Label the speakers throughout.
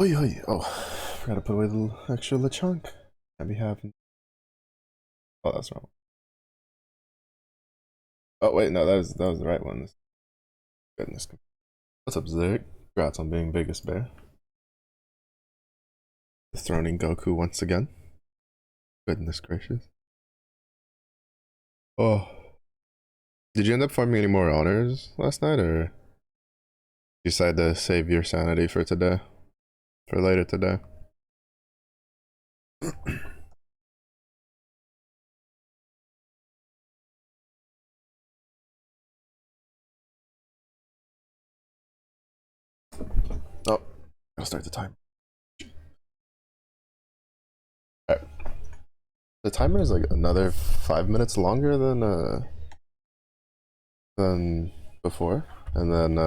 Speaker 1: Oi, oi. Oh, forgot to put away the little extra lechunk. Can't be having. Oh, that's wrong. Oh wait, no, that was the right one. Goodness. What's up, Zerg? Congrats on being biggest bear. Dethroning Goku once again. Goodness gracious. Oh, did you end up farming any more honors last night, or you decide to save your sanity for today, for later today? Oh, gotta start the time. Alright. The timer is like another 5 minutes longer than before, and then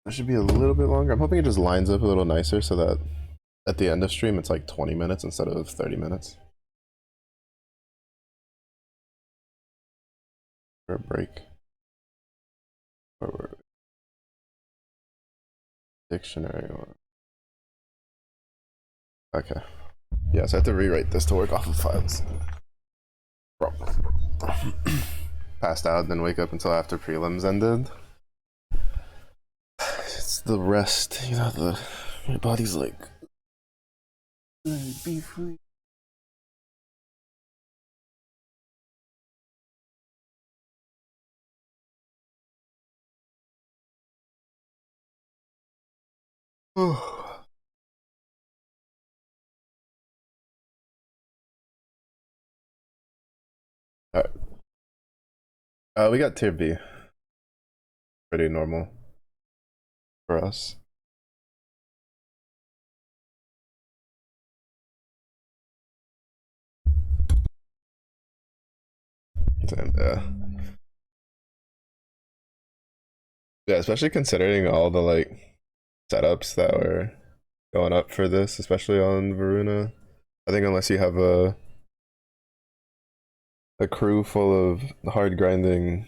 Speaker 1: it should be a little bit longer. I'm hoping it just lines up a little nicer so that at the end of stream it's like 20 minutes instead of 30 minutes. For a break. Or dictionary. Okay. Yeah, so I have to rewrite this to work off of files. Passed out, then wake up until after prelims ended. It's the rest, my body's like, be free. Oh. Alright. We got tier B. Pretty normal for us. And, yeah, especially considering all the like setups that were going up for this, especially on Varuna. I think unless you have a crew full of hard grinding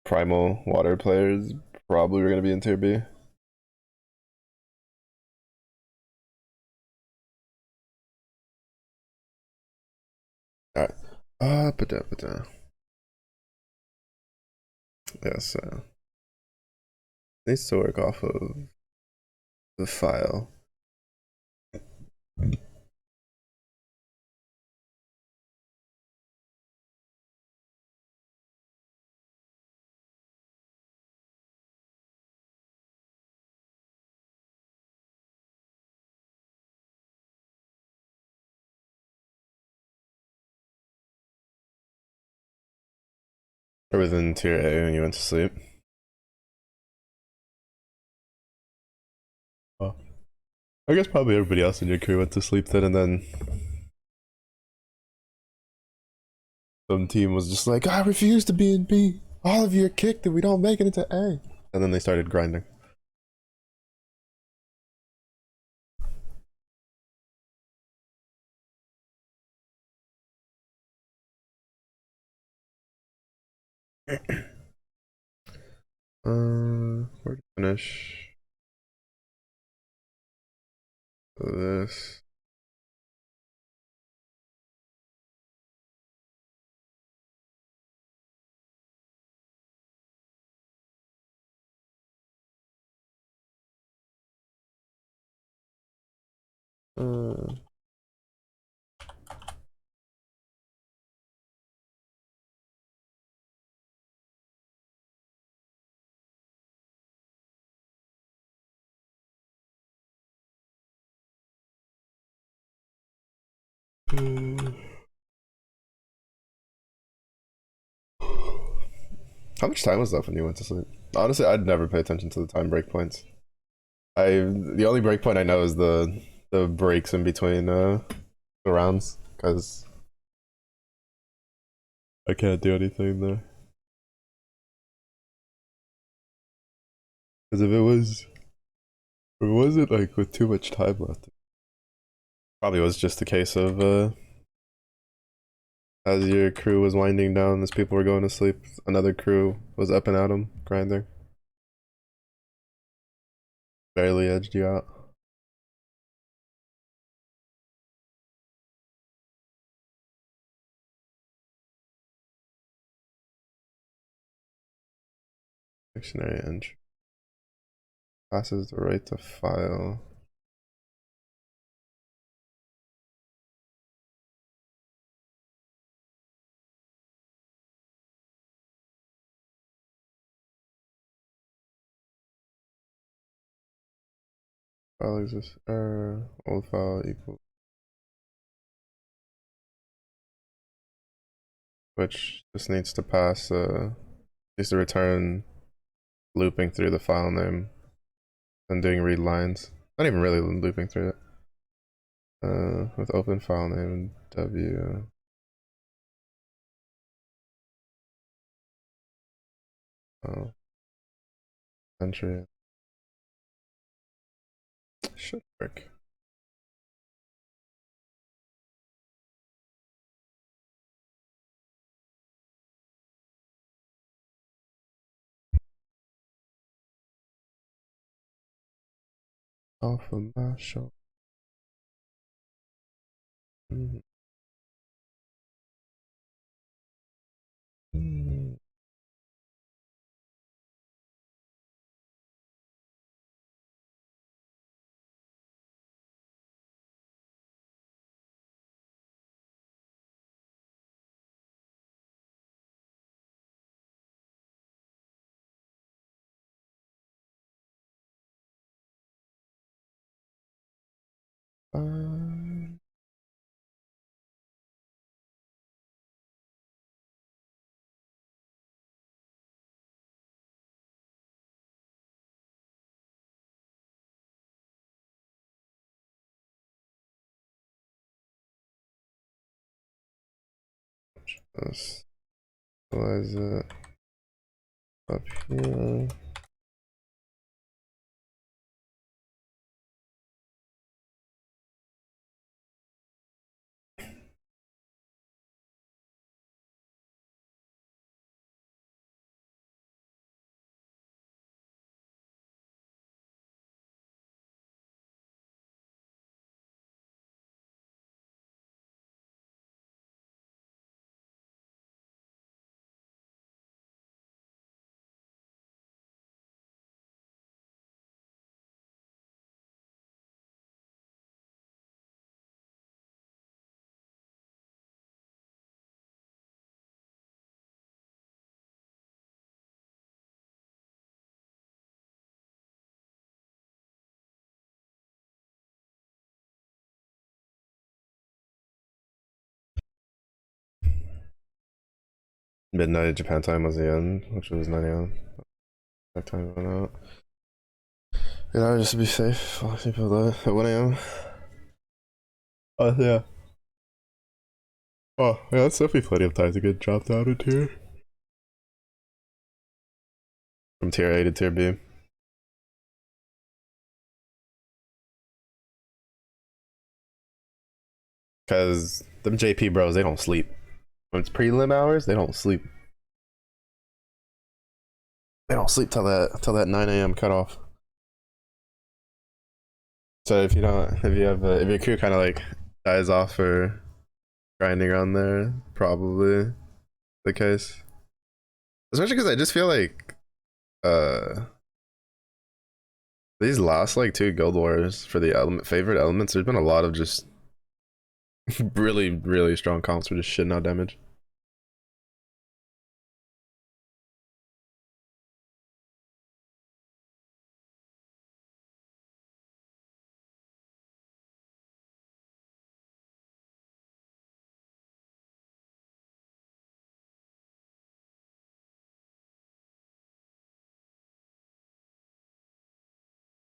Speaker 1: primal water players, probably we're gonna be in tier B. Alright. But yes, needs to work off of the file. Or within tier A when you went to sleep. Oh. I guess probably everybody else in your crew went to sleep then, and then some team was just like, I refuse to be in B. All of you are kicked and we don't make it into A. And then they started grinding. Where to finish this? Uh, How much time was left when you went to sleep? Honestly, I'd never pay attention to the time break points. The only break point I know is the breaks in between the rounds, because I can't do anything there. Because if it wasn't like with too much time left, probably was just a case of as your crew was winding down, as people were going to sleep, another crew was up and at 'em grinding. Barely edged you out. Dictionary entry. Passes the right to file. File exists. Old file equals. Which just needs to pass. Needs to return looping through the file name and doing read lines. Not even really looping through it. With open file name w. Oh, entry. Should work. Alpha mashup. Mm -hmm. Let's analyze it up here. Midnight Japan time was the end, which was 9 a.m. That time went out. You know, just to be safe, a lot of people died at 1 a.m. Oh, yeah. Oh, yeah, that's definitely plenty of time to get dropped out of tier. From tier A to tier B. Because them JP bros, they don't sleep. When it's prelim hours, they don't sleep. They don't sleep till that 9 a.m. cutoff. So if you don't, if your crew kind of like dies off for grinding on there, probably the case. Especially because I just feel like uh these last like two guild wars for the favorite elements, there's been a lot of just really strong comps for just shitting out damage.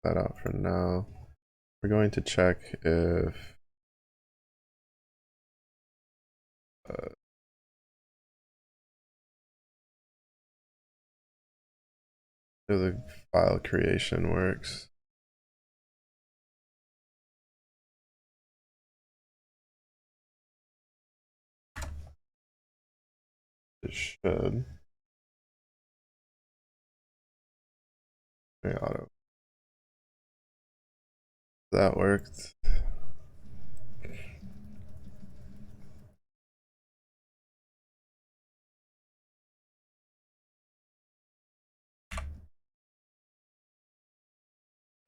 Speaker 1: That out for now. We're going to check if uh, if the file creation works. It should. Very auto. That worked.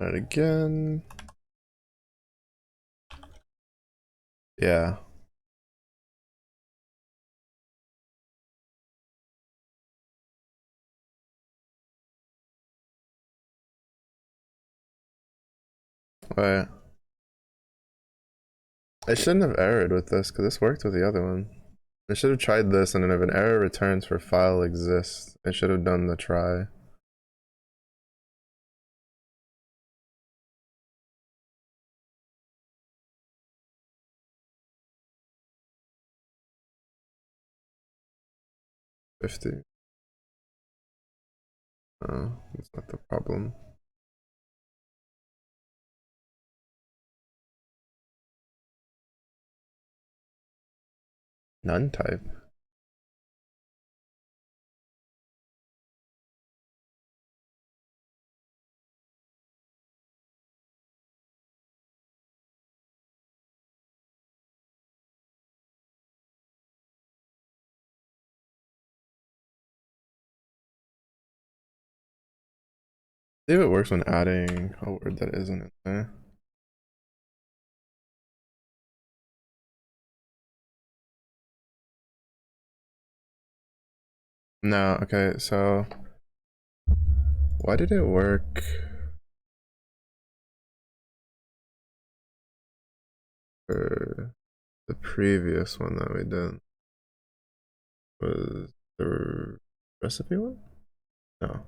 Speaker 1: Try it again. Yeah. Wait. I shouldn't have errored with this because this worked with the other one. I should have tried this, and then if an error returns for file exists, I should have done the try. $50. That's not the problem. None type. See if it works when adding a word that isn't in there. No, okay, so why did it work for the previous one that we did? Was the recipe one? No.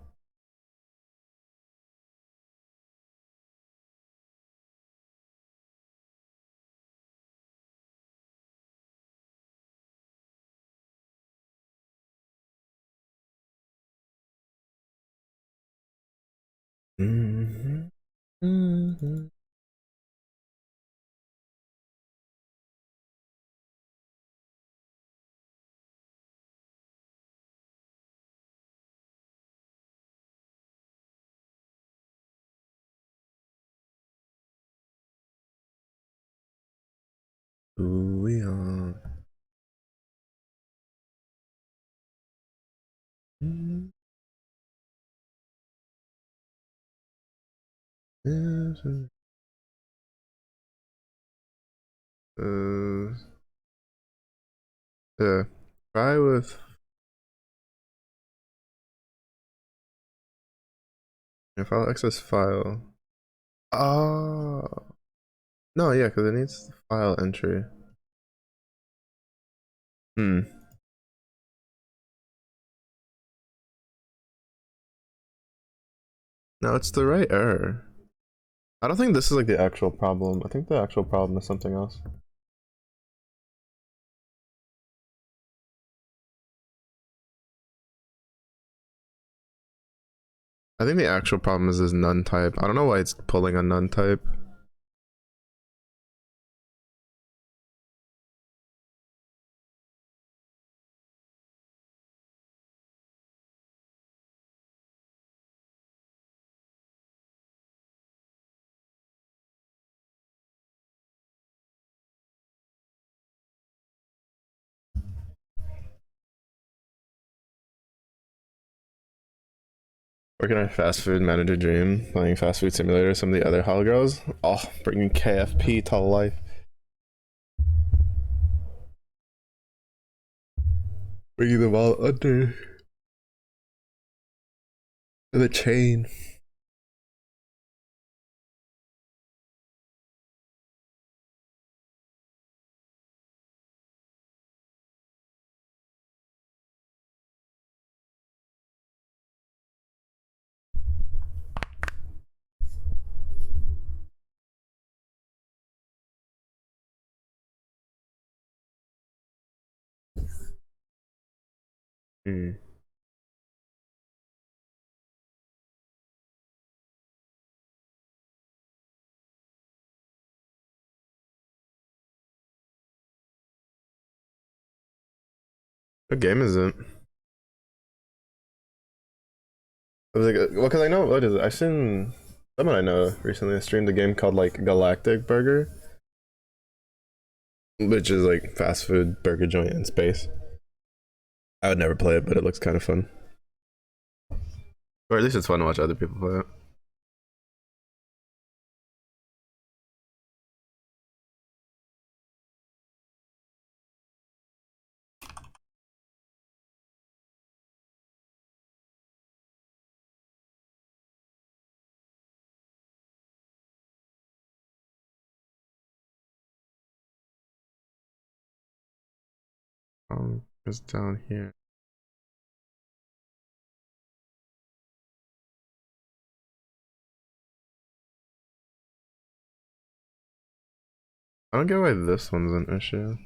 Speaker 1: Mm-hmm. Mm-hmm. Ooh, we are. Yeah. Try with file access file. Oh no, yeah, because it needs file entry. Hmm. No, it's the right error. I don't think this is like the actual problem. I think the actual problem is something else. I think the actual problem is this none type. I don't know why it's pulling a none type. Working on fast food manager dream, playing fast food simulator, some of the other hall girls. Oh, bringing KFP to life. Bringing them all under the chain. Hmm. What game is it? I was like, well, because I know what is it? I've seen Someone I know recently streamed a game called like Galactic Burger, which is like fast food burger joint in space. I would never play it, but it looks kind of fun. Or at least it's fun to watch other people play it. It's down here. I don't get why this one's an issue.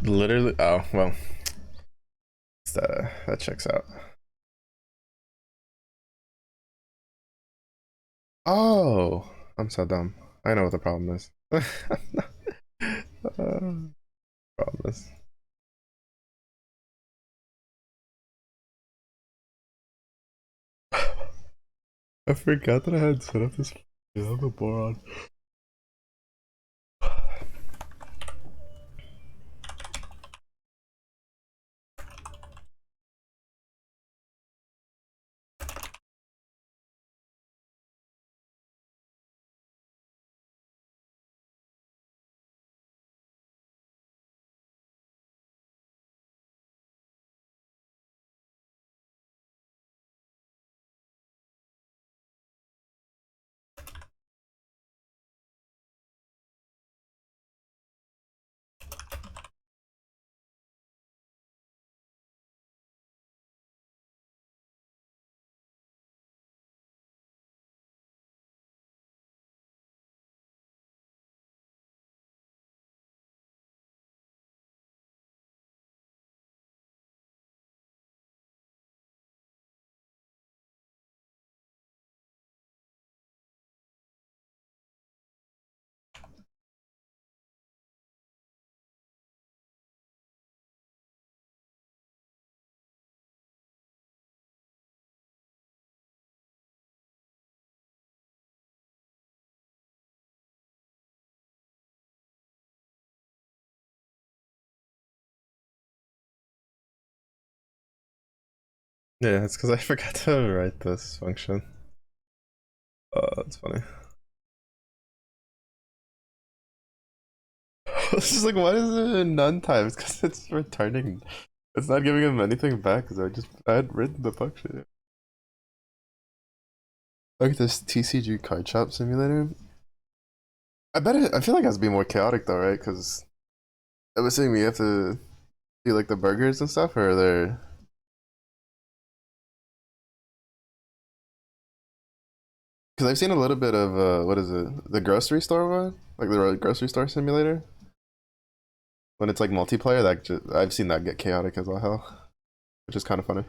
Speaker 1: Literally, oh well, that checks out. Oh, I'm so dumb. I know what the problem is. Problem is. I forgot that I had set up this. I'm a moron. Yeah, it's because I forgot to write this function. That's funny. It's just like, why is it in none times? Because it's returning. It's not giving him anything back because I had written the function. Look at this TCG card shop simulator. I feel like it has to be more chaotic though, right? Because I was saying we have to do like the burgers and stuff, or they're. Because I've seen a little bit of what is it? The grocery store one, like the grocery store simulator. When it's like multiplayer, I've seen that get chaotic as all hell, which is kind of funny.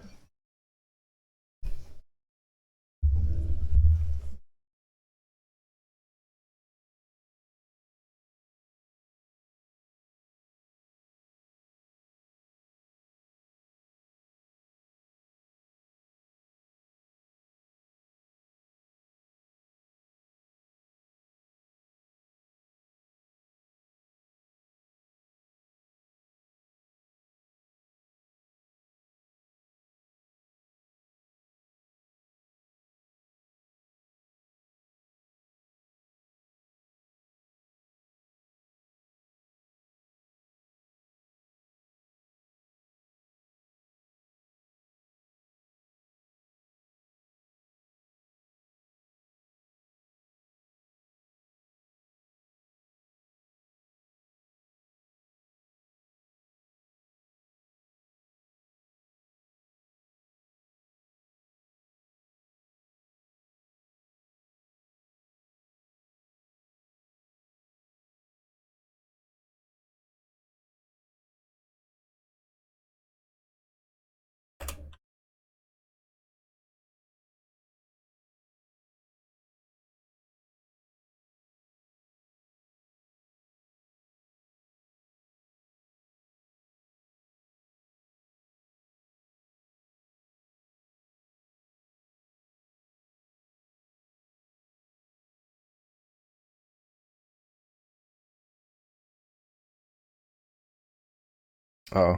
Speaker 1: Oh.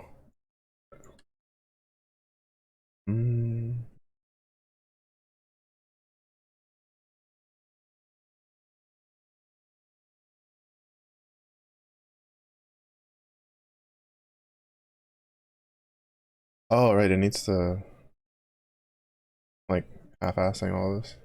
Speaker 1: Mm. Oh, right. It needs to like half-assing all this.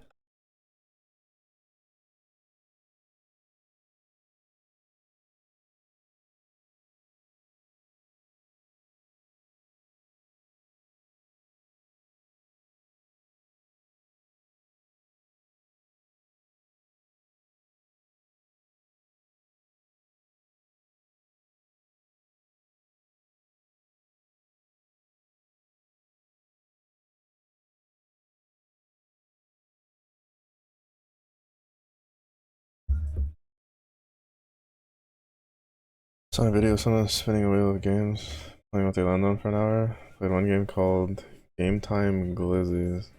Speaker 1: Saw a video of someone spinning a wheel of games, playing what they land on for an hour. Played one game called Game Time Glizzies.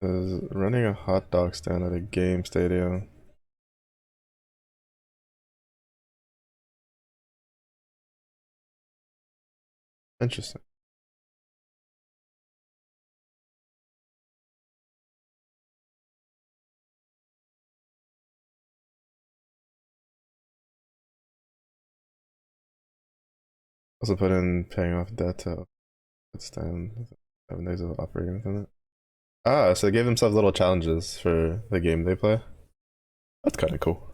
Speaker 1: Is running a hot dog stand at a game stadium. Interesting. Also put in paying off debt to stand 7 days of operating within it. Ah, so they gave themselves little challenges for the game they play. That's kind of cool.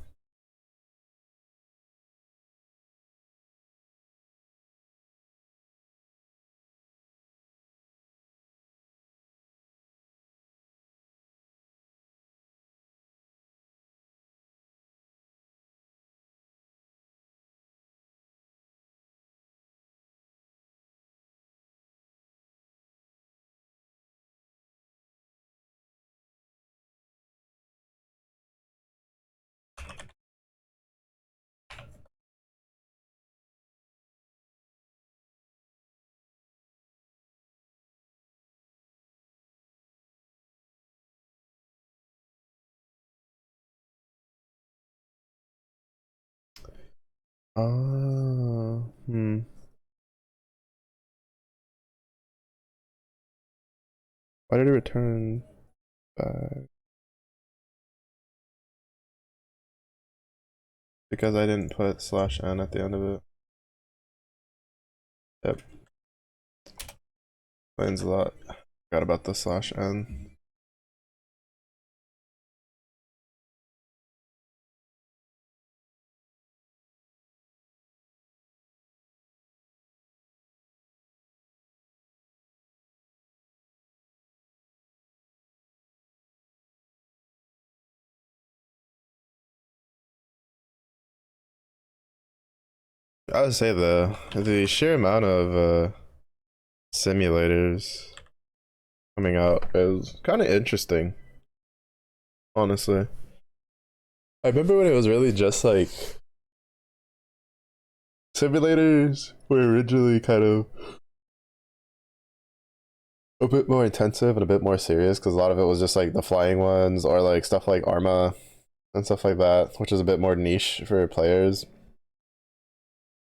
Speaker 1: Hmm. Why did it return back? Because I didn't put /n at the end of it. Yep. Explains a lot. Forgot about the /n. I would say the sheer amount of simulators coming out is kind of interesting, honestly. I remember when it was really just like simulators were originally kind of a bit more intensive and a bit more serious because a lot of it was just like the flying ones or like stuff like Arma and stuff like that, which is a bit more niche for players.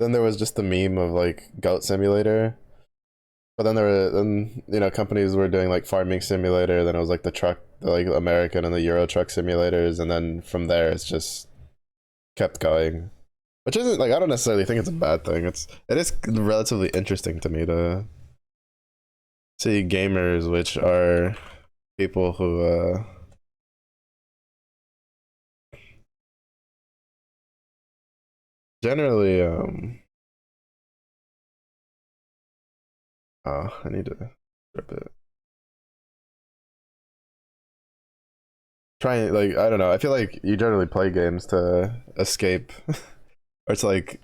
Speaker 1: Then there was just the meme of like Goat Simulator. But then there were companies were doing like farming simulator, then it was like the like American and the Euro truck simulators, and then from there it's just kept going. Which isn't like I don't necessarily think it's a bad thing. It is relatively interesting to me to see gamers which are people who generally oh, I need to rip it. Trying like I don't know. I feel like you generally play games to escape, or to like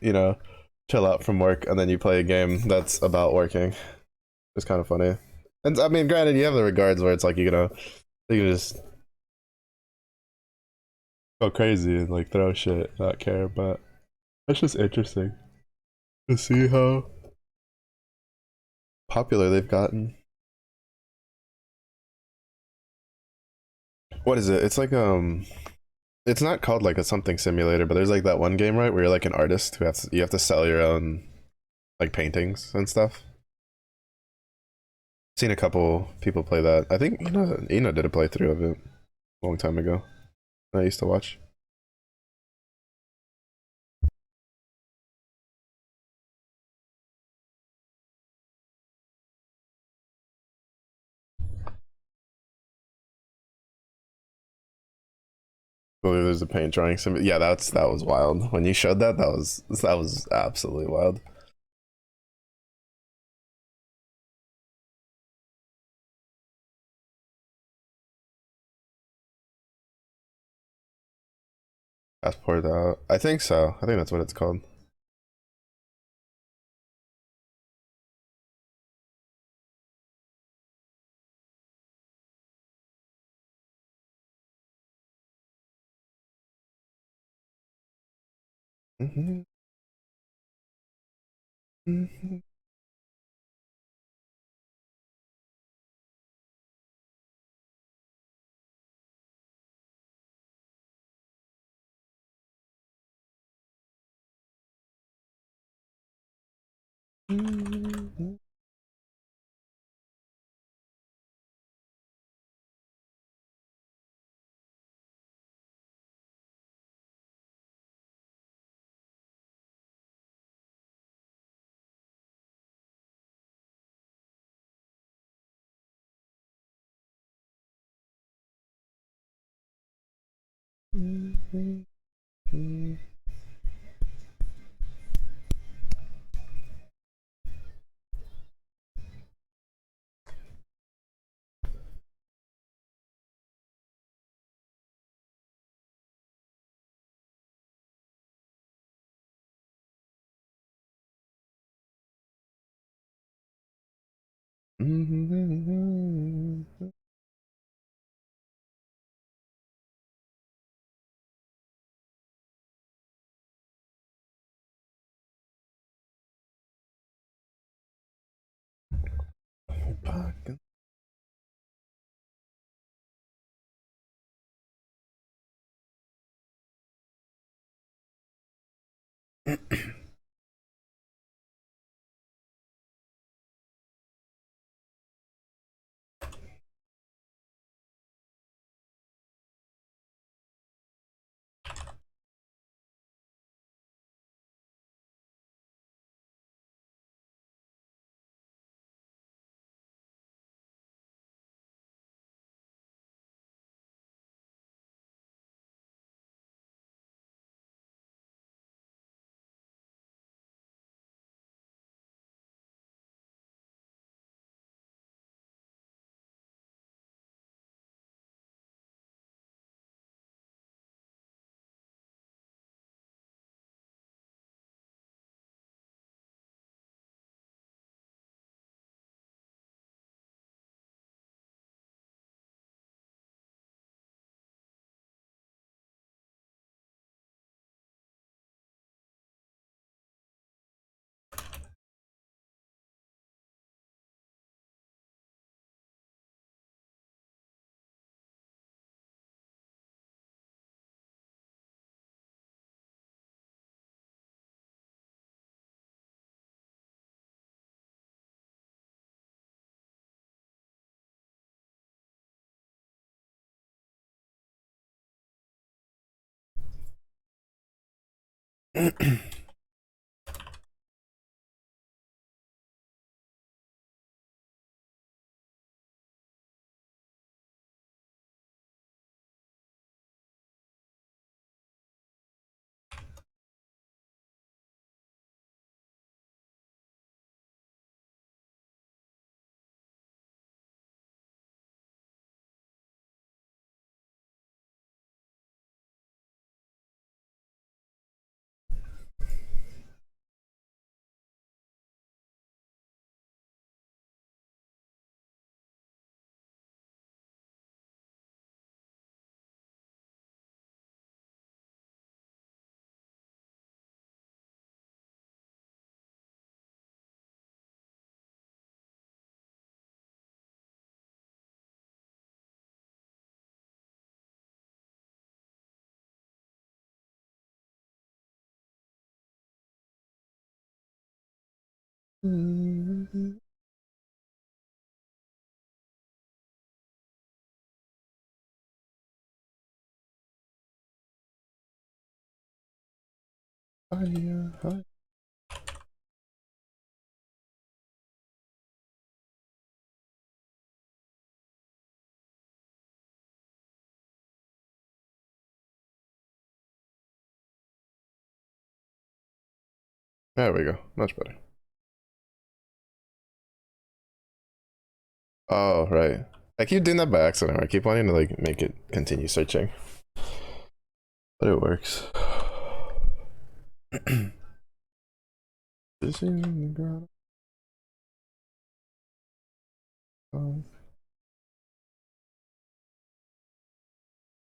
Speaker 1: chill out from work, and then you play a game that's about working. It's kind of funny. And I mean, granted, you have the regards where it's like you can just go crazy and like throw shit, not care. But it's just interesting to see how popular they've gotten. What is it? It's like it's not called like a something simulator, but there's like that one game right where you're like an artist who you have to sell your own like paintings and stuff. Seen a couple people play that. I think Ina did a playthrough of it a long time ago. I used to watch. I believe there's a paint drawing sim. Yeah, that was wild. When you showed that, that was absolutely wild. Passport out. I think so. I think that's what it's called. Mm-hmm. Mm-hmm. Mm-hmm. Mm-hmm. There we go. Much better. Oh, right. I keep doing that by accident. I keep wanting to like make it continue searching. But it works. Fishing in the ground.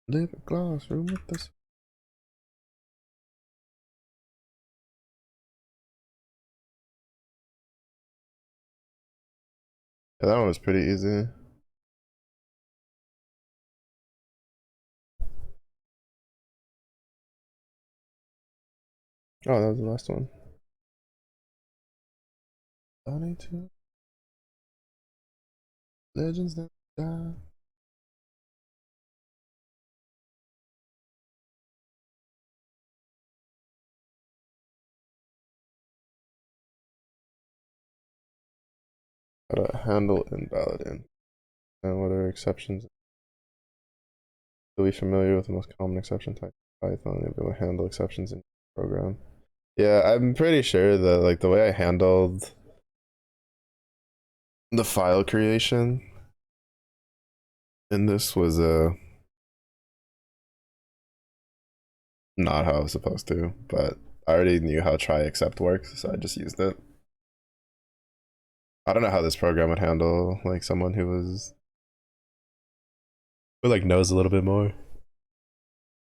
Speaker 1: Live a classroom with this. Yeah, that one was pretty easy. Oh, that was the last one. Legends that die. How to handle invalid in. And what are exceptions? You'll be familiar with the most common exception type in Python. You'll be able to handle exceptions in your program. Yeah, I'm pretty sure that like the way I handled the file creation in this was not how I was supposed to, but I already knew how try except works, so I just used it. I don't know how this program would handle like someone who like knows a little bit more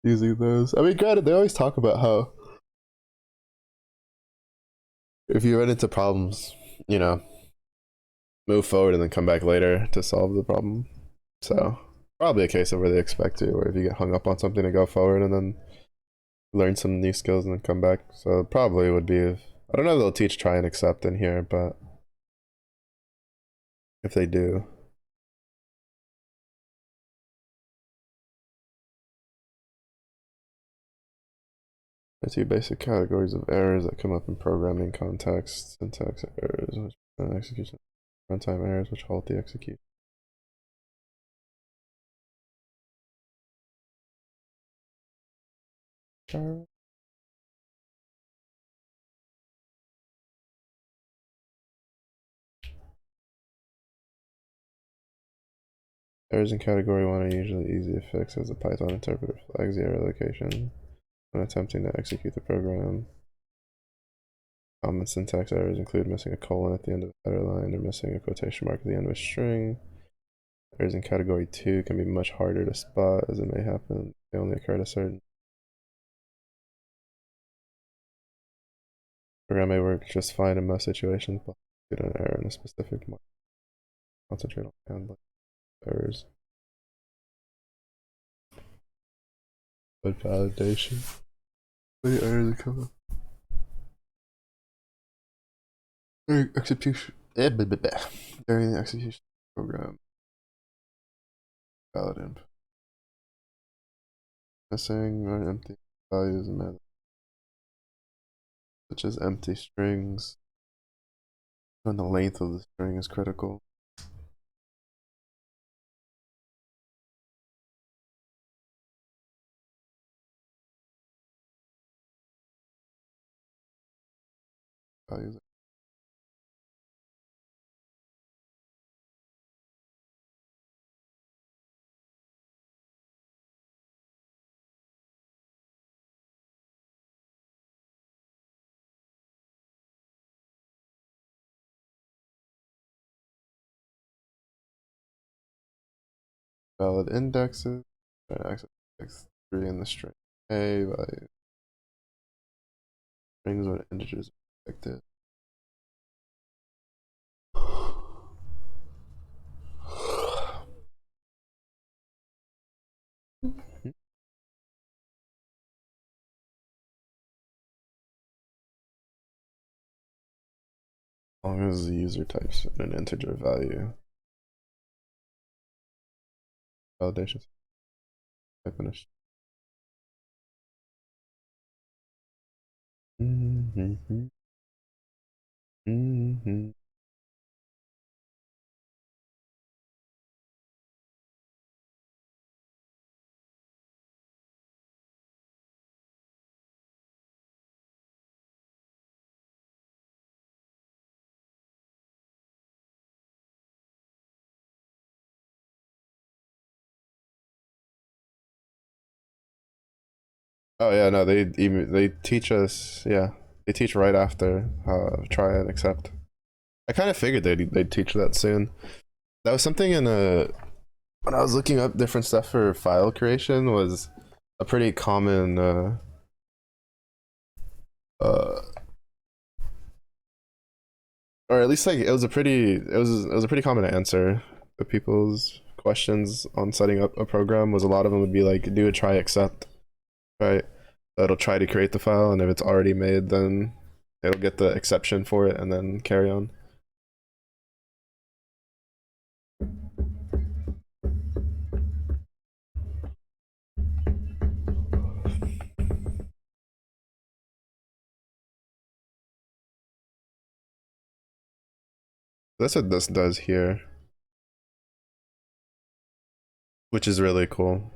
Speaker 1: using those. I mean, granted, they always talk about how if you run into problems, you know, move forward and then come back later to solve the problem. So probably a case of where they expect you, or if you get hung up on something to go forward and then learn some new skills and then come back. So probably would be if I don't know if they'll teach try and accept in here, but if they do. The two basic categories of errors that come up in programming context: syntax errors, which execution, runtime errors, which halt the execution. Errors in category 1 are usually easy to fix as the Python interpreter flags the error location when attempting to execute the program. Common syntax errors include missing a colon at the end of the header line or missing a quotation mark at the end of a string. Errors in category 2 can be much harder to spot as it may happen. They only occur at a certain program may work just fine in most situations, but due to an error in a specific mark. Concentrate on handling errors. Good validation. Many errors come up. During execution. During the execution program. Valid input. Missing or empty values and methods, such as empty strings, when the length of the string is critical. Values. Valid indexes. Access x3 in the string A value. Strings or integers affected. long as the user types in an integer value. Validation. I finished. Mm-hmm. Mm-hmm. Oh yeah, no, they teach us. Yeah, they teach right after try and accept. I kind of figured they'd teach that soon. That was something in a when I was looking up different stuff for file creation was a pretty common uh or at least like it was a pretty common answer to people's questions on setting up a program was a lot of them would be like do a try accept, right? That'll try to create the file and if it's already made then it'll get the exception for it and then carry on. That's what this does here, which is really cool.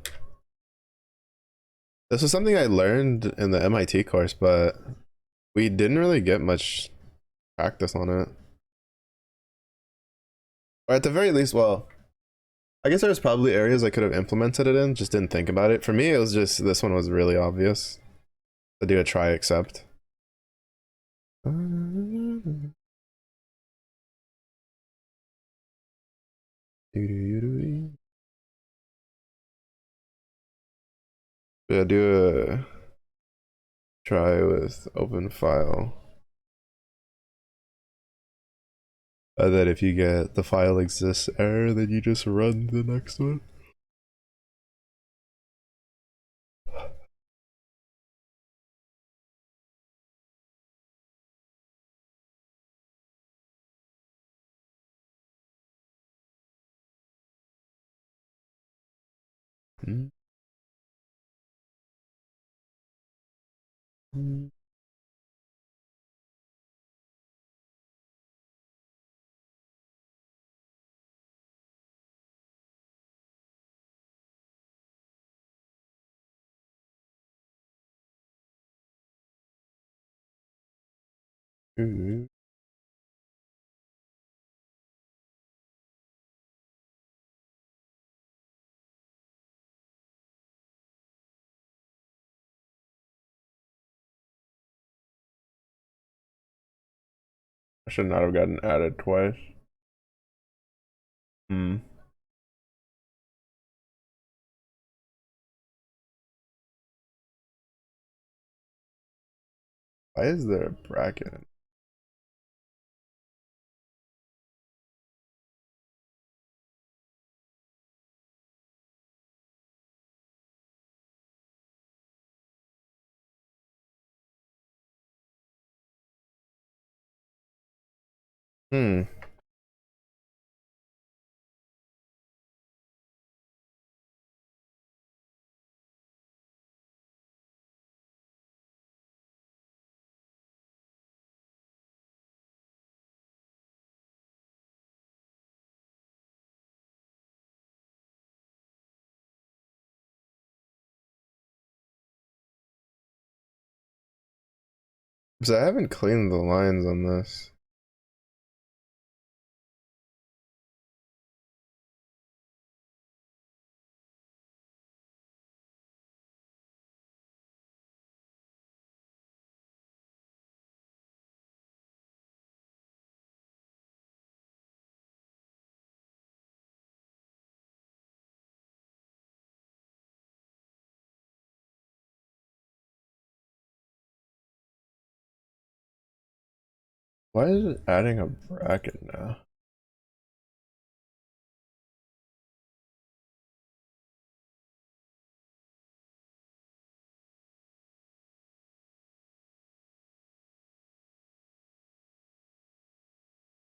Speaker 1: This was something I learned in the MIT course, but we didn't really get much practice on it. Or at the very least, well, I guess there was probably areas I could have implemented it in, just didn't think about it. For me, it was just this one was really obvious to do a try accept. Yeah, do a try with open file. And then if you get the file exists error, then you just run the next one. I should not have gotten added twice. Hmm. Why is there a bracket? Hmm. Because I haven't cleaned the lines on this. Why is it adding a bracket now?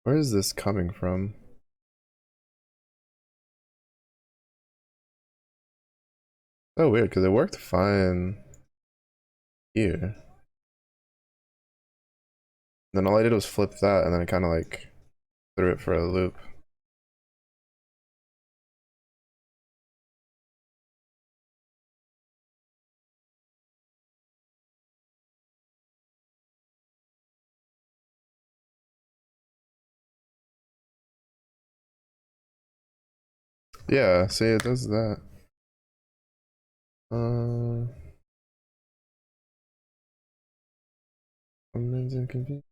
Speaker 1: Where is this coming from? So weird, because it worked fine here. Then all I did was flip that, and then it kind of like threw it for a loop. Yeah, see, it does that. Inconvenient.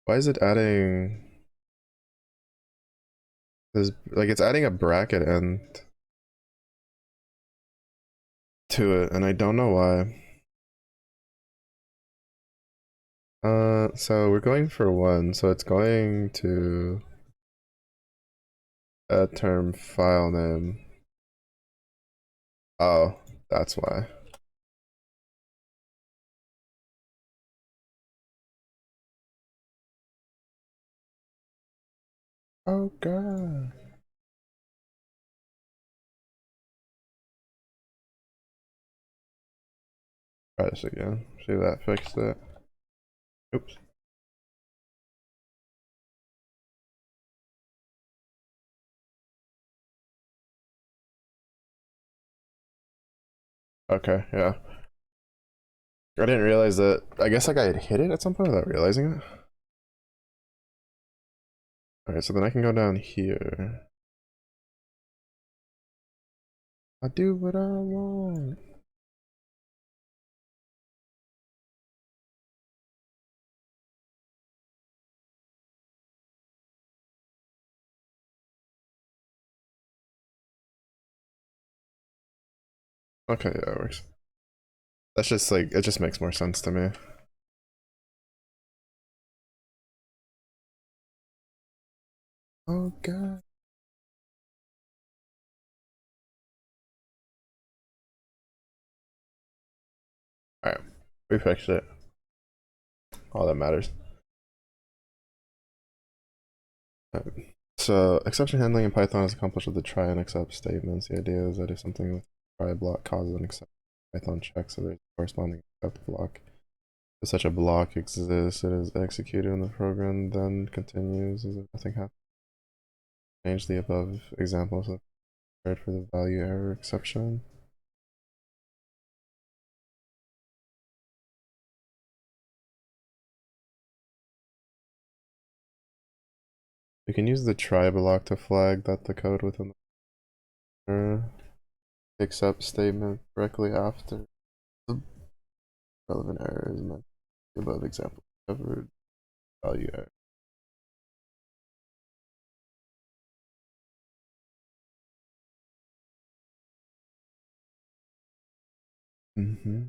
Speaker 1: Why is it adding this? Like, it's adding a bracket end to it, and I don't know why. So we're going for one, so it's going to a term file name. Oh, that's why. Oh god. Try this again. See if that fixed it. Oops. Okay, yeah. I didn't realize that. I guess like I had hit it at some point without realizing it. Alright, so then I can go down here. I do what I want. Okay, yeah, it works. That's just like, it just makes more sense to me. Oh god. Alright, we fixed it. All that matters. Right. So, exception handling in Python is accomplished with the try and except statements. The idea is that if something with try block causes an exception, Python checks if there's a corresponding except block. If such a block exists, it is executed and the program then continues as if nothing happened. Change the above examples prepared for the value error exception. We can use the try block to flag that the code within the except statement directly after the relevant error is meant. The above example covered value error. Mm-hmm.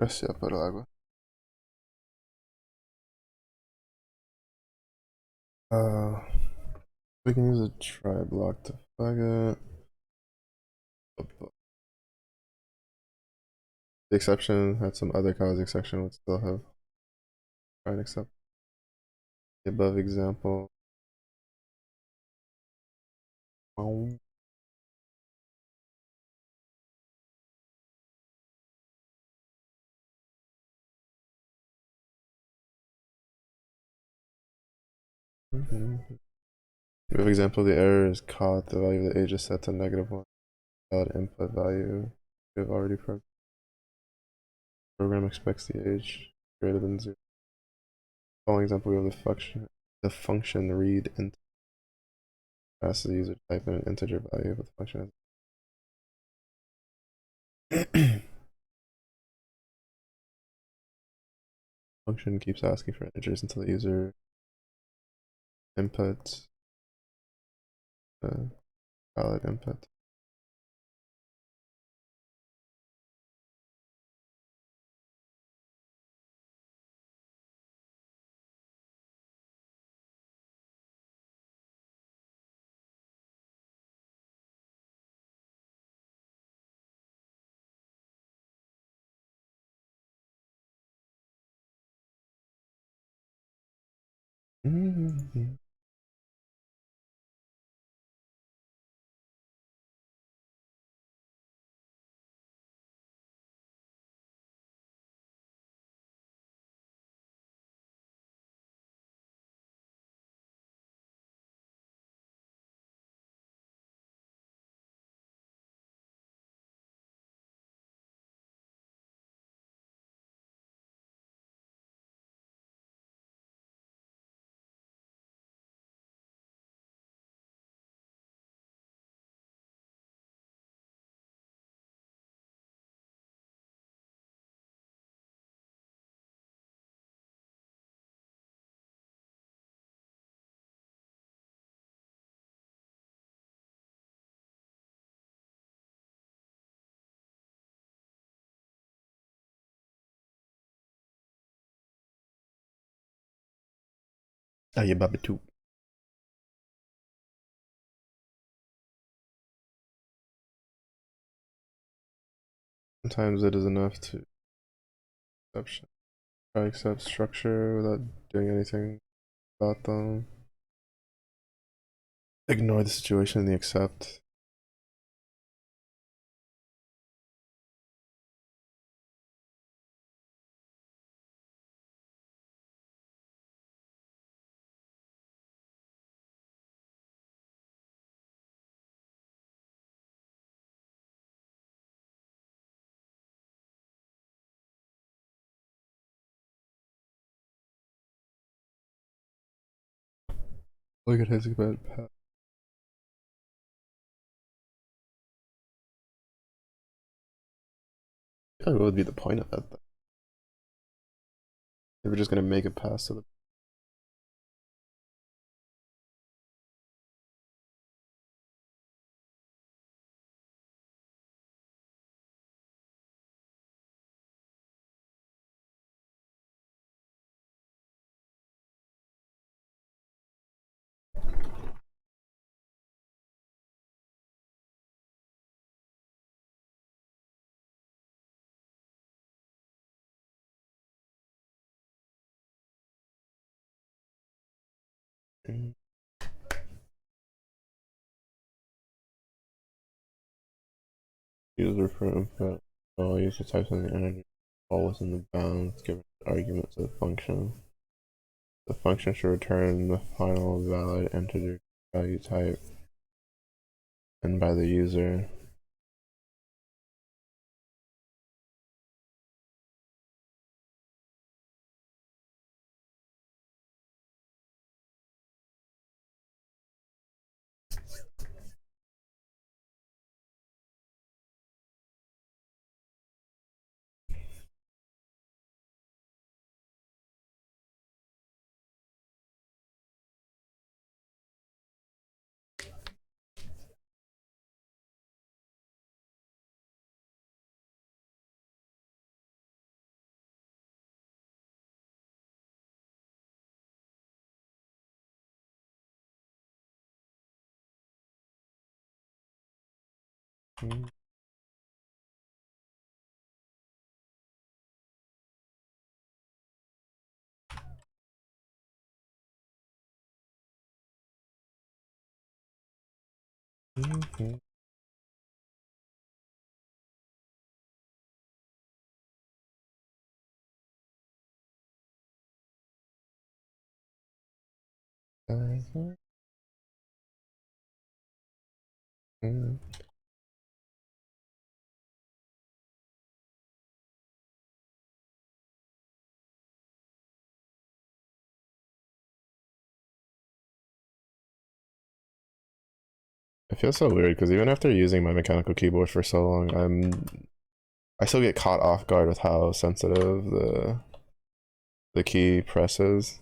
Speaker 1: Gracias por el agua. Uh, we can use a try block to flag it. The exception had some other cause exception would still have try and accept the above example. Wow. We have example, the error is caught, the value of the age is set to -1. Valid input value. We have already programmed. Program expects the age greater than 0. Following example, we have the function read and asks the user to type in an integer value, but the function is function keeps asking for integers until the user inputs valid input. Oh, yeah, Baba too. Sometimes it is enough to accept structure without doing anything about them. Ignore the situation in the accept. Look at his bad path. What would be the point of that though? They were just gonna make it pass to the user for input. User types in the integer all within the bounds given arguments of the function. The function should return the final valid integer value type and by the user. It feels so weird because even after using my mechanical keyboard for so long, I still get caught off guard with how sensitive the key presses.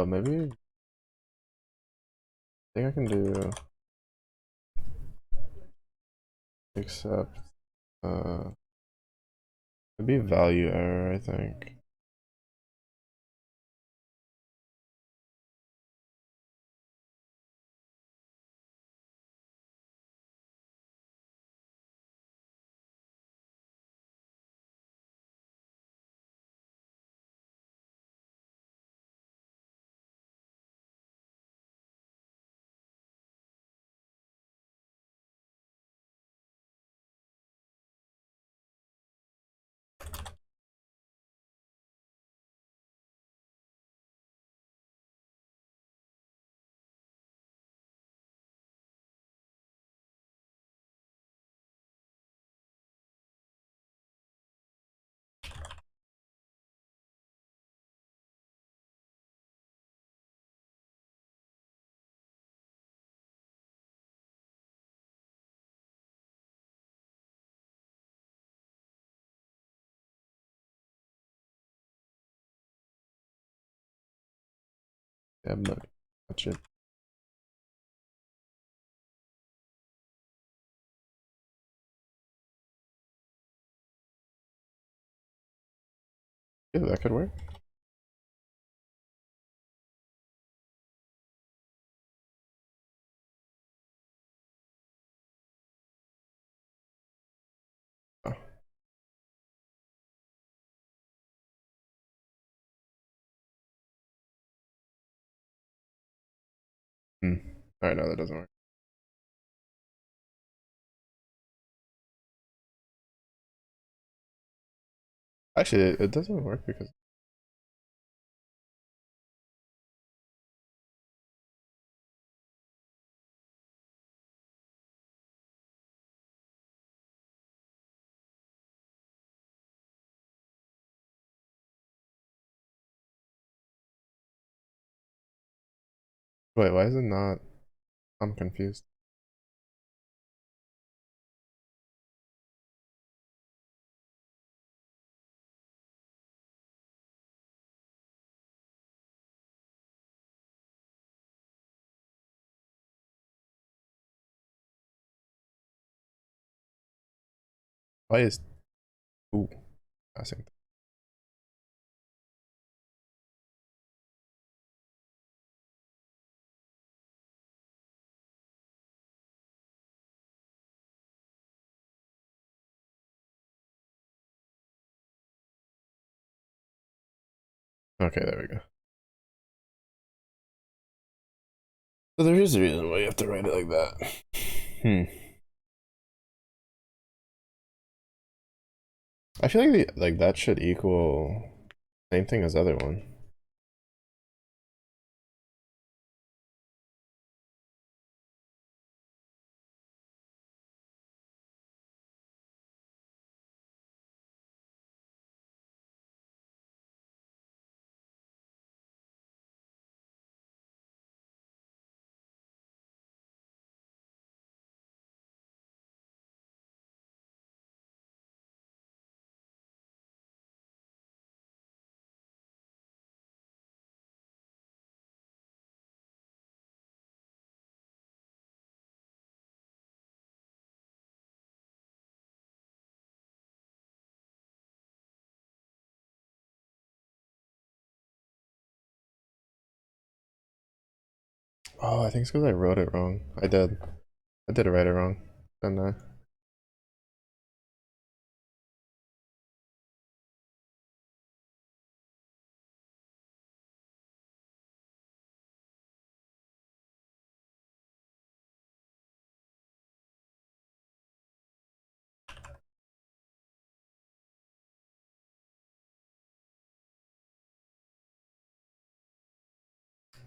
Speaker 1: Maybe I think I can do except it'd be value error, I think. Yeah, but watch it. Yeah, that could work. Oh. Hmm. Alright, no, that doesn't work. Actually, it doesn't work because wait, why is it not? I'm confused. Why is ooh passing? Okay, there we go. So there is a reason why you have to write it like that. Hmm. I feel like like that should equal same thing as other one. Oh, I think it's because I wrote it wrong. I did. I did write it wrong. Didn't I?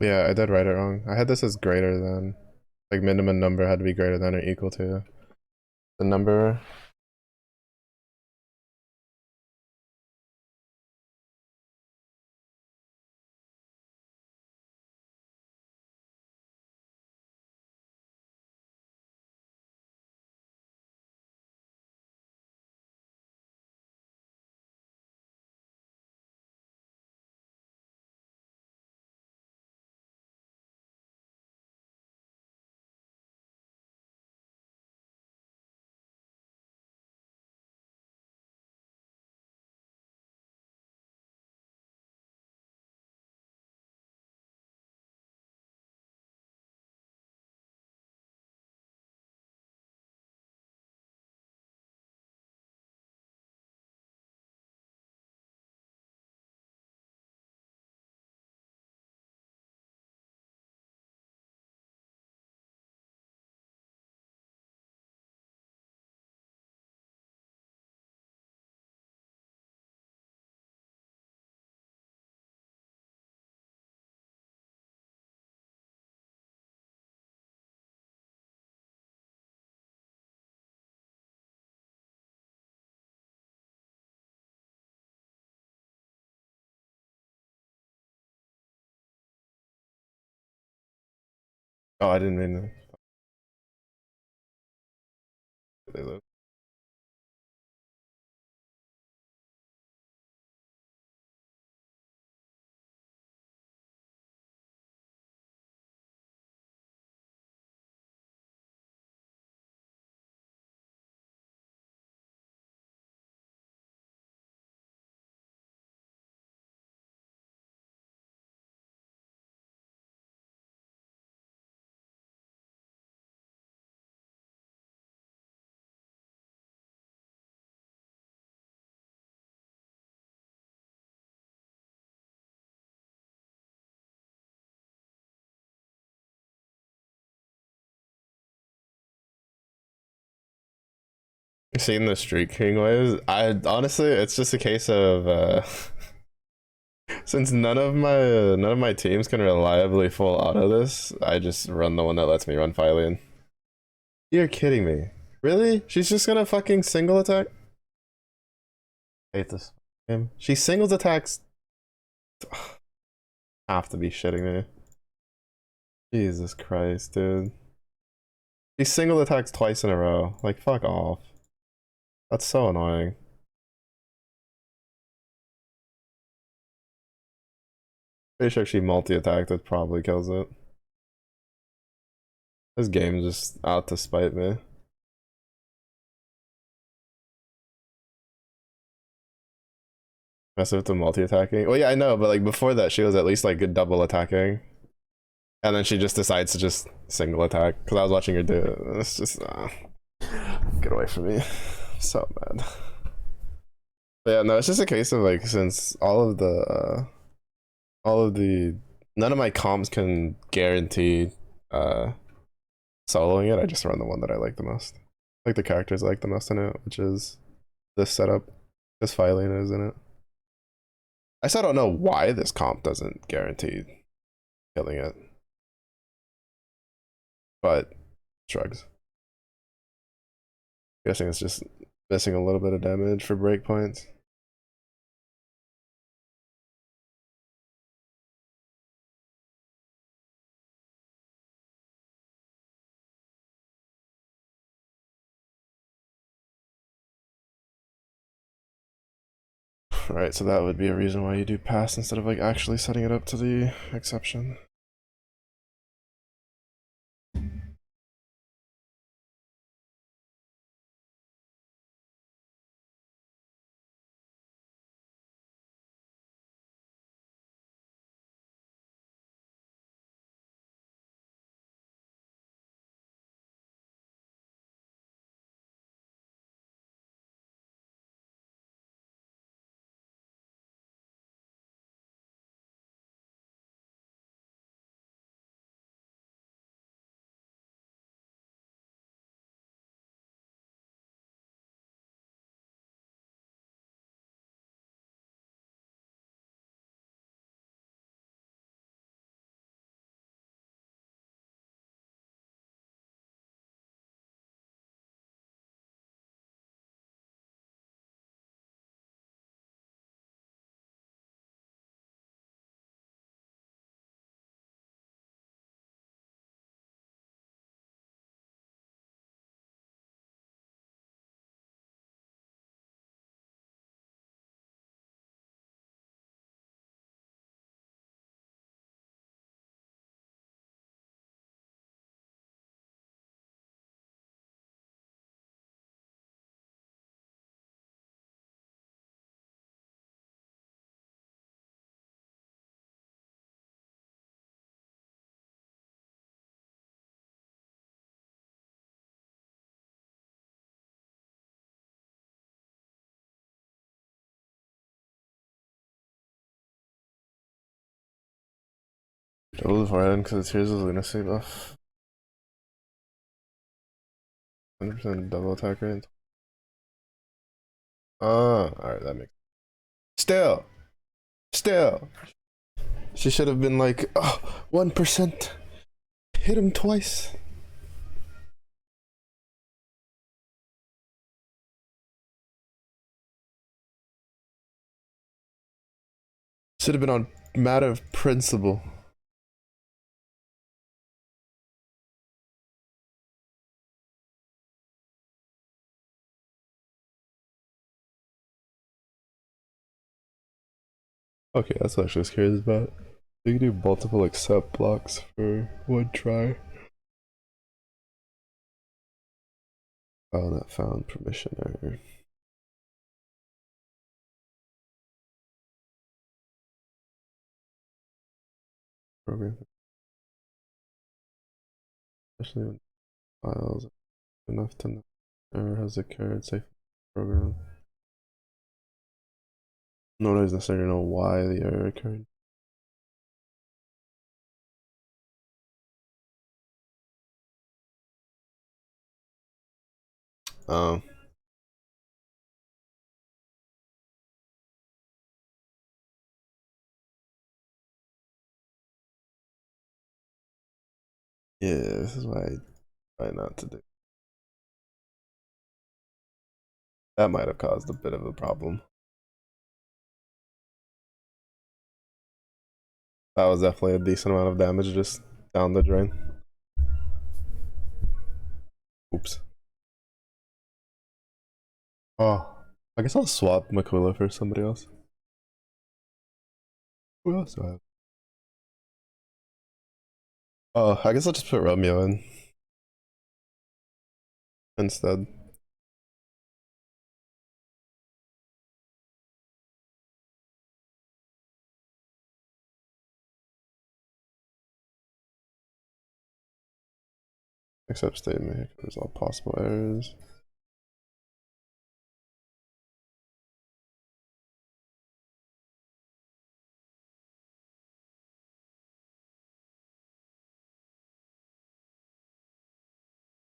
Speaker 1: Yeah, I did write it wrong. I had this as greater than, like minimum number had to be greater than or equal to the number. Oh, I didn't mean to. Seeing the Street King waves, I honestly, it's just a case of since none of my teams can reliably full auto this, I just run the one that lets me run Phyllian. You're kidding me. Really? She's just gonna fucking single attack? I hate this game. She singles attacks. Have to be shitting me. Jesus Christ, dude. She single attacks twice in a row. Like, fuck off. That's so annoying. Pretty sure she multi-attacked, it probably kills it. This game's just out to spite me. Mess with the multi-attacking. Well, yeah, I know, but like before that, she was at least like good double attacking. And then she just decides to just single attack. Because I was watching her do it. It's just, get away from me. I'm so mad. But yeah, no, it's just a case of like, since none of my comps can guarantee soloing it, I just run the one that I like the most. Like the characters I like the most in it, which is this setup. This Phyllian is in it. I still don't know why this comp doesn't guarantee killing it. But shrugs. Guessing it's just missing a little bit of damage for breakpoints. Right, so that would be a reason why you do pass instead of like actually setting it up to the exception. Double beforehand because here's the lunacy buff. 100% double attack rate. Alright, that makes Still. She should have been like, oh, 1%. Hit him twice. Should have been on matter of principle. Okay, that's what I was curious about. You can do multiple accept blocks for one try. Oh, that found permission error. Program. Especially when files enough to know error has occurred. Safe program. No one does necessarily know why the error occurred. Oh. Yeah, this is why I try not to do. That might have caused a bit of a problem. That was definitely a decent amount of damage just down the drain. Oops. Oh, I guess I'll swap Makula for somebody else. Who else do I have? Oh, I guess I'll just put Romeo in instead. Except statement covers all possible errors.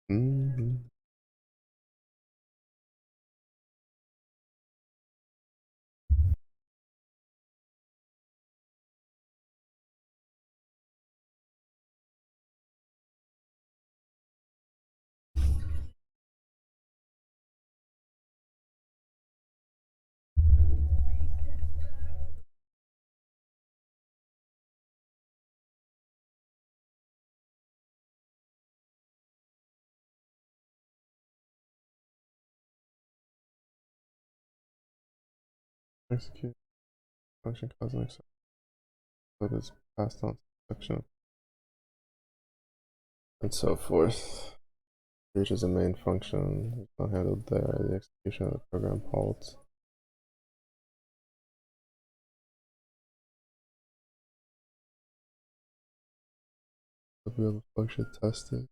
Speaker 1: Mm-hmm. Execute function causing exception that is passed on to the section and so forth. Reaches a main function. It's not handled there. The execution of the program halts. If we have a function tested.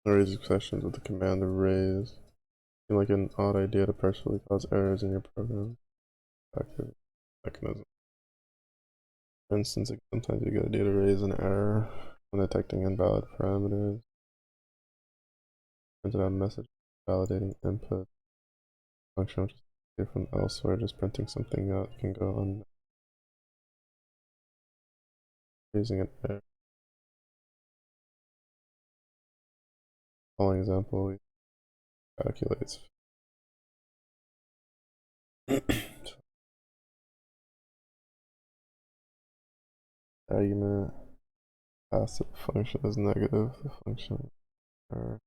Speaker 1: Raise exceptions with the command raise. Seem like an odd idea to personally cause errors in your program. Active mechanism. For instance, like sometimes you get a data raise an error when detecting invalid parameters. Printed out message validating input function which is here from elsewhere. Just printing something out can go on raising an error. Following example, calculates argument passed to the function as negative. The function error.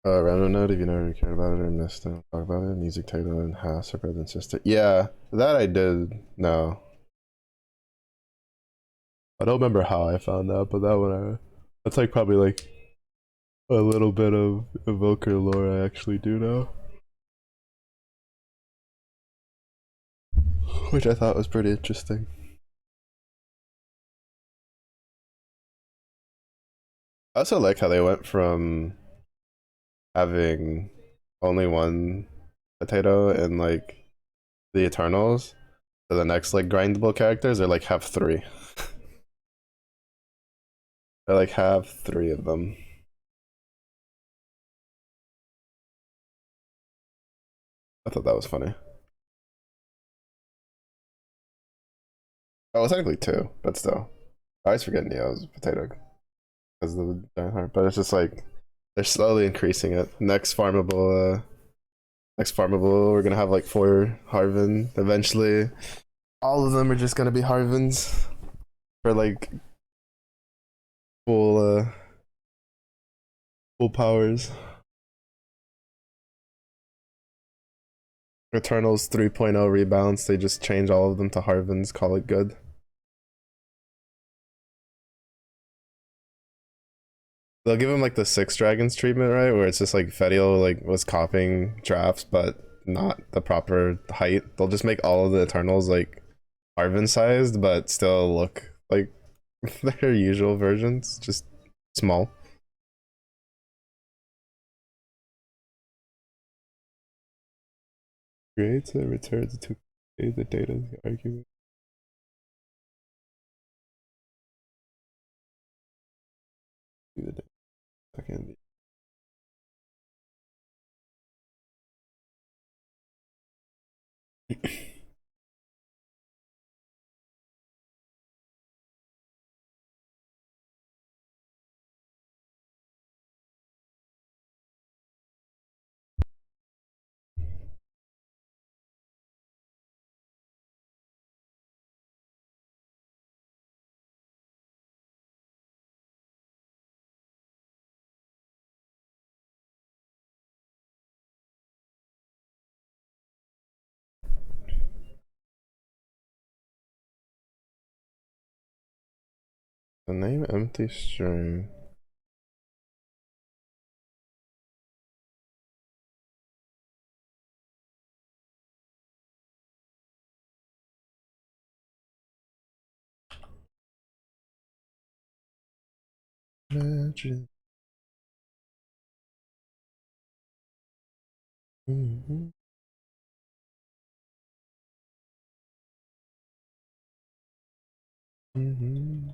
Speaker 1: Random note, if you never cared about it or missed it, talk about it. Music title and house or brother and sister. Yeah, that I did know. I don't remember how I found out, but that one that's like probably like a little bit of evoker lore I actually do know. which I thought was pretty interesting. I also like how they went from having only one potato in like the Eternals to the next like grindable characters. They're like have three. They like have three of them. I thought that was funny. Oh, well, technically two, but still. I always forget Neo's potato because of the giant heart, but it's just like they're slowly increasing it. Next farmable, we're gonna have like four Harvin. Eventually, all of them are just gonna be Harvins for like full full powers. Eternals 3.0 rebalance, they just change all of them to Harvins, call it good. They'll give him like the Six Dragons treatment, right? Where it's just like Fediel like was copying drafts, but not the proper height. They'll just make all of the Eternals like Harvin sized, but still look like their usual versions, just small. Creates and returns to the data argument. Second. The name empty string. Imagine. Mm-hmm. Mm-hmm.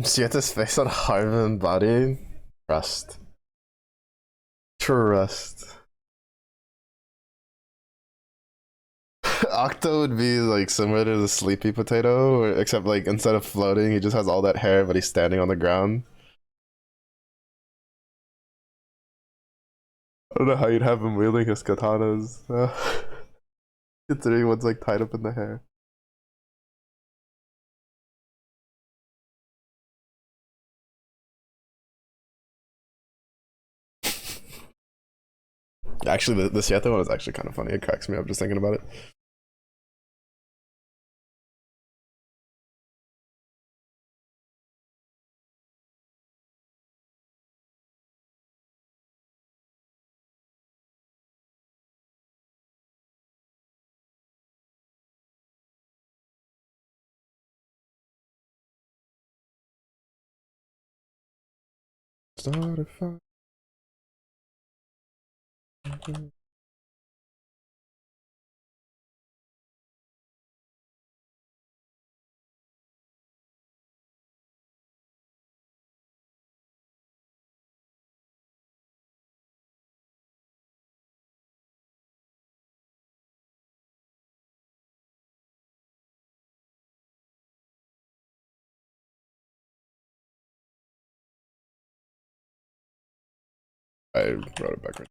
Speaker 1: See at this face on Harvin body. Trust. Trust. Octo would be like similar to the sleepy potato, except like instead of floating, he just has all that hair, but he's standing on the ground. I don't know how you'd have him wielding his katanas, considering one's like tied up in the hair. Actually, the Siete one is actually kind of funny. It cracks me up just thinking about it. Start a fire. I wrote it back right.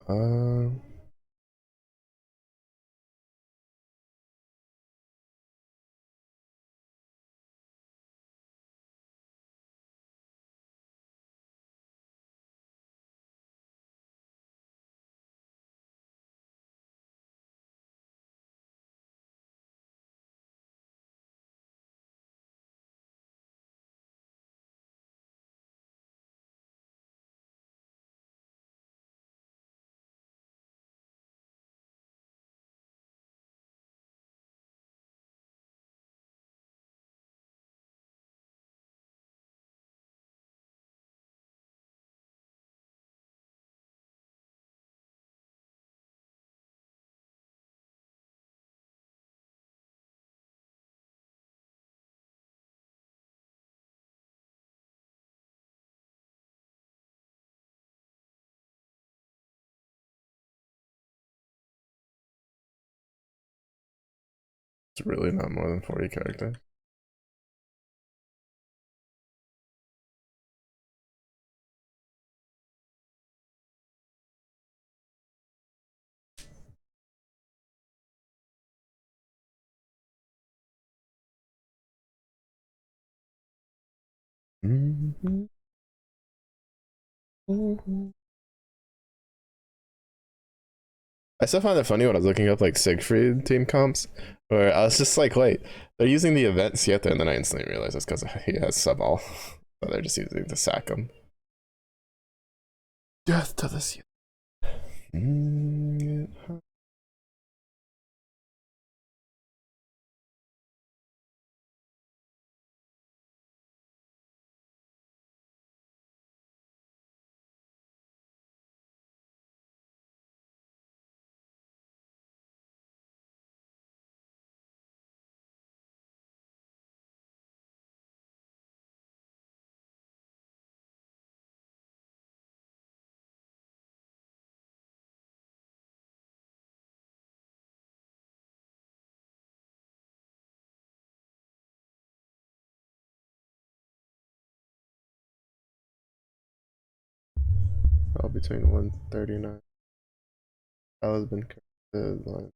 Speaker 1: Uh, it's really not more than 40 characters. I still find it funny when I was looking up like Siegfried team comps, where I was just like, wait, they're using the event Siete, and then I instantly realized it's because he has sub all. So they're just using to sack him. Death to the Siete. All between 139. File has been corrected. Like,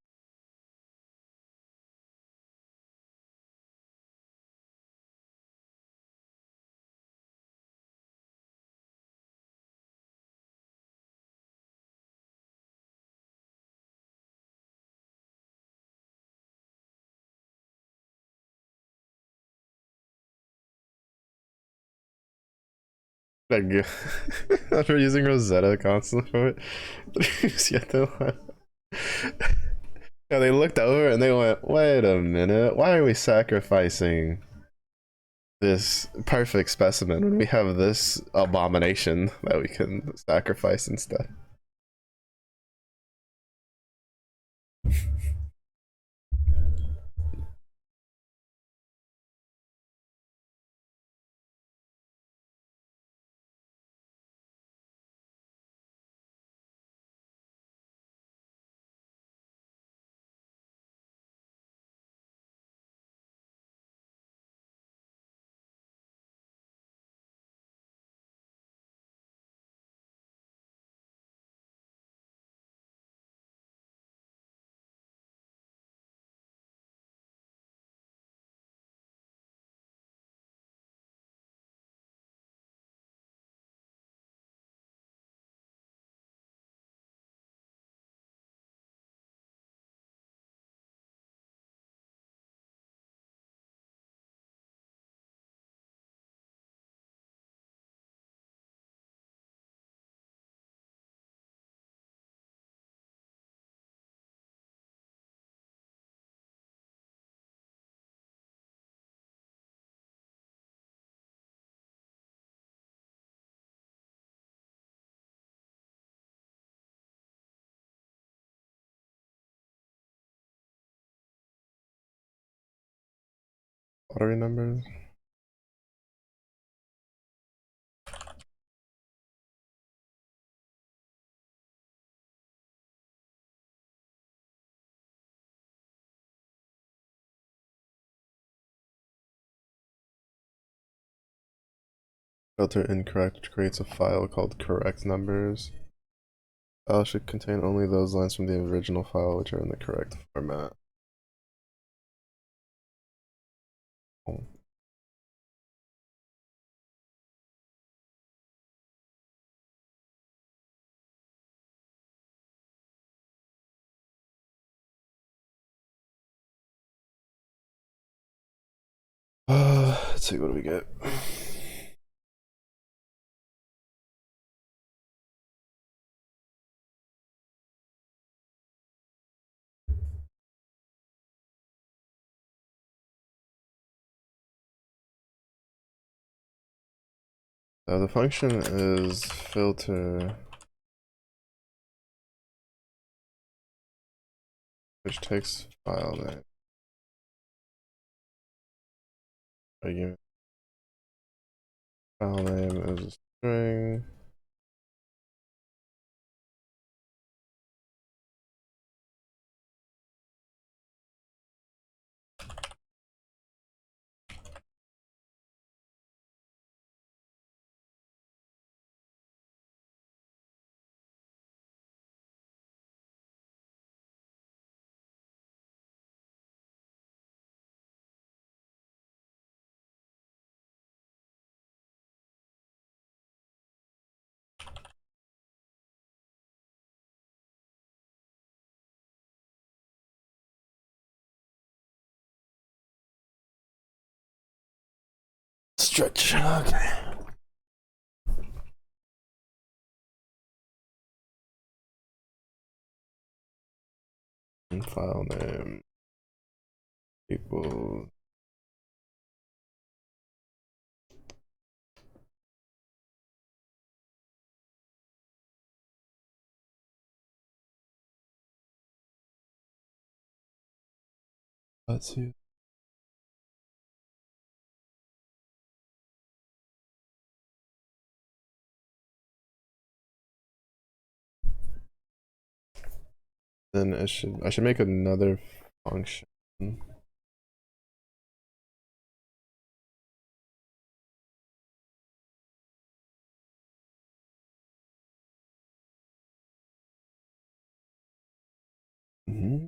Speaker 1: after using Rosetta constantly for it, yeah, they looked over and they went, "Wait a minute, why are we sacrificing this perfect specimen when we have this abomination that we can sacrifice instead?" Lottery numbers. Filter incorrect creates a file called correct numbers. File should contain only those lines from the original file which are in the correct format. Oh. Let's see, what do we get? The function is filter, which takes file name. Argument. File name is a string. Stretch. Okay. And file name equals. Let's see. Then I should make another function. Mm-hmm.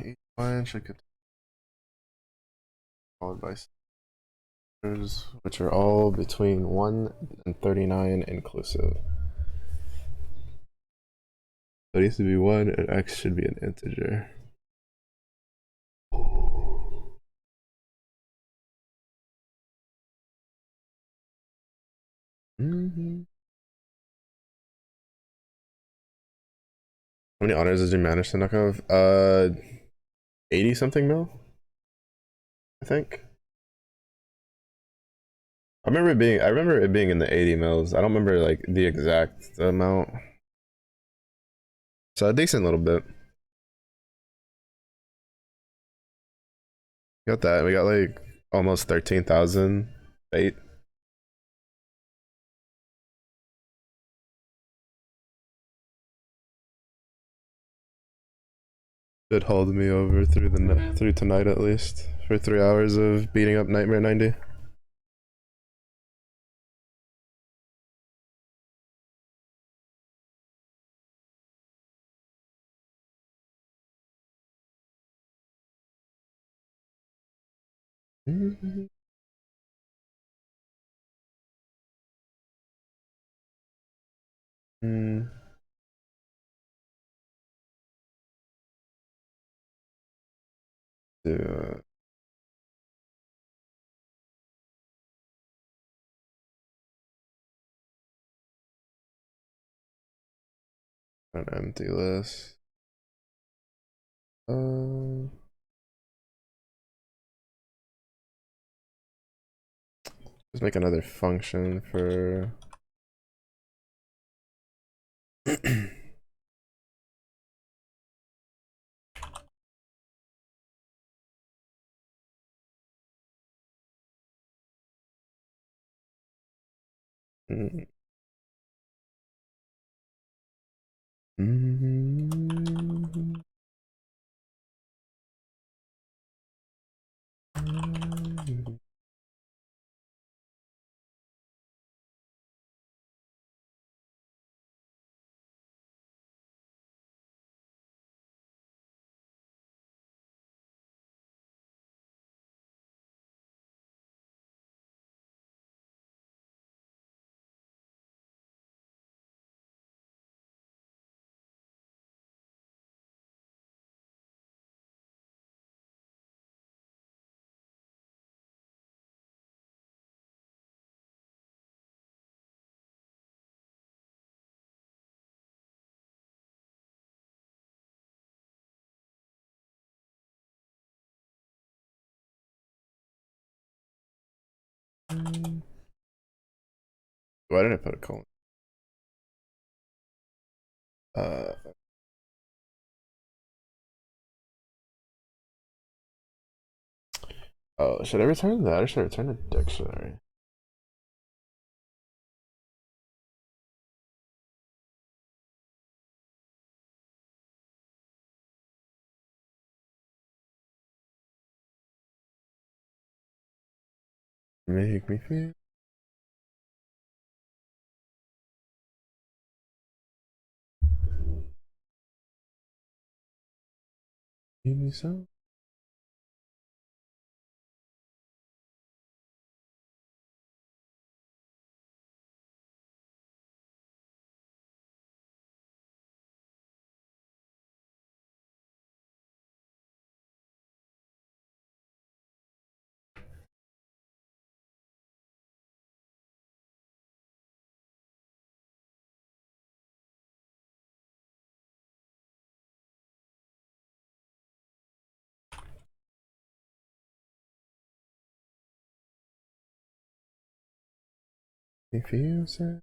Speaker 1: Each line should get followed by centers, which are all between 1 and 39 inclusive. So it needs to be 1 and x should be an integer. Mm-hmm. How many honors did you manage to knock off? 80 something mil, I think. I remember it being in the 80 mils. I don't remember like the exact amount. So a decent little bit. Got that. We got like almost 13,000 bait. Should hold me over through tonight at least for 3 hours of beating up Nightmare 90. Mm-hmm. Mm. Yeah. An empty list. Uh, let's make another function for. Mm. Mm-hmm. Why didn't I put a colon? Uh, oh, should I return that or should I return a dictionary? Make me feel. Give me some. If you say.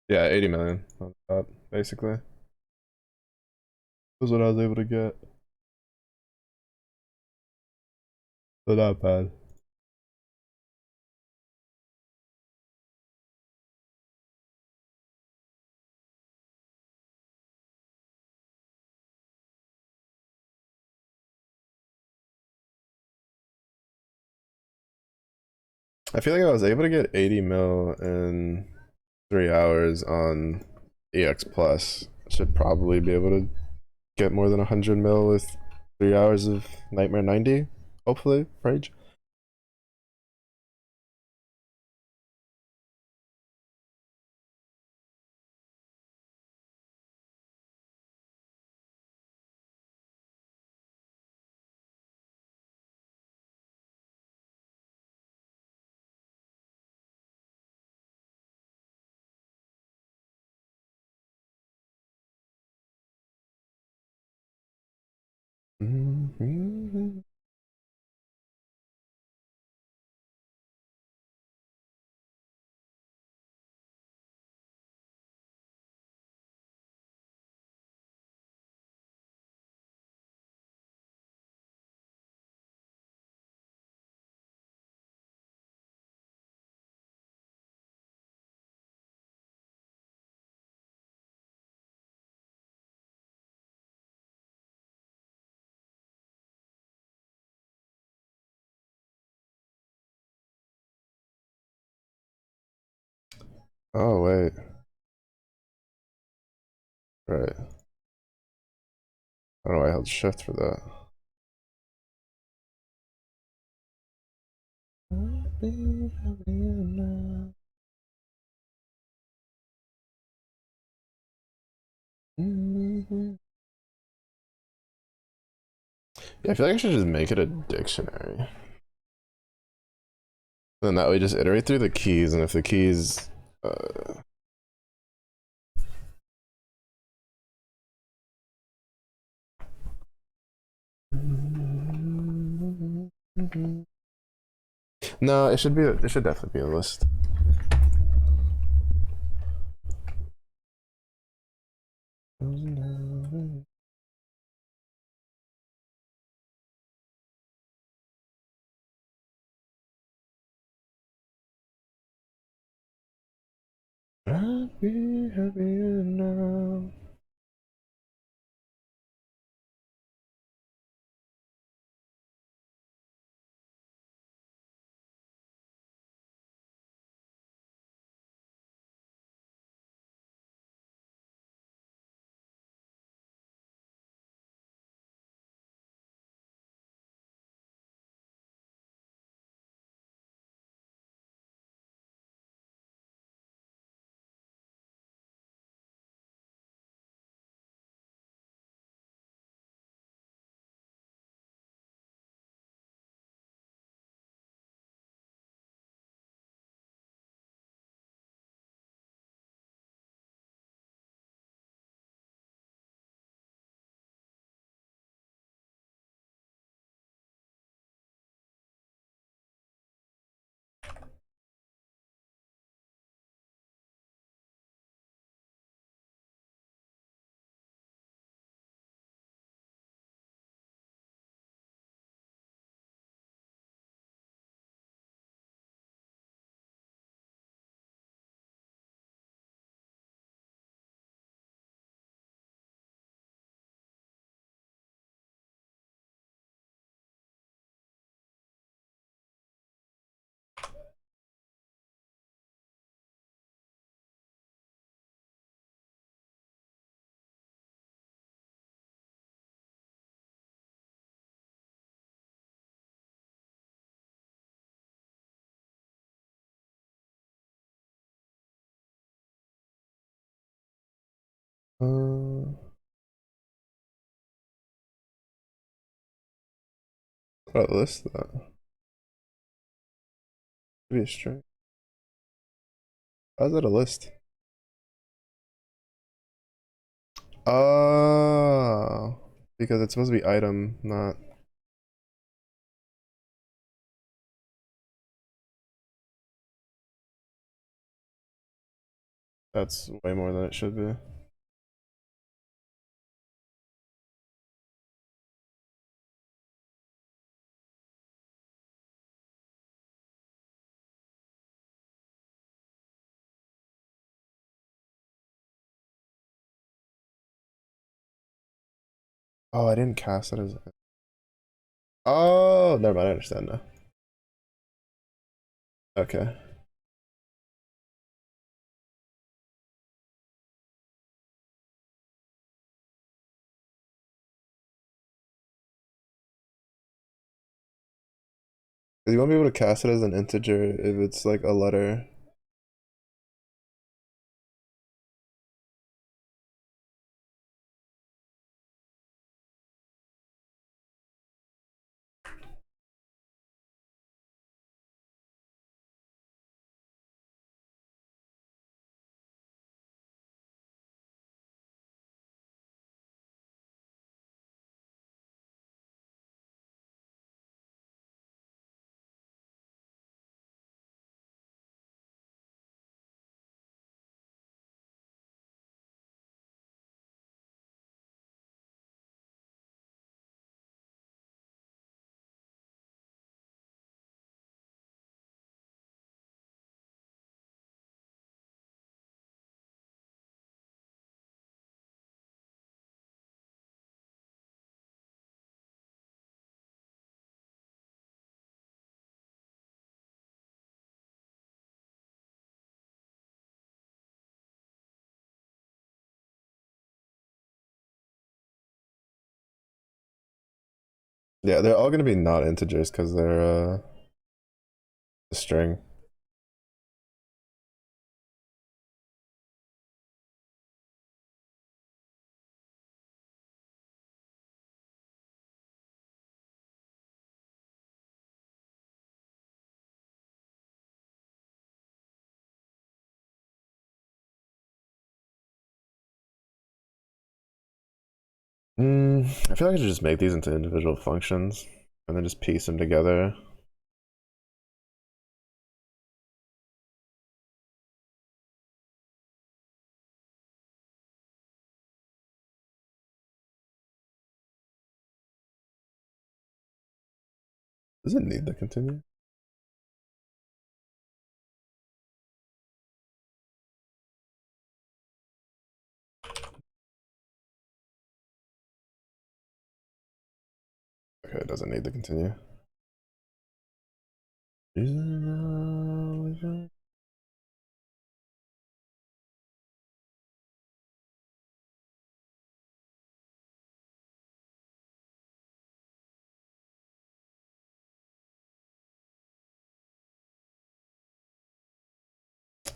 Speaker 1: Yeah, 80 million on top, basically. Was what I was able to get. So not bad. I feel like I was able to get 80 mil in 3 hours on EX Plus. Should probably be able to get more than 100 mil with 3 hours of Nightmare 90, hopefully, Rage. Mm-hmm. Oh, wait. Right. I don't know why I held shift for that. Yeah, I feel like I should just make it a dictionary. Then that way just iterate through the keys, and if the keys no, it should definitely be a list. I'd be happier now. What a list that. Should be a string. How's that a list? Oh, because it's supposed to be item, not. That's way more than it should be. Oh, I didn't cast it as. Oh, never mind. I understand now. Okay. You won't be able to cast it as an integer if it's like a letter. Yeah, they're all gonna be not integers because they're a string. I feel like I should just make these into individual functions and then just piece them together. Does it need to continue? Okay, it doesn't need to continue.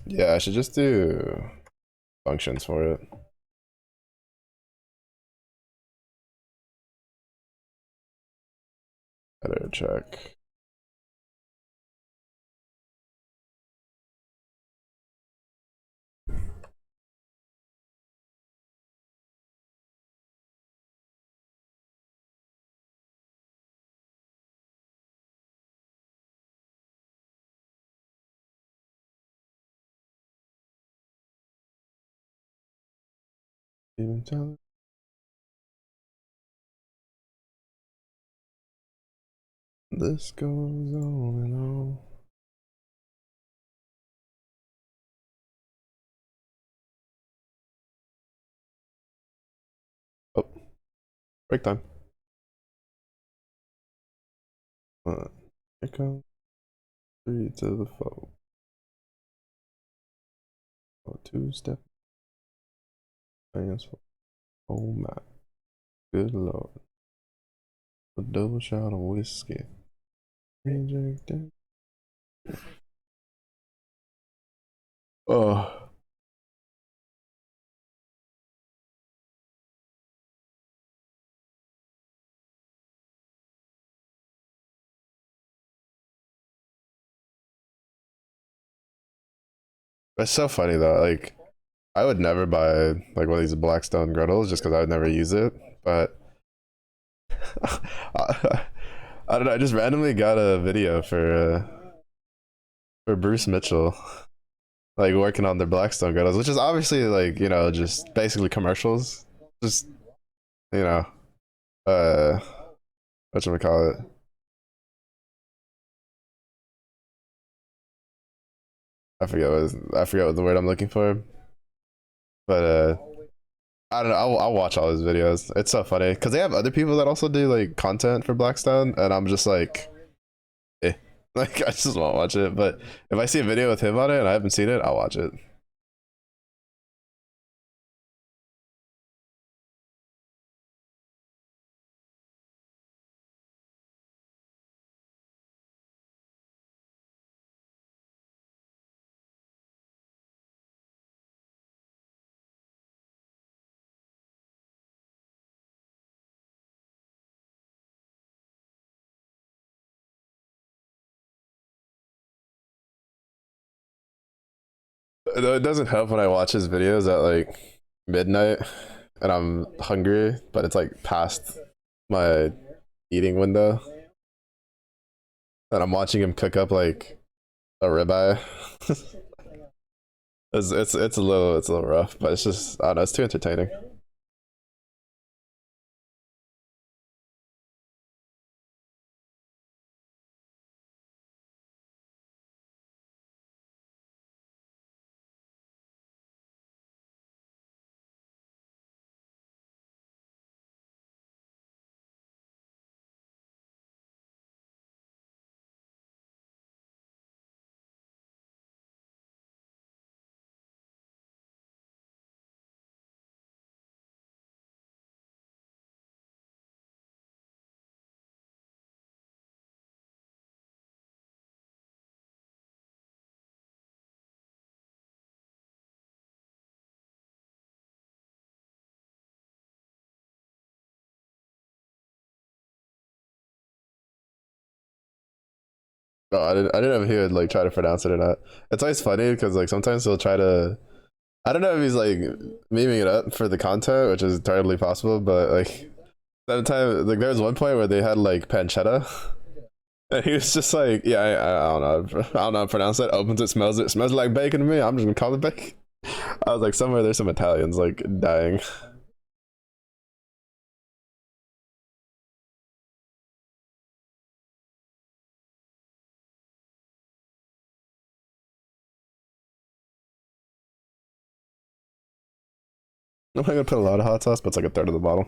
Speaker 1: Yeah, I should just do functions for it. Better check. Even tell it. This goes on and on. Oh, break time. One, here comes 3 to the 4. Oh, 2-step. Transfer. Oh my, good lord. A double shot of whiskey. Rejected. Oh. It's so funny though. Like I would never buy like one of these Blackstone griddles just because I would never use it. But I, I don't know. I just randomly got a video for Bruce Mitchell like working on their Blackstone griddles, which is obviously like just basically commercials. Just you know uh what should we call it? I forget what the word I'm looking for. But I don't know. I'll watch all his videos. It's so funny because they have other people that also do like content for Blackstone, and I'm just like, eh. Like I just won't watch it. But if I see a video with him on it and I haven't seen it, I'll watch it. Though it doesn't help when I watch his videos at like midnight and I'm hungry, but it's like past my eating window, and I'm watching him cook up like a ribeye. It's a little rough, but it's just I don't know. It's too entertaining. No, I didn't know if he would like try to pronounce it or not. It's always funny because like sometimes he'll try to. I don't know if he's like memeing it up for the content, which is entirely possible, but like sometimes like there was one point where they had like pancetta, and he was just like, yeah, I don't know, I don't know how to pronounce it. Opens it, smells like bacon to me. I'm just gonna call it bacon. I was like, somewhere there's some Italians like dying. I'm not gonna put a lot of hot sauce, but it's like a third of the bottle.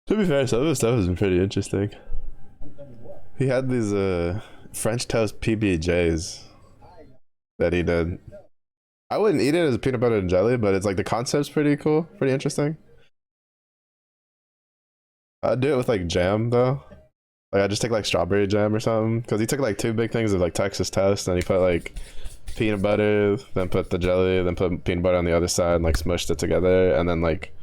Speaker 1: To be fair, some of the stuff has been pretty interesting. He had these French toast PBJs that he did. I wouldn't eat it as peanut butter and jelly, but it's like the concept's pretty cool, pretty interesting. I'd do it with like jam though. Like I just take like strawberry jam or something. Cause he took like two big things of like Texas toast, and he put like peanut butter, then put the jelly, then put peanut butter on the other side, and like smushed it together, and then like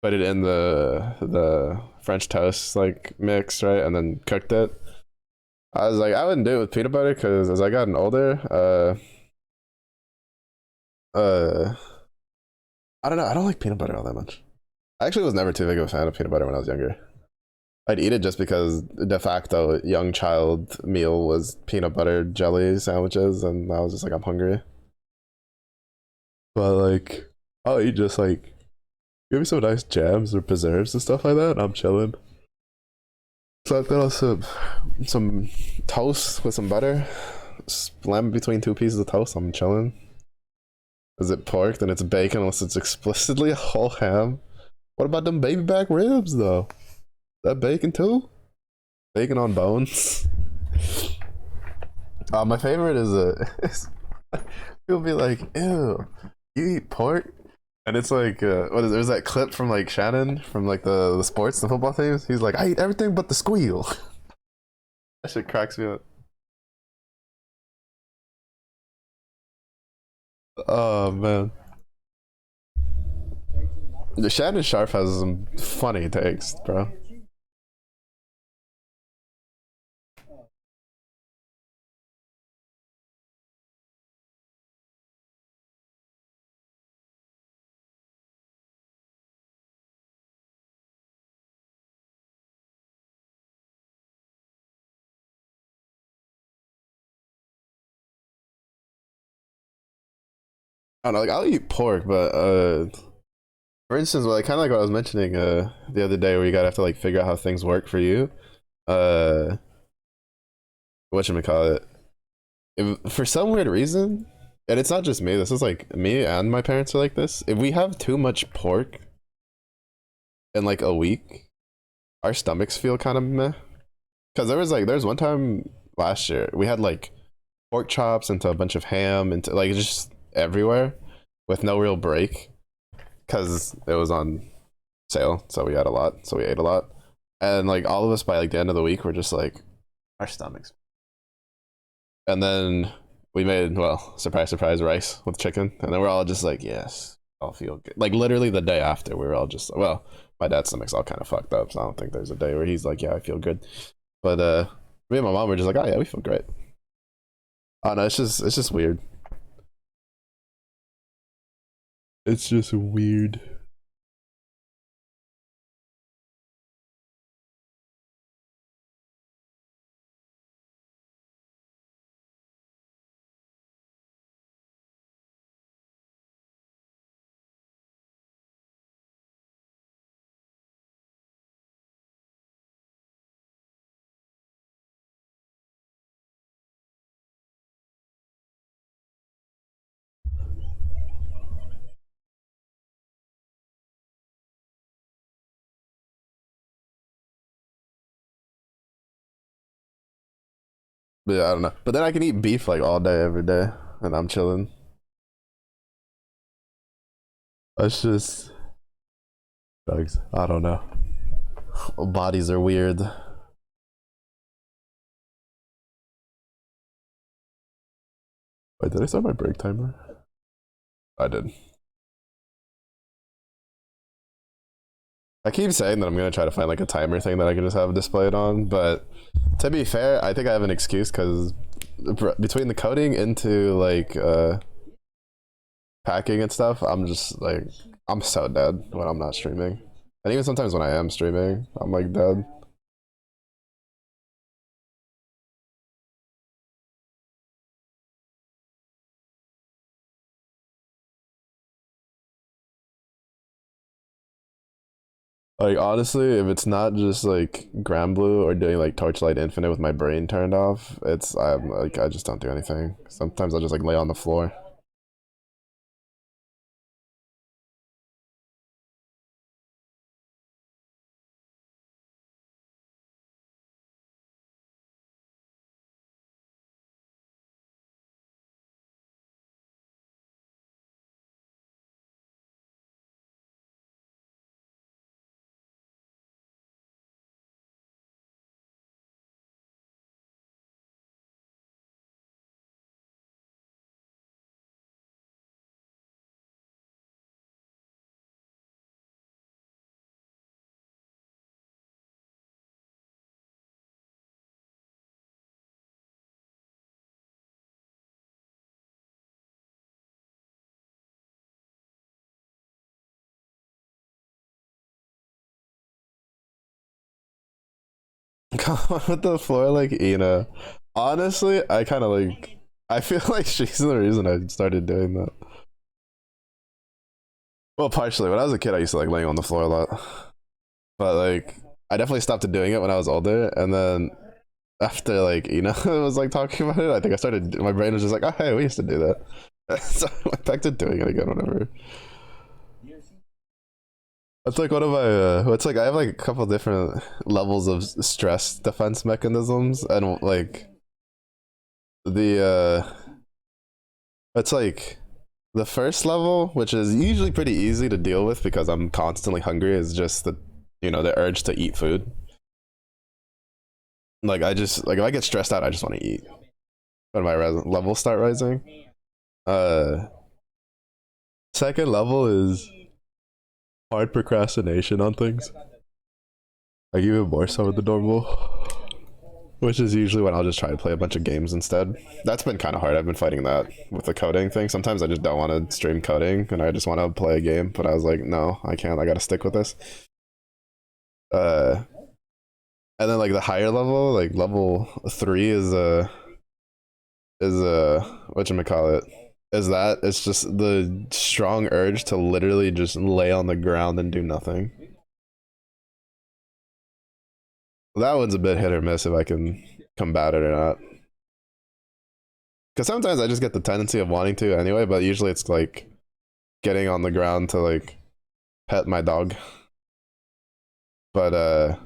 Speaker 1: put it in the French toast like mix, right, and then cooked it. I was like, I wouldn't do it with peanut butter because as I gotten older, uh, I don't know, I don't like peanut butter all that much. I actually was never too big of a fan of peanut butter when I was younger. I'd eat it just because de facto young child meal was peanut butter jelly sandwiches, and I was just like, I'm hungry. But like, I'll eat just like give me some nice jams or preserves and stuff like that. And I'm chilling. So I've got also some toast with some butter. Slam between two pieces of toast. I'm chilling. Is it pork? Then it's bacon, unless it's explicitly a whole ham. What about them baby back ribs though? Is that bacon too? Bacon on bones. My favorite is people be like, "Ew, you eat pork?" And it's like, what is there's that clip from like Shannon from like the sports, the football teams. He's like, I eat everything but the squeal. That shit cracks me up. Oh man, the Shannon Sharp has some funny takes, bro. I don't know, like I'll eat pork, but for instance, well, like kind of like what I was mentioning the other day, where you gotta have to like figure out how things work for you. Uh, whatchamacallit, if for some weird reason, and it's not just me, this is like me and my parents are like this. If we have too much pork in like a week, our stomachs feel kind of meh. Cause there was one time last year we had like pork chops into a bunch of ham into like just everywhere with no real break because it was on sale, so we had a lot, so we ate a lot, and like all of us by like the end of the week were just like our stomachs. And then we made, well, surprise surprise, rice with chicken, and then we're all just like, yes, I'll feel good. Like literally the day after we were all just, well, my dad's stomach's all kind of fucked up, so I don't think there's a day where he's like, yeah, I feel good. But me and my mom were just like, oh yeah, we feel great. Oh no, it's just weird. It's just weird. But yeah, I don't know. But then I can eat beef like all day, every day, and I'm chilling. It's just drugs. I don't know. Bodies are weird. Wait, did I start my break timer? I did. I keep saying that I'm gonna try to find like a timer thing that I can just have displayed on, but to be fair, I think I have an excuse because between the coding into like packing and stuff, I'm just like I'm so dead when I'm not streaming, and even sometimes when I am streaming, I'm like dead. Like honestly, if it's not just like Grand Blue or doing like Torchlight Infinite with my brain turned off, I'm like I just don't do anything. Sometimes I'll just like lay on the floor. With the floor like Ina. Honestly, I kind of like. I feel like she's the reason I started doing that. Well, partially. When I was a kid, I used to like laying on the floor a lot, but like I definitely stopped doing it when I was older, and then after like was like talking about it, I think I started. My brain was just like, oh hey, we used to do that, so I went back to doing it again whenever. That's like one of my. It's like I have like a couple different levels of stress defense mechanisms, and like the it's like the first level, which is usually pretty easy to deal with because I'm constantly hungry, is just the urge to eat food. Like I just like if I get stressed out, I just want to eat. When my levels start rising, uh, Second level is hard procrastination on things. Like even more so with the normal. Which is usually when I'll just try to play a bunch of games instead. That's been kind of hard. I've been fighting that with the coding thing. Sometimes I just don't want to stream coding and I just want to play a game. But I was like, no, I can't. I got to stick with this. And then like the higher level, like level 3 is whatchamacallit, is that it's just the strong urge to literally just lay on the ground and do nothing. That one's a bit hit or miss if I can combat it or not. Because sometimes I just get the tendency of wanting to anyway, but usually it's like getting on the ground to like pet my dog. But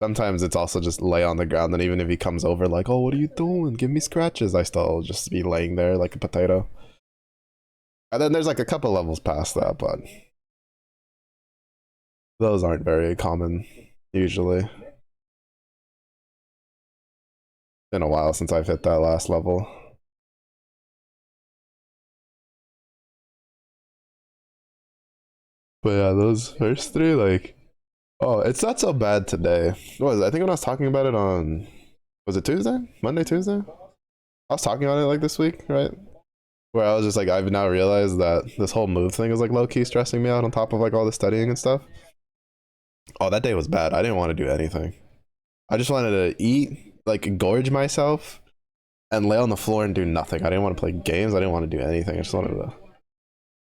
Speaker 1: sometimes it's also just lay on the ground, and even if he comes over like, oh, what are you doing? Give me scratches, I still just be laying there like a potato. And then there's like a couple levels past that, but those aren't very common usually. Been a while since I've hit that last level. But yeah, those first three, like, oh, it's not so bad today. What was it? I think when I was talking about it on, was it Tuesday? Monday, Tuesday? I was talking on it like this week, right? Where I was just like, I've now realized that this whole move thing is like low key stressing me out on top of like all the studying and stuff. Oh, that day was bad. I didn't want to do anything. I just wanted to eat, like gorge myself, and lay on the floor and do nothing. I didn't want to play games. I didn't want to do anything. I just wanted to.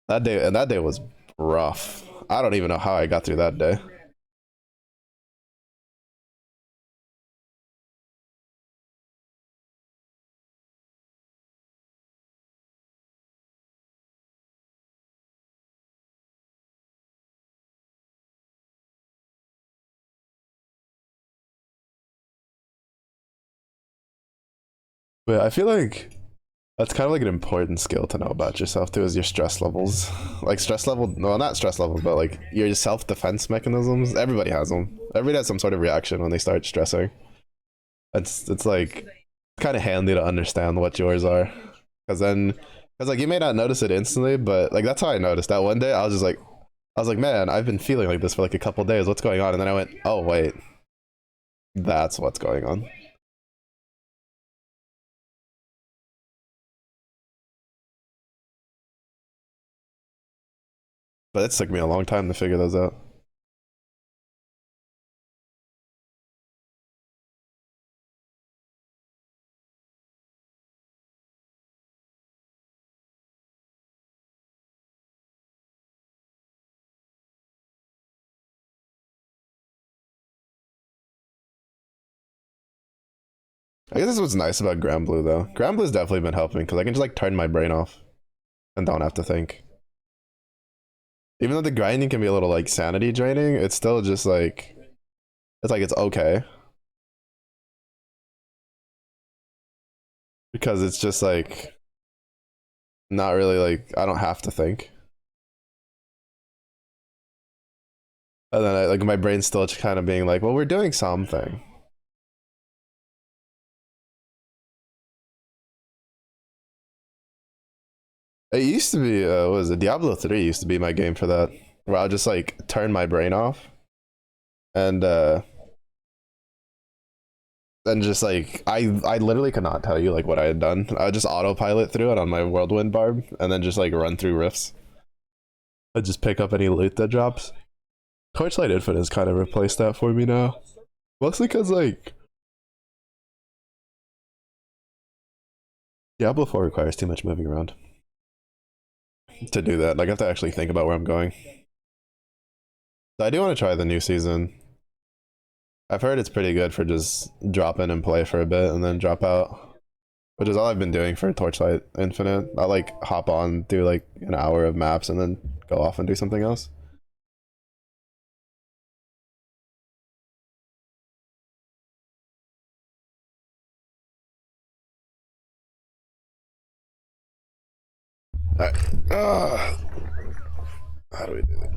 Speaker 1: That day, and that day was rough. I don't even know how I got through that day. But I feel like that's kind of like an important skill to know about yourself too, is your stress levels. Like stress level, no, not stress levels, but like your self-defense mechanisms. Everybody has them. Everybody has some sort of reaction when they start stressing. It's like kind of handy to understand what yours are, because like you may not notice it instantly, but like that's how I noticed that one day. I was like, man, I've been feeling like this for like a couple days. What's going on? And then I went, oh wait, that's what's going on. But it took me a long time to figure those out. I guess this is what's nice about Grand Blue though. Grand Blue's definitely been helping because I can just like turn my brain off and don't have to think. Even though the grinding can be a little like sanity draining, it's still just like it's okay because it's just like not really like I don't have to think. And then like my brain's still just kind of being like, well, we're doing something. It used to be what was it? Diablo 3 used to be my game for that, where I'll just like turn my brain off and then just like I literally could not tell you like what I had done. I would just autopilot through it on my whirlwind barb and then just like run through rifts. I'd just pick up any loot that drops. Torchlight Infinite has kind of replaced that for me now. Mostly because like Diablo 4 requires too much moving around to do that. Like I have to actually think about where I'm going. So I do want to try the new season. I've heard it's pretty good for just drop in and play for a bit and then drop out, which is all I've been doing for Torchlight Infinite. I like hop on, do like an hour of maps, and then go off and do something else. All right. How do we do it?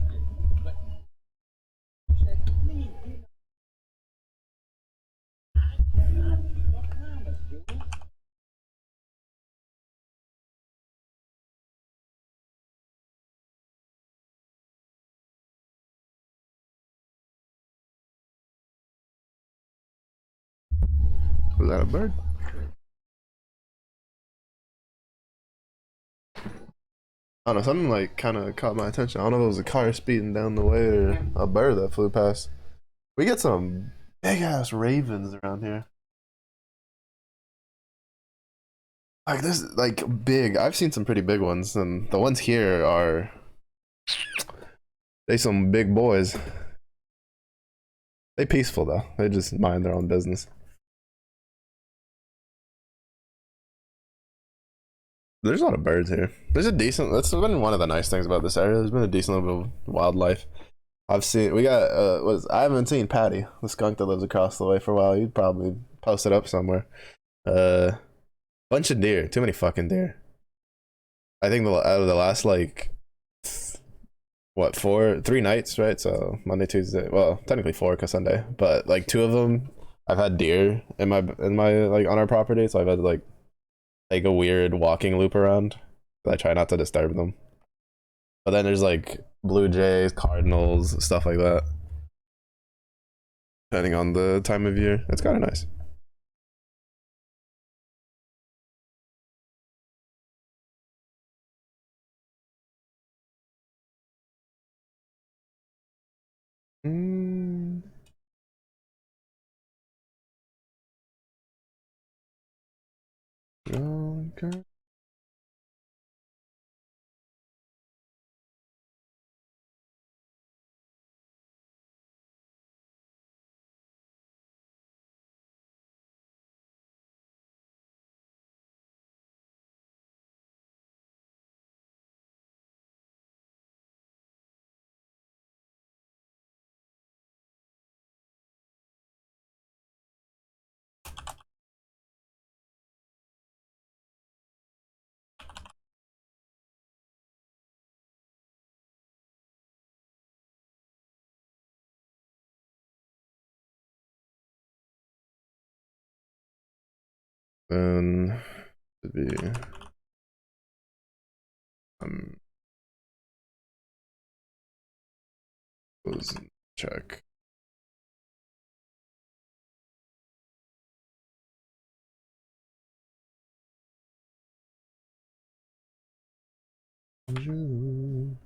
Speaker 1: Was that a bird? I don't know, something like kind of caught my attention. I don't know if it was a car speeding down the way or a bird that flew past. We get some big ass ravens around here. Like this, like big. I've seen some pretty big ones, and the ones here are they some big boys. They peaceful though. They just mind their own business. There's a lot of birds here. There's a decent. That's been one of the nice things about this area. There's been a decent little bit of wildlife. I've seen. We got. I haven't seen Patty, the skunk that lives across the way, for a while. You'd probably post it up somewhere. Uh, bunch of deer. Too many fucking deer. I think out of the last like what 3 nights, right? So Monday, Tuesday. Well, technically 4 because Sunday, but like 2 of them, I've had deer in my like on our property. So I've had to like take a weird walking loop around. But I try not to disturb them. But then there's like blue jays, cardinals, stuff like that. Depending on the time of year, it's kind of nice. Mm. Okay. Then to be um close check. You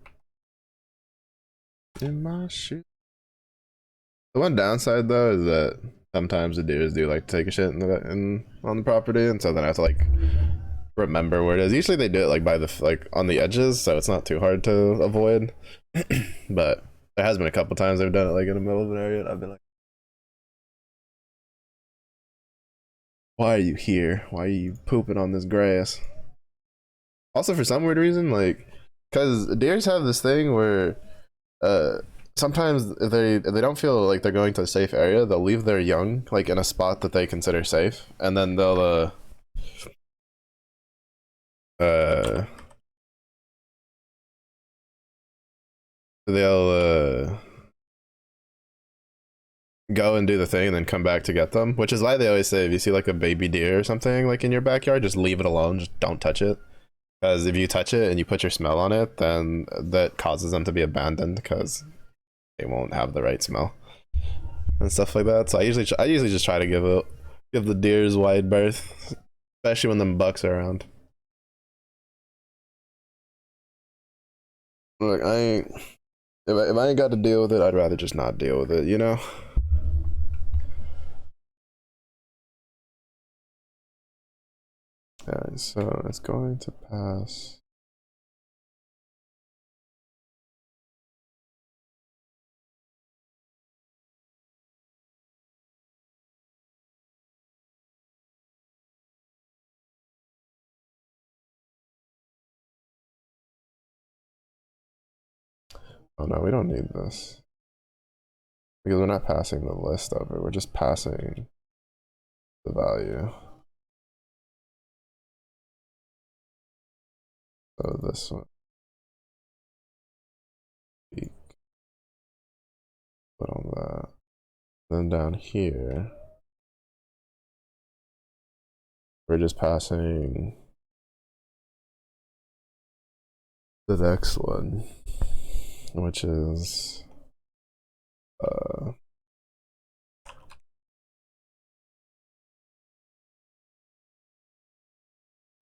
Speaker 1: in my shit. The one downside though is that sometimes the deers do like to take a shit on the property, and so then I have to like remember where it is. Usually they do it like by the like on the edges, so it's not too hard to avoid. But there has been a couple times they've done it like in the middle of an area, and I've been like, "Why are you here? Why are you pooping on this grass?" Also, for some weird reason, like, because deers have this thing where, uh, sometimes if they don't feel like they're going to a safe area, they'll leave their young like in a spot that they consider safe, and then uh they'll go and do the thing and then come back to get them, which is why they always say if you see like a baby deer or something like in your backyard, just leave it alone, just don't touch it, because if you touch it and you put your smell on it, then that causes them to be abandoned because they won't have the right smell and stuff like that. So I usually just try to give the deers wide berth, especially when them bucks are around. Like I ain't if I ain't got to deal with it, I'd rather just not deal with it, you know? Yeah, so it's going to pass. Oh no, we don't need this. Because we're not passing the list over, we're just passing the value. So this one. Put on that. Then down here, we're just passing the next one, which is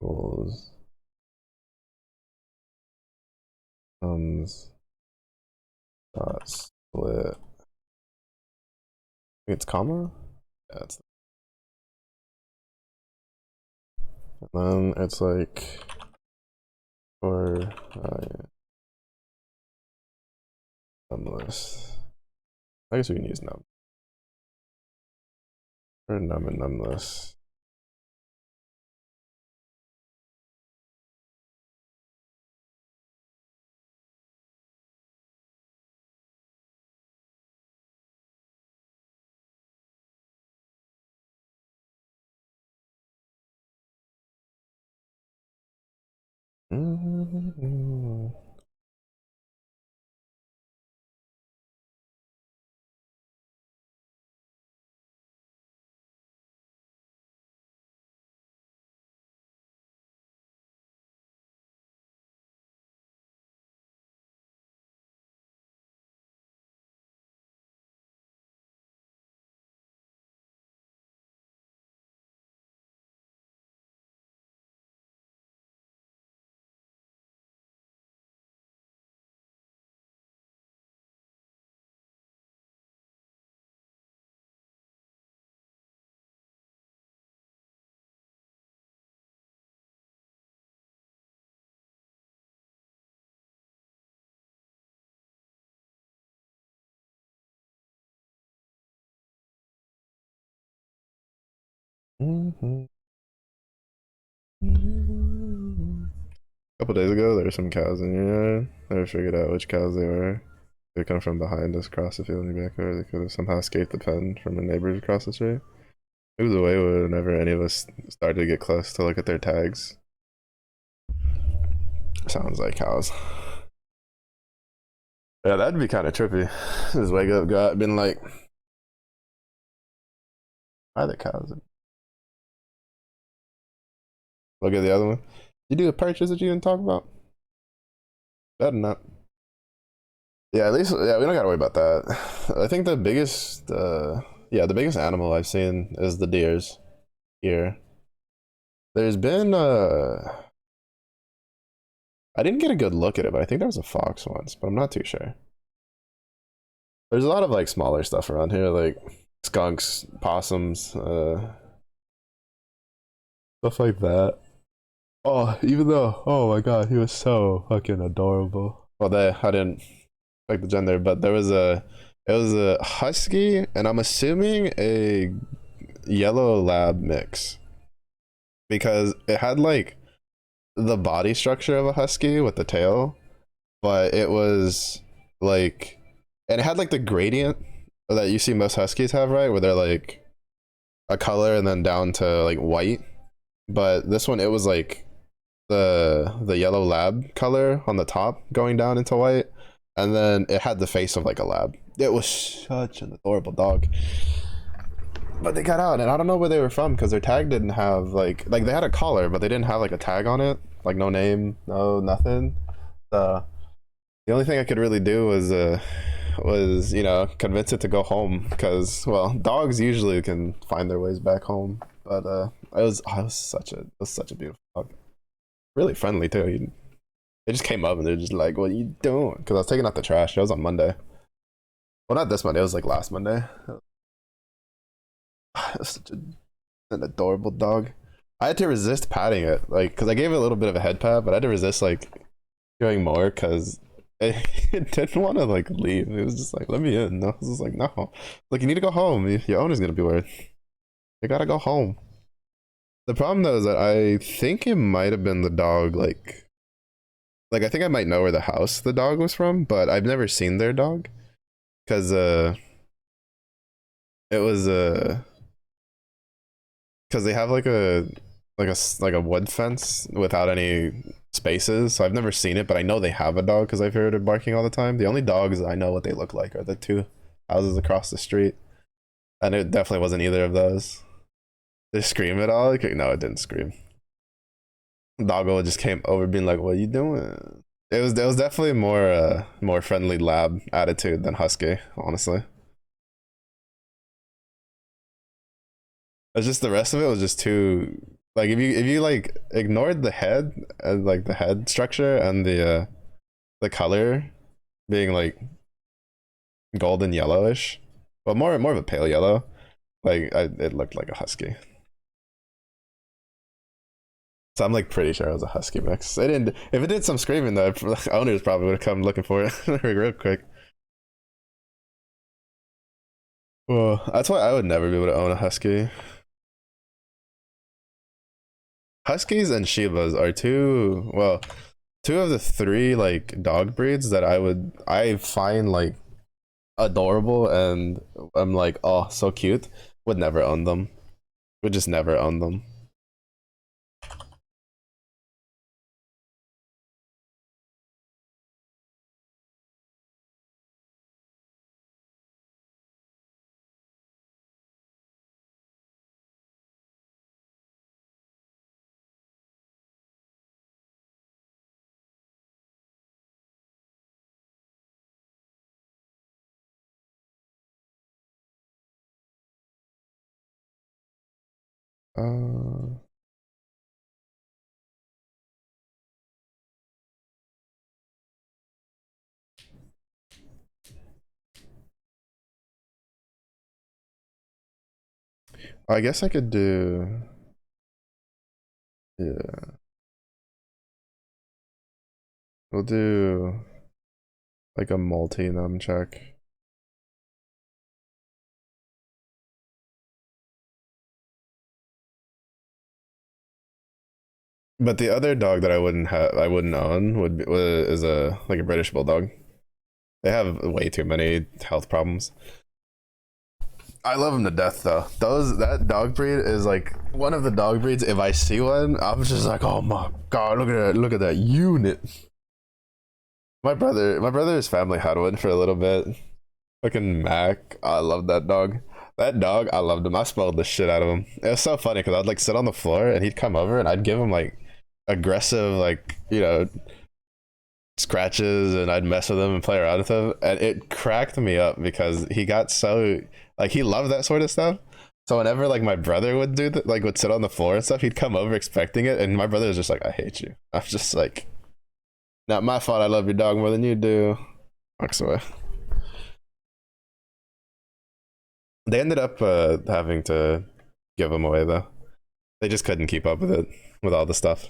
Speaker 1: equals dot split. I think it's comma. Yeah, it's. And then it's like for num list. I guess we can use num for num and num list. A couple days ago, there were some cows in your yard. I never figured out which cows they were. They come from behind us, across the field in your backyard. They could have somehow escaped the pen from the neighbors across the street. It was a way whenever any of us started to get close to look at their tags. Sounds like cows. Yeah, that'd be kind of trippy. Just wake up, God, been like, why are the cows? Look at the other one. You do a purchase that you didn't talk about? Better not. Yeah, at least yeah, we don't gotta worry about that. I think the biggest yeah, the biggest animal I've seen is the deers here. There's been I didn't get a good look at it, but I think there was a fox once, but I'm not too sure. There's a lot of like smaller stuff around here, like skunks, possums, stuff like that. Oh, even though, oh my god, he was so fucking adorable. Well, I didn't like the gender, but it was a husky, and I'm assuming a yellow lab mix because it had like the body structure of a husky with the tail, but it was like, and it had like the gradient that you see most huskies have, right? Where they're like a color and then down to like white. But this one, it was like the yellow lab color on the top going down into white, and then it had the face of like a lab. It was such an adorable dog. But they got out, and I don't know where they were from because their tag didn't have like they had a collar, but they didn't have like a tag on it, like no name, no nothing. The only thing I could really do was you know convince it to go home because well dogs usually can find their ways back home, but it was such a beautiful dog, really friendly too. They just came up and they're just like, "What are you doing?" Because I was taking out the trash. It was on Monday. Well, not this Monday. It was like last Monday. It was such an adorable dog. I had to resist patting it, like, because I gave it a little bit of a head pat, but I had to resist like doing more because it didn't want to like leave. It was just like, let me in. I was just like, no, like you need to go home. Your owner's gonna be worried. You gotta go home. The problem though is that I think it might have been the dog. Like I think I might know where the house the dog was from, but I've never seen their dog because it was because they have like a wood fence without any spaces. So I've never seen it, but I know they have a dog because I've heard it barking all the time. The only dogs I know what they look like are the two houses across the street, and it definitely wasn't either of those. Did it scream at all? Like, no, it didn't scream. Doggo just came over, being like, "What are you doing?" It was definitely more friendly lab attitude than husky, honestly. It's just the rest of it was just too Like if you like ignored the head and like the head structure and the color being like golden yellowish, but more of a pale yellow. It looked like a husky. So I'm like pretty sure it was a husky mix. It didn't. If it did some screaming, though, the owners probably would have come looking for it real quick. Well, that's why I would never be able to own a husky. Huskies and Shibas are two of the three like dog breeds that I find like adorable and I'm like, oh, so cute. Would never own them. Would just never own them. Uh, I guess I could do. Yeah, we'll do like a multi nunchuck. But the other dog that I wouldn't own is a like a British bulldog. They have way too many health problems. I love them to death though. That dog breed is like one of the dog breeds. If I see one, I'm just like, oh my god, look at that unit. My brother's family had one for a little bit. Fucking Mac, I love that dog. That dog, I loved him. I spoiled the shit out of him. It was so funny because I'd like sit on the floor and he'd come over and I'd give him like aggressive, like scratches, and I'd mess with him and play around with him, and it cracked me up because he got so like he loved that sort of stuff. So whenever like my brother would do that, like would sit on the floor and stuff, he'd come over expecting it, and my brother was just like, "I hate you." I'm just like, "Not my fault. I love your dog more than you do." Walks away. They ended up having to give him away though. They just couldn't keep up with it with all the stuff.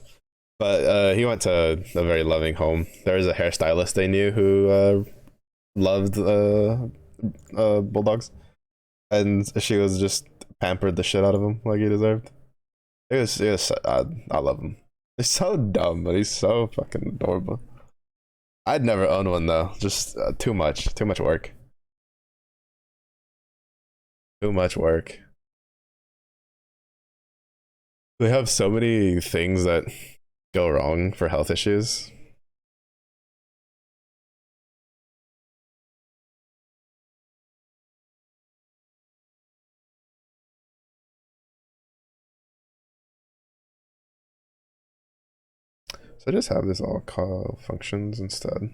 Speaker 1: But he went to a very loving home. There was a hairstylist they knew who loved bulldogs, and she was just pampered the shit out of him like he deserved. It was I love him. He's so dumb, but he's so fucking adorable. I'd never own one though. Just too much work, too much work. They have so many things that go wrong for health issues. So just have this all call functions instead.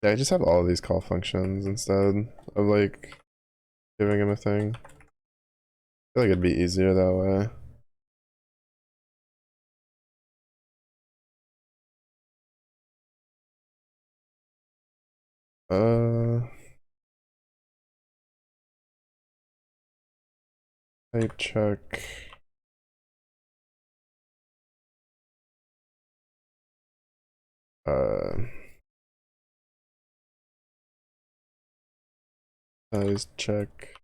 Speaker 1: Yeah, I just have all these call functions instead of like giving him a thing. I feel like it'd be easier that way. Uh, height check. Uh, size check.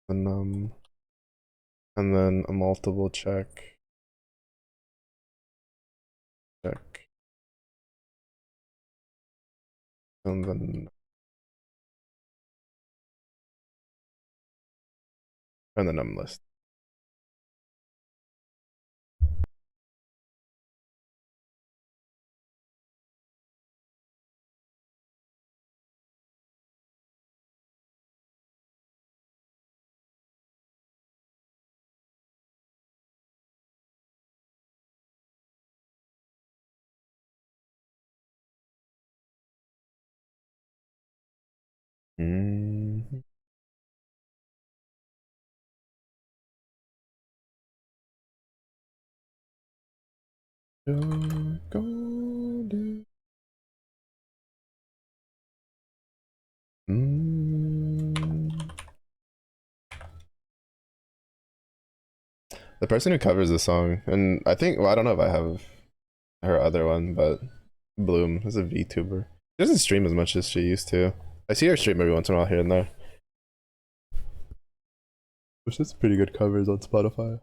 Speaker 1: And then a multiple check. Check. And the num list. Mm-hmm. Golden. The person who covers the song, and I think, well, I don't know if I have her other one, but Bloom is a VTuber. She doesn't stream as much as she used to. I see her stream every once in a while here and there. Which is pretty good covers on Spotify.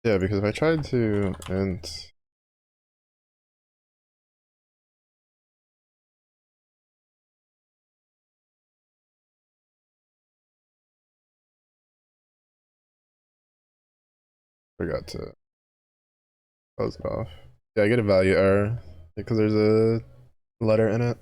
Speaker 1: Yeah, because if I tried to int forgot to close it off. Yeah, I get a value error because there's a letter in it.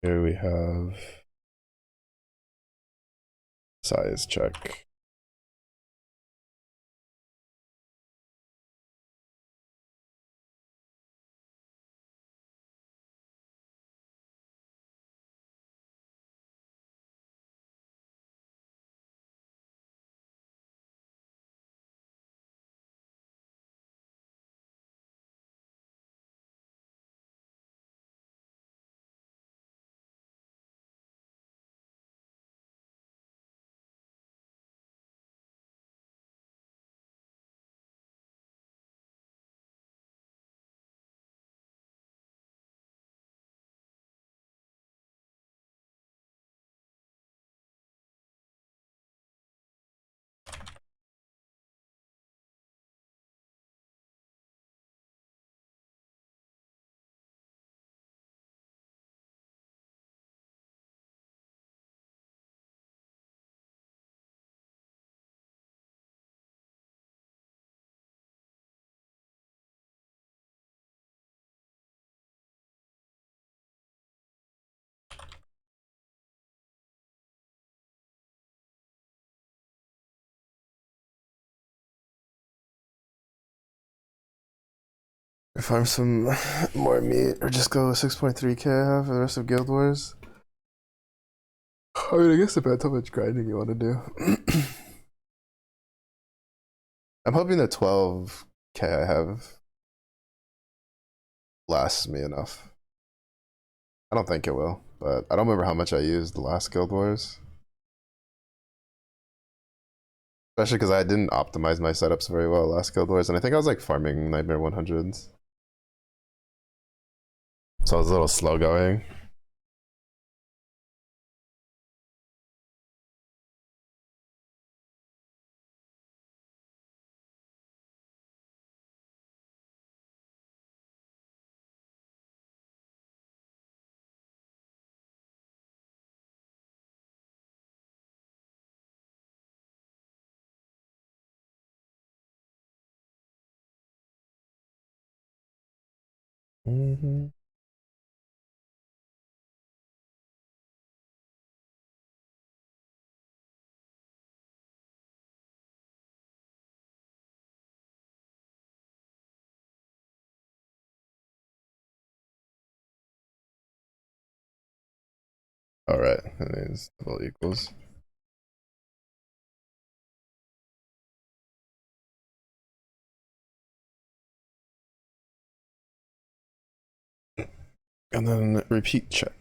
Speaker 1: Here we have size check. Farm some more meat or just go 6.3k I have for the rest of Guild Wars. I mean, I guess it depends how much grinding you want to do. I'm hoping the 12k I have lasts me enough. I don't think it will, but I don't remember how much I used the last Guild Wars. Especially because I didn't optimize my setups very well last Guild Wars, and I think I was like farming Nightmare 100s. So I was a little slow going. Mm-hmm. All right, it is double equals. And then repeat check.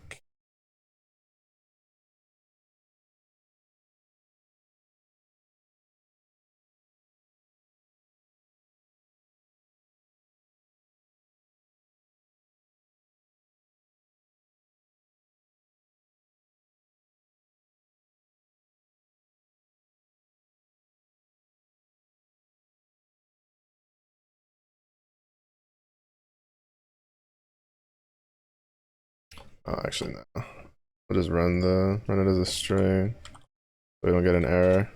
Speaker 1: Oh, actually no. We'll just run it as a string. So we don't get an error.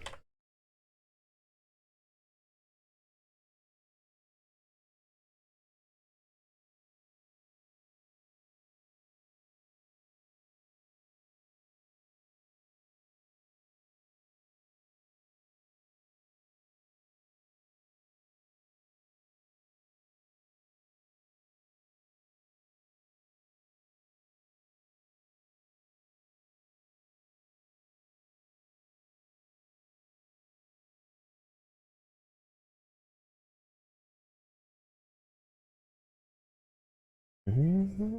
Speaker 1: Mm-hmm.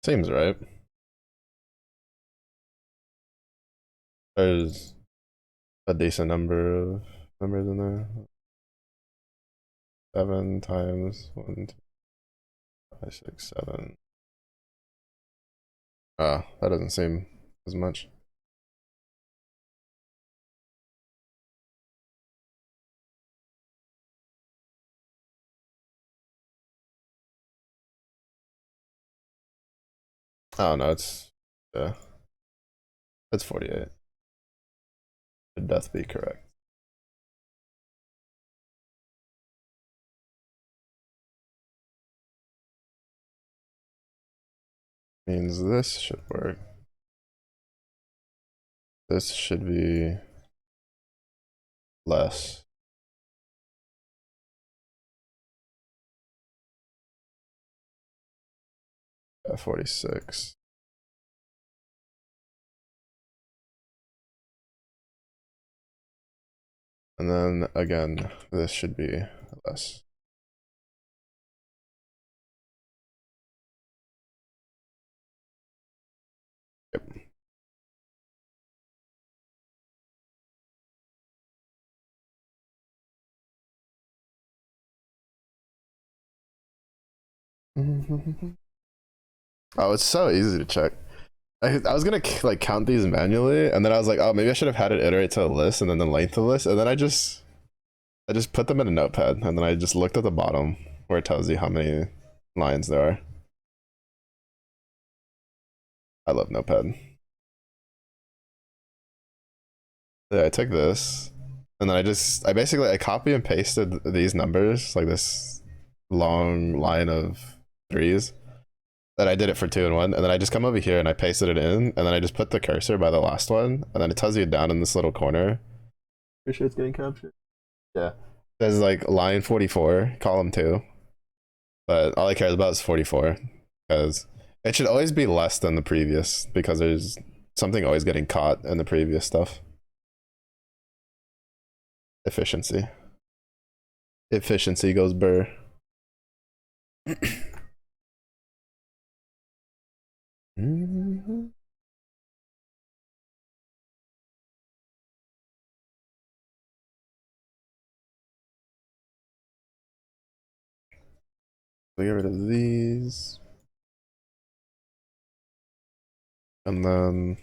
Speaker 1: Seems right. There's a decent number of numbers in there. 7 times 1, 2, 5, 6, 7. Ah, that doesn't seem as much. Oh no, yeah, it's 48. Should death be correct? Means this should work. This should be less. At 46. And then again, this should be less. Yep. Oh, it's so easy to check. I was gonna like count these manually, and then I was like, oh, maybe I should have had it iterate to a list and then the length of the list, and then I just put them in a notepad, and then I just looked at the bottom where it tells you how many lines there are. I love notepad. Yeah, I took this, and then I basically I copy and pasted these numbers, like this long line of threes. Then I did it for 2 and 1, and then I just come over here and I pasted it in, and then I just put the cursor by the last one, and then it tells you down in this little corner. Pretty sure it's getting captured. Yeah. There's like line 44, column 2, but all I care about is 44, because it should always be less than the previous, because there's something always getting caught in the previous stuff. Efficiency. Efficiency goes burr. Mm-hmm. So get rid of these. And then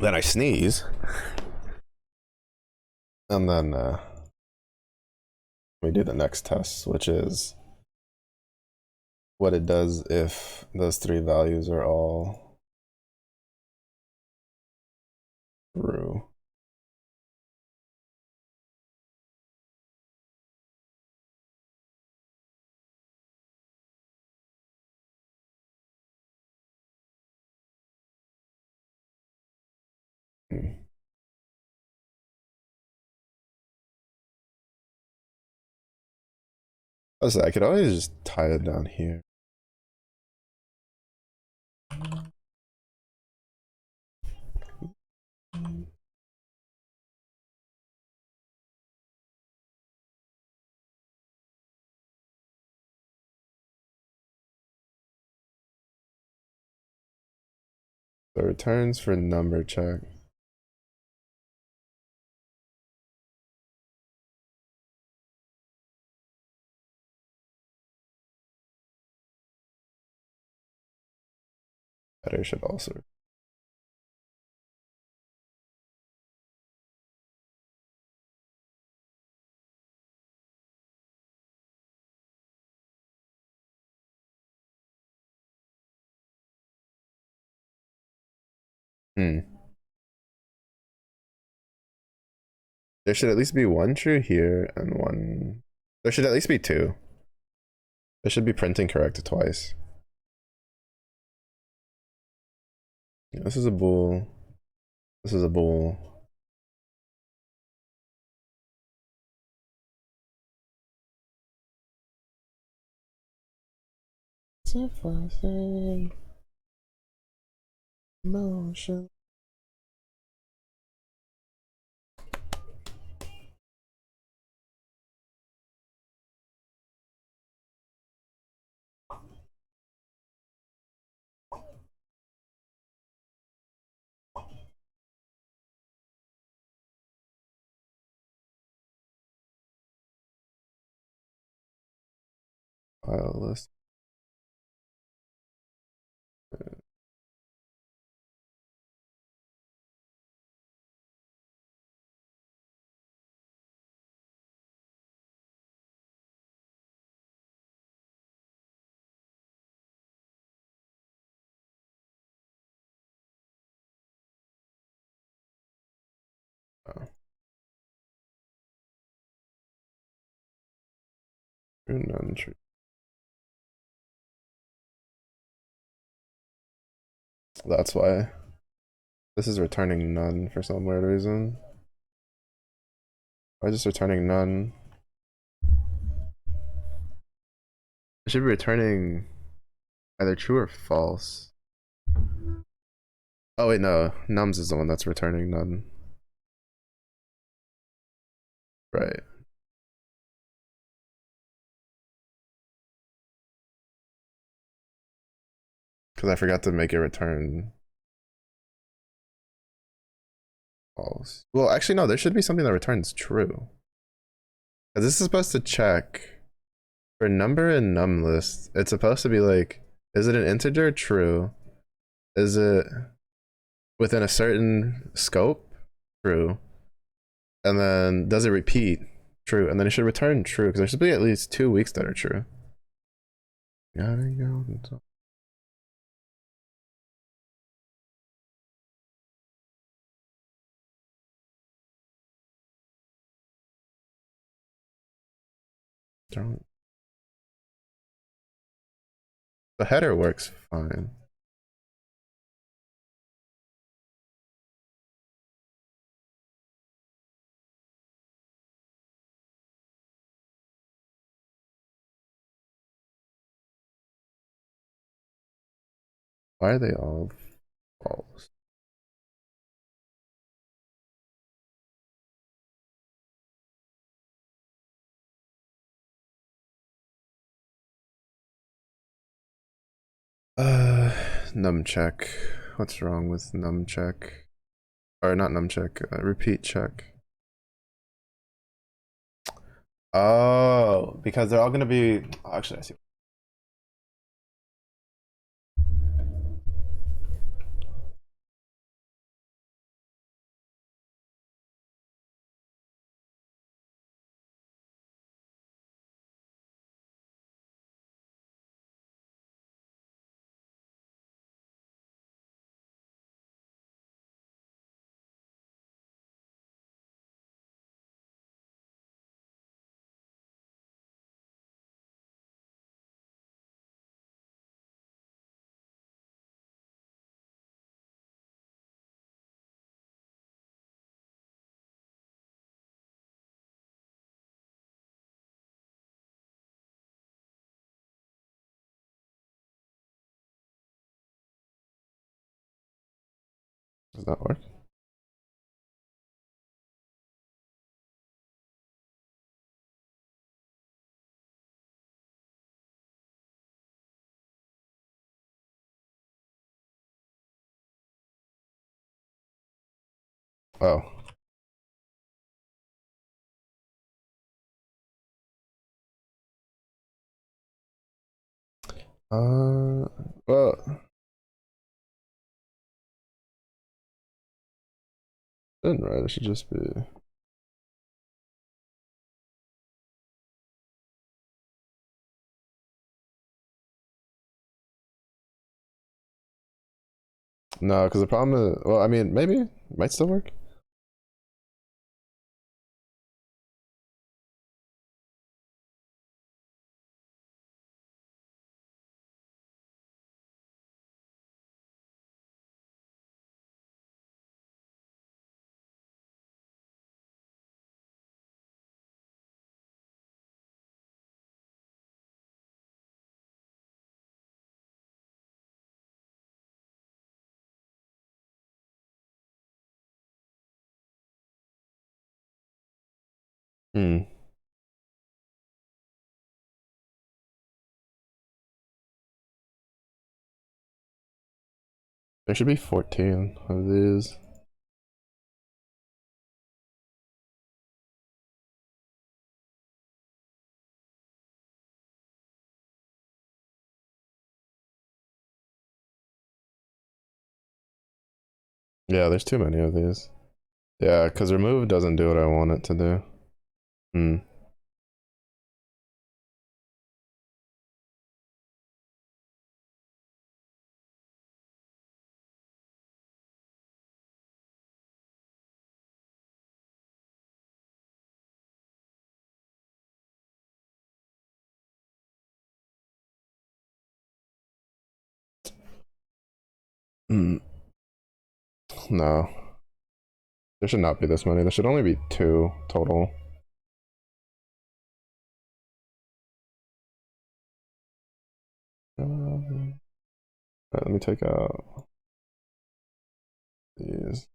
Speaker 1: I sneeze. And then we do the next test, which is what it does if those three values are all true. I could always just tie it down here. So returns for number check. Header should also. There should at least be one true here and one. There should at least be two. It should be printing correct twice. Yeah, this is a bool. This is a bool. Motion. File list. Oh. True, none, true. That's why. This is returning none for some weird reason. Why just returning none? It should be returning either true or false. Oh wait, no. Nums is the one that's returning none. Right. Because I forgot to make it return false. Well, actually, no. There should be something that returns true. Because this is supposed to check for number in num list. It's supposed to be like, is it an integer? True. Is it within a certain scope? True. And then does it repeat? True. And then it should return true because there should be at least 2 weeks that are true. Gotta go. Don't. The header works fine. Why are they all false? Num check. What's wrong with num check? Or not num check, repeat check. Oh, because they're all gonna be. Oh, actually, I see. Does that work? Oh. Well, then right, it should just be. No, because the problem is, well, I mean, maybe it might still work. Hmm. There should be 14 of these. Yeah, there's too many of these. Yeah, because remove doesn't do what I want it to do. Hmm. Hmm. No. There should not be this many. There should only be 2 total. Let me take out these.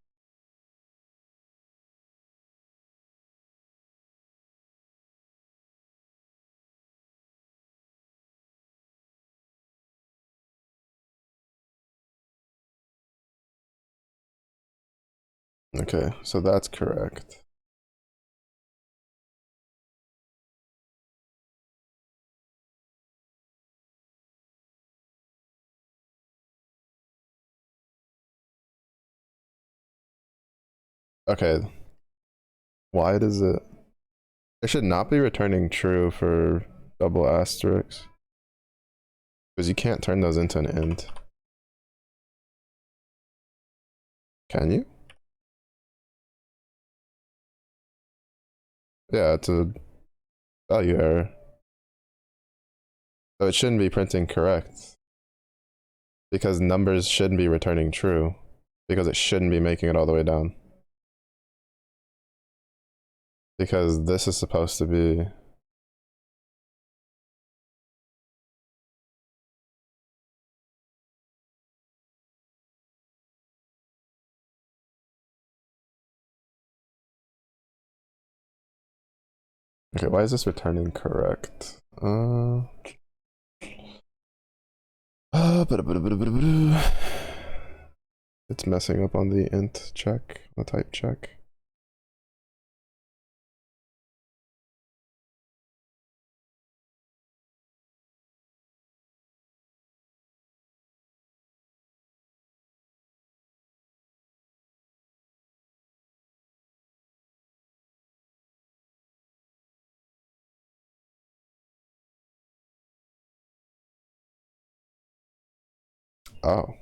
Speaker 1: Okay, so that's correct. Okay, why does it? It should not be returning true for double asterisks. Because you can't turn those into an int. Can you? Yeah, it's a value error. So it shouldn't be printing correct. Because numbers shouldn't be returning true. Because it shouldn't be making it all the way down. Because this is supposed to be. Okay, why is this returning correct? It's messing up on the int check, the type check. Oh.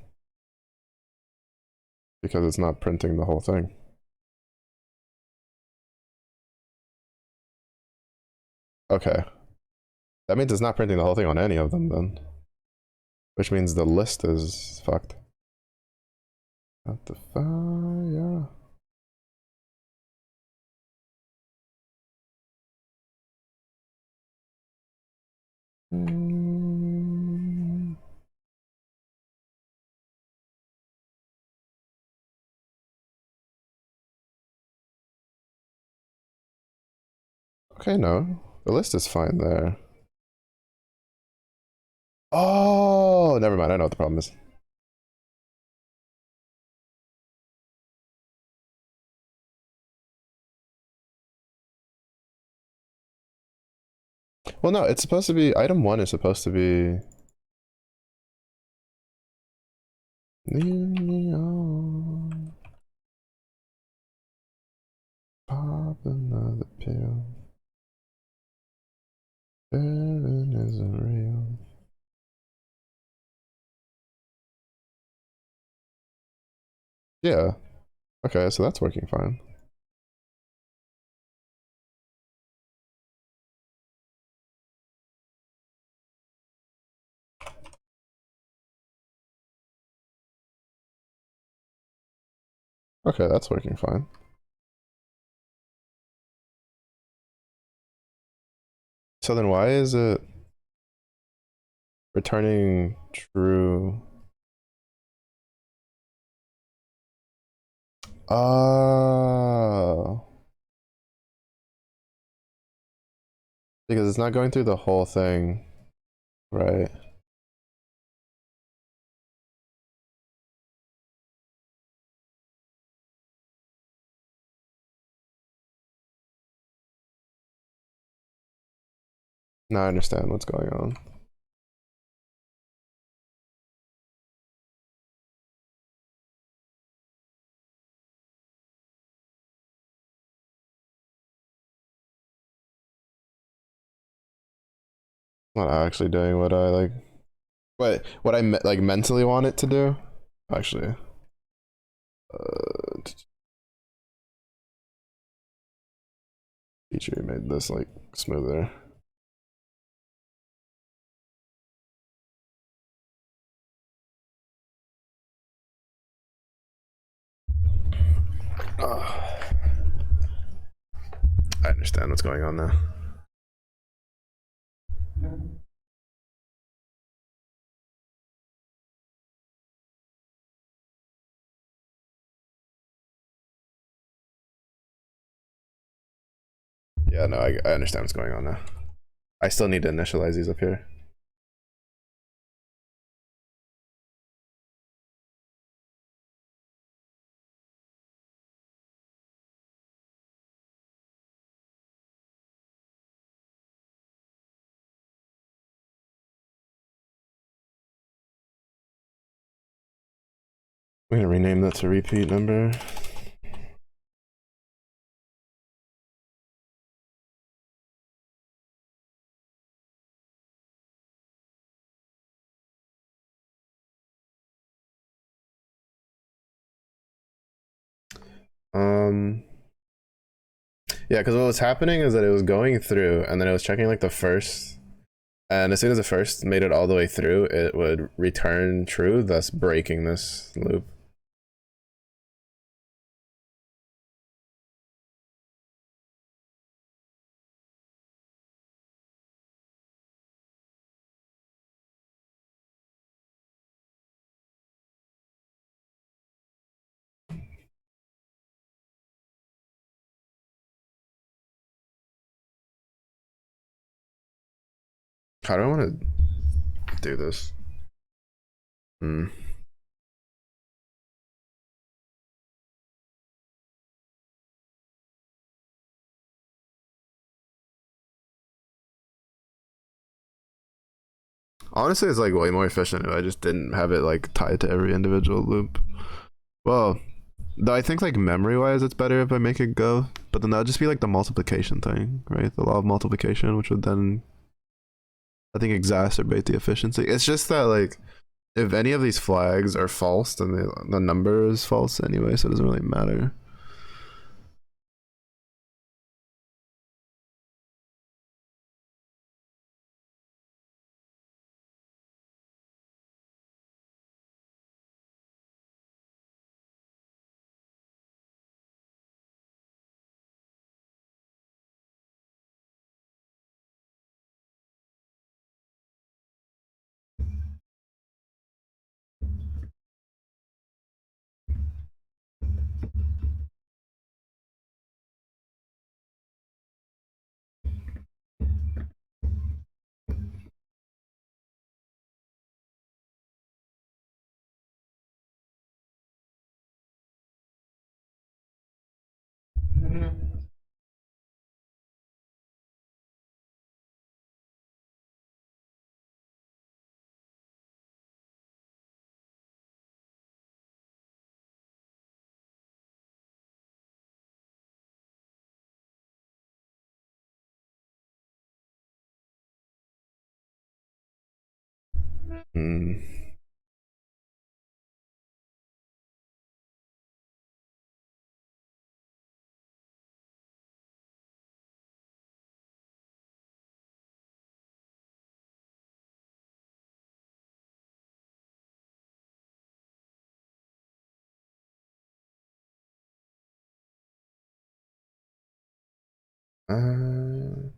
Speaker 1: Because it's not printing the whole thing. Okay. That means it's not printing the whole thing on any of them then. Which means the list is fucked. What the fuck? Okay, no. The list is fine there. Oh, never mind. I know what the problem is. Well, no, it's supposed to be, item 1 is supposed to be... Pop another pill. Heaven isn't real. Yeah. Okay, so that's working fine. Okay, that's working fine. So then why is it returning true? Oh. Because it's not going through the whole thing, right? Now I understand what's going on. Not actually doing what I like. What I like mentally want it to do. Actually, feature made this like smoother. I understand what's going on now. Yeah, no, I understand what's going on now. I still need to initialize these up here. We're gonna rename that to repeat number. Yeah, because what was happening is that it was going through and then it was checking like the first, and as soon as the first made it all the way through, it would return true, thus breaking this loop. How do I want to do this? Honestly, it's like way more efficient if I just didn't have it like tied to every individual loop. Well, though I think like memory wise, it's better if I make it go, but then that would just be like the multiplication thing, right? The law of multiplication, which would then, I think, exacerbate the efficiency. It's just that like If any of these flags are false, then the number is false anyway, so it doesn't really matter. Hmm. Uh,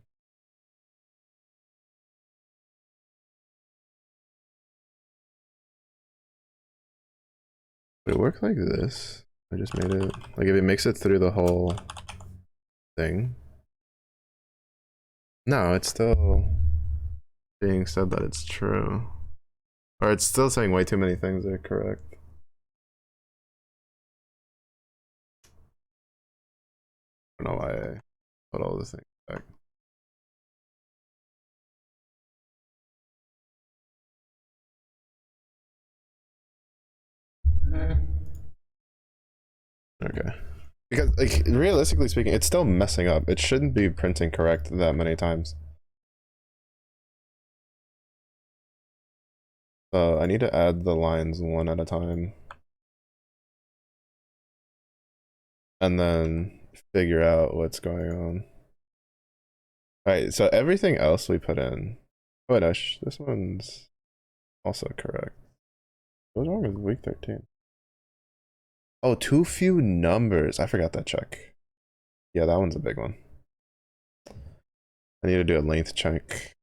Speaker 1: would it work like this? I just made it like if it makes it through the whole thing. No, it's still being said that it's true. Or it's still saying way too many things are correct. I don't know why I put all this thing back. Okay. Because like realistically speaking, it's still messing up. It shouldn't be printing correct that many times. So I need to add the lines one at a time. And then figure out what's going on. Alright, so everything else we put in. Oh wait, no, this one's also correct. What's wrong with week 13? Oh, too few numbers. I forgot that check. Yeah, that one's a big one. I need to do a length check.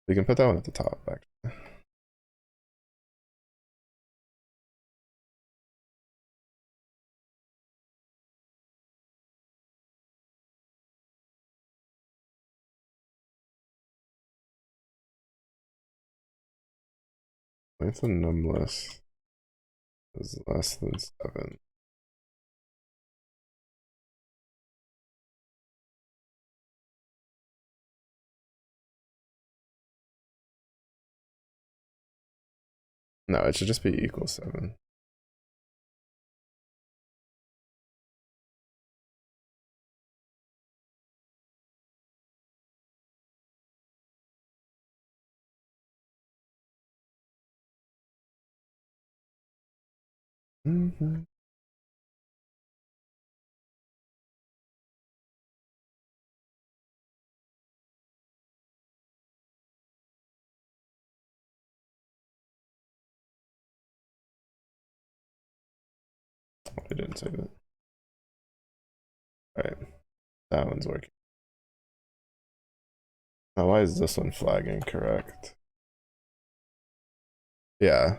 Speaker 1: We can put that one at the top, actually. Length of numless is less than 7. No, it should just be equal 7. Mm-hmm. I didn't say that. Alright, that one's working. Now, why is this one flagging correct? Yeah.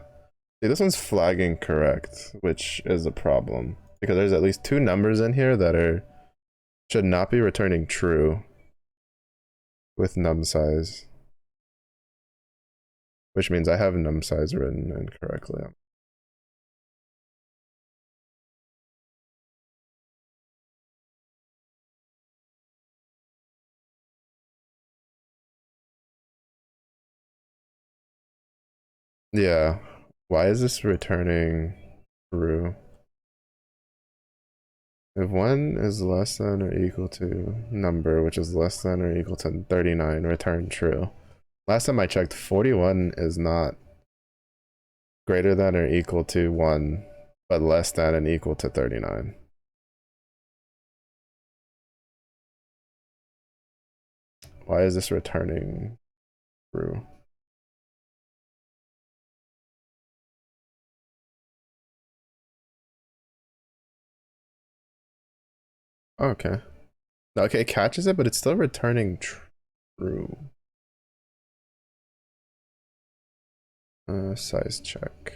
Speaker 1: See, this one's flagging correct, which is a problem. Because there's at least 2 numbers in here that should not be returning true with num size. Which means I have num size written incorrectly. Yeah. Why is this returning true? If 1 is less than or equal to number, which is less than or equal to 39, return true. Last time I checked, 41 is not greater than or equal to 1, but less than and equal to 39. Why is this returning true? Okay. Okay, it catches it, but it's still returning true. Size check.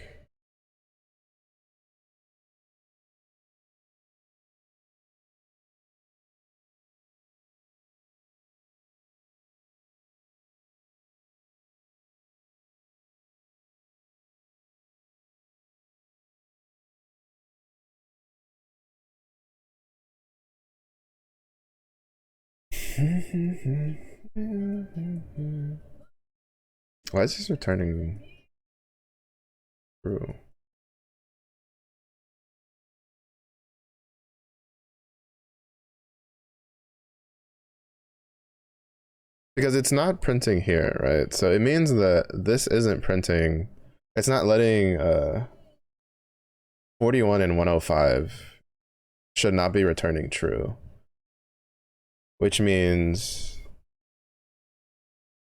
Speaker 1: Why is this returning true? Because it's not printing here, right? So it means that this isn't printing. It's not letting 41 and 105 should not be returning true, which means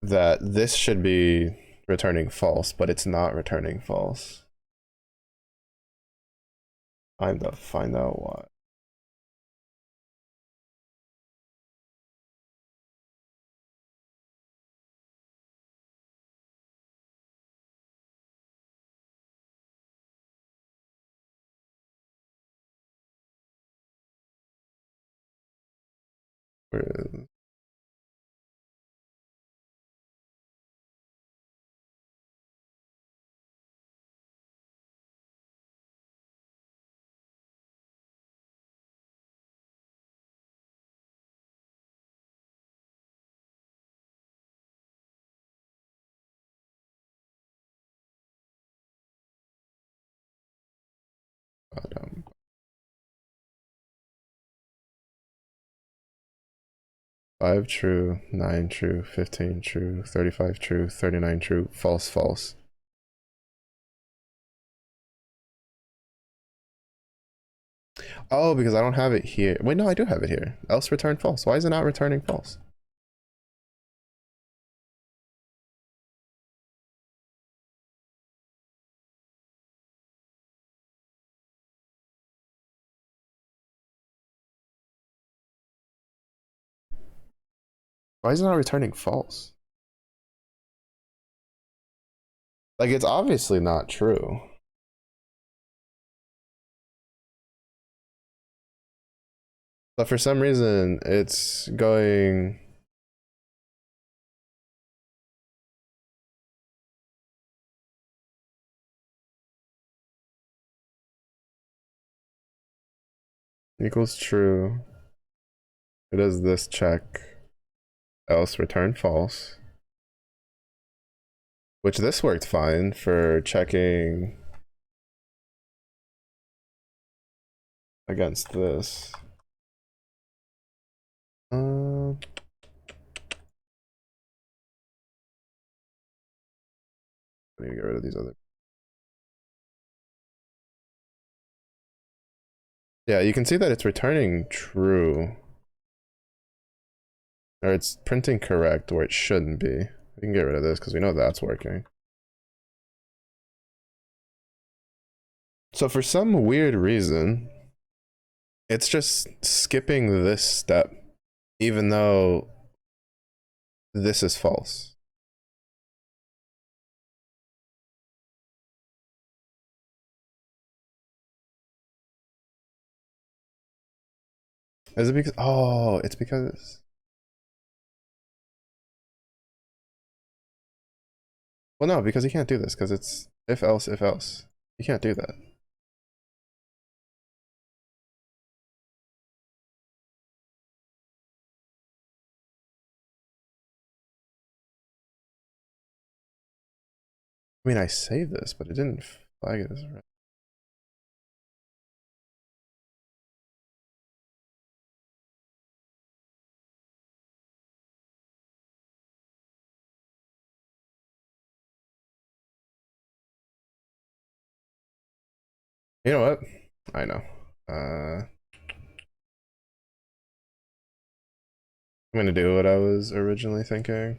Speaker 1: that this should be returning false, but it's not returning false. Find out why. Where is 5 true, 9 true, 15 true, 35 true, 39 true, false, false. Oh, because I don't have it here. Wait, no, I do have it here. Else return false. Why is it not returning false? Why is it not returning false? Like, it's obviously not true. But for some reason, it's going... equals true. It does this check. Else return false. Which this worked fine for checking against this. I need to get rid of these other. Yeah, you can see that it's returning true. Or it's printing correct where it shouldn't be. We can get rid of this because we know that's working. So for some weird reason, it's just skipping this step, even though this is false. Is it because, oh, it's because, well, no, because you can't do this because it's if else, if else. You can't do that. I mean, I saved this, but it didn't flag it as right. You know what? I know. I'm gonna do what I was originally thinking.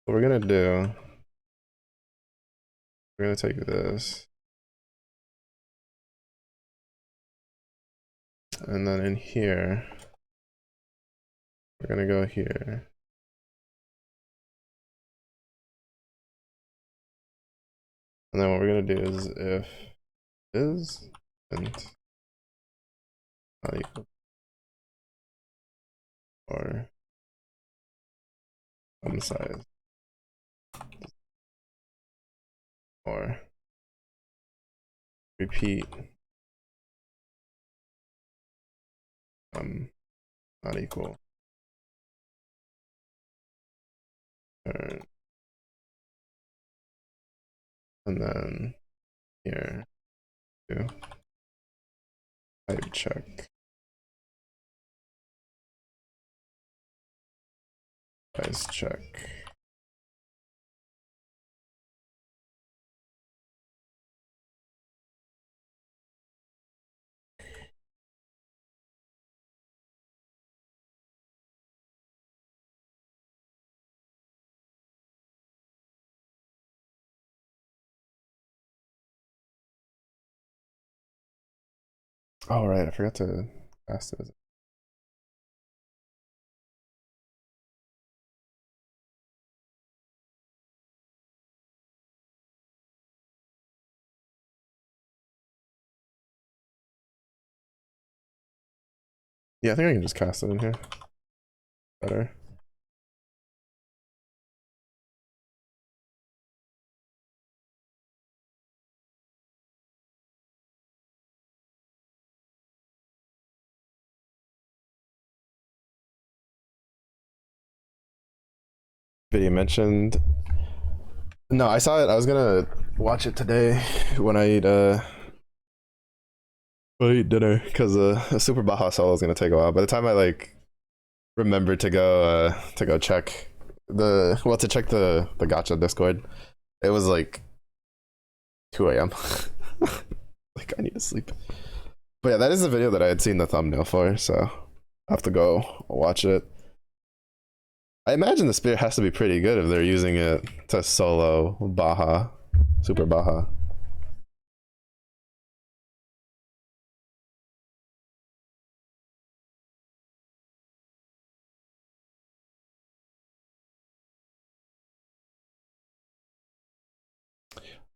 Speaker 1: What we're gonna do, we're gonna take this. And then in here, we're gonna go here. And then what we're gonna do is if is and not equal or size or repeat not equal or, and then here do type check size check. Oh right, I forgot to pass this. Yeah, I think I can just cast it in here. Better. Video mentioned. No, I saw it. I was gonna watch it today when I eat dinner because a Super Baja solo is gonna take a while. By the time I like remember to go check to check the gotcha Discord, it was like 2 a.m. Like I need to sleep. But yeah, that is the video that I had seen the thumbnail for, so I have to go watch it. I imagine the spear has to be pretty good if they're using it to solo Baja, Super Baja.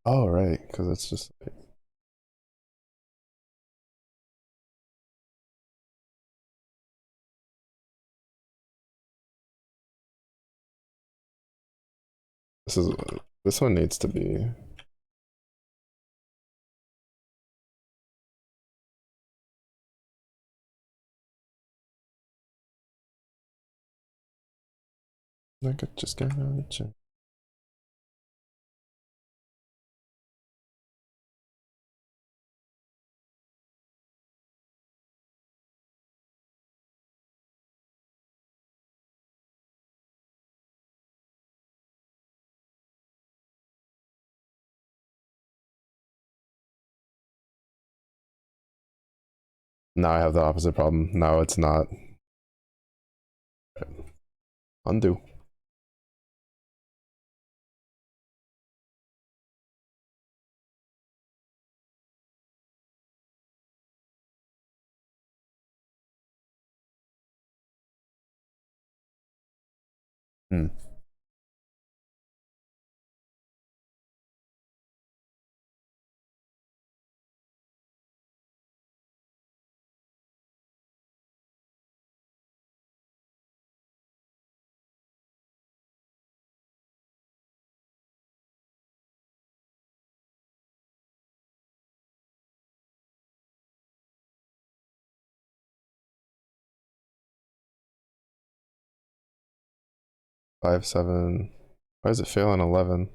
Speaker 1: Oh right, because it's just like, this is this one needs to be. I could just go check. Now I have the opposite problem. Now it's not. Undo. Hmm. Five, 7. Why does it fail on 11?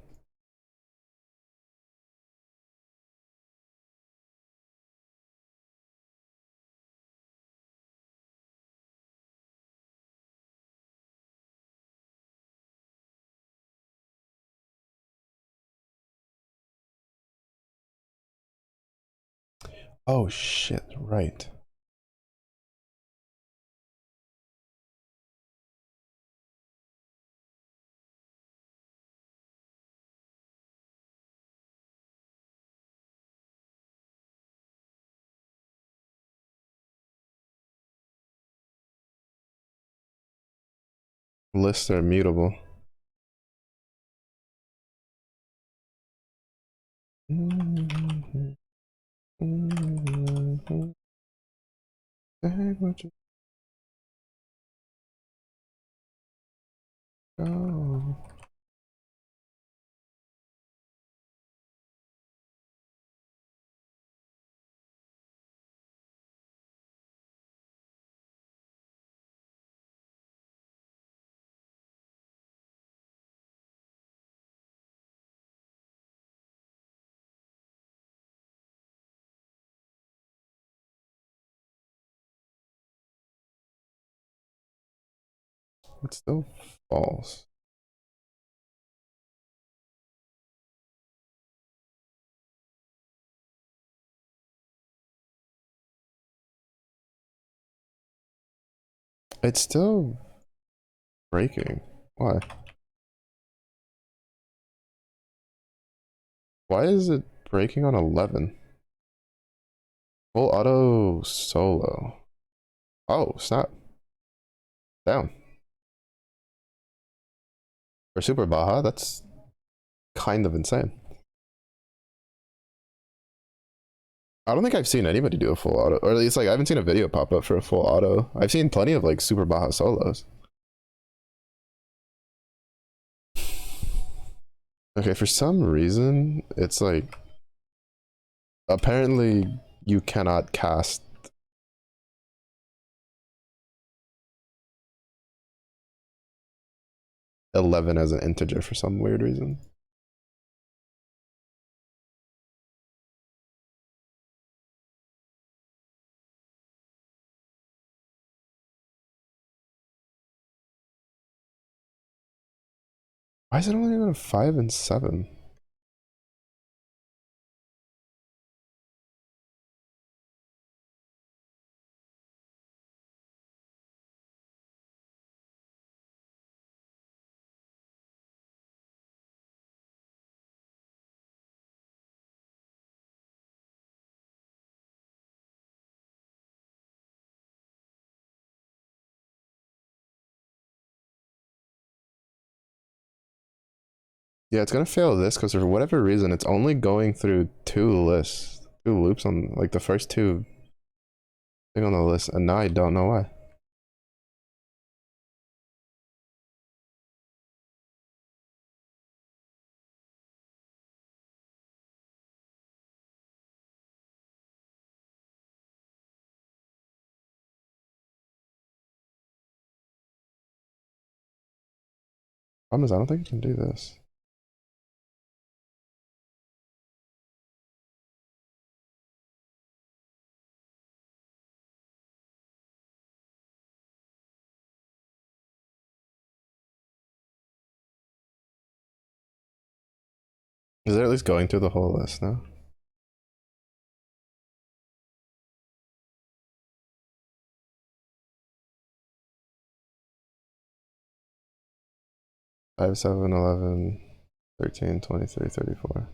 Speaker 1: Oh shit, right. Lists are mutable. Go. It's still false. It's still breaking. Why? Why is it breaking on 11? Full auto solo. Oh, snap. Down. For Super Baja, that's kind of insane. I don't think I've seen anybody do a full auto, or at least like I haven't seen a video pop up for a full auto. I've seen plenty of like Super Baja solos. Okay, for some reason, it's like apparently you cannot cast 11 as an integer for some weird reason. Why is it only going to 5 and 7? Yeah, it's gonna fail this because for whatever reason, it's only going through 2 lists, 2 loops on like the first 2 thing on the list, and now I don't know why. Problem is, I don't think you can do this. Is it at least going through the whole list now? Five, 7, 11, 13, 23, 34.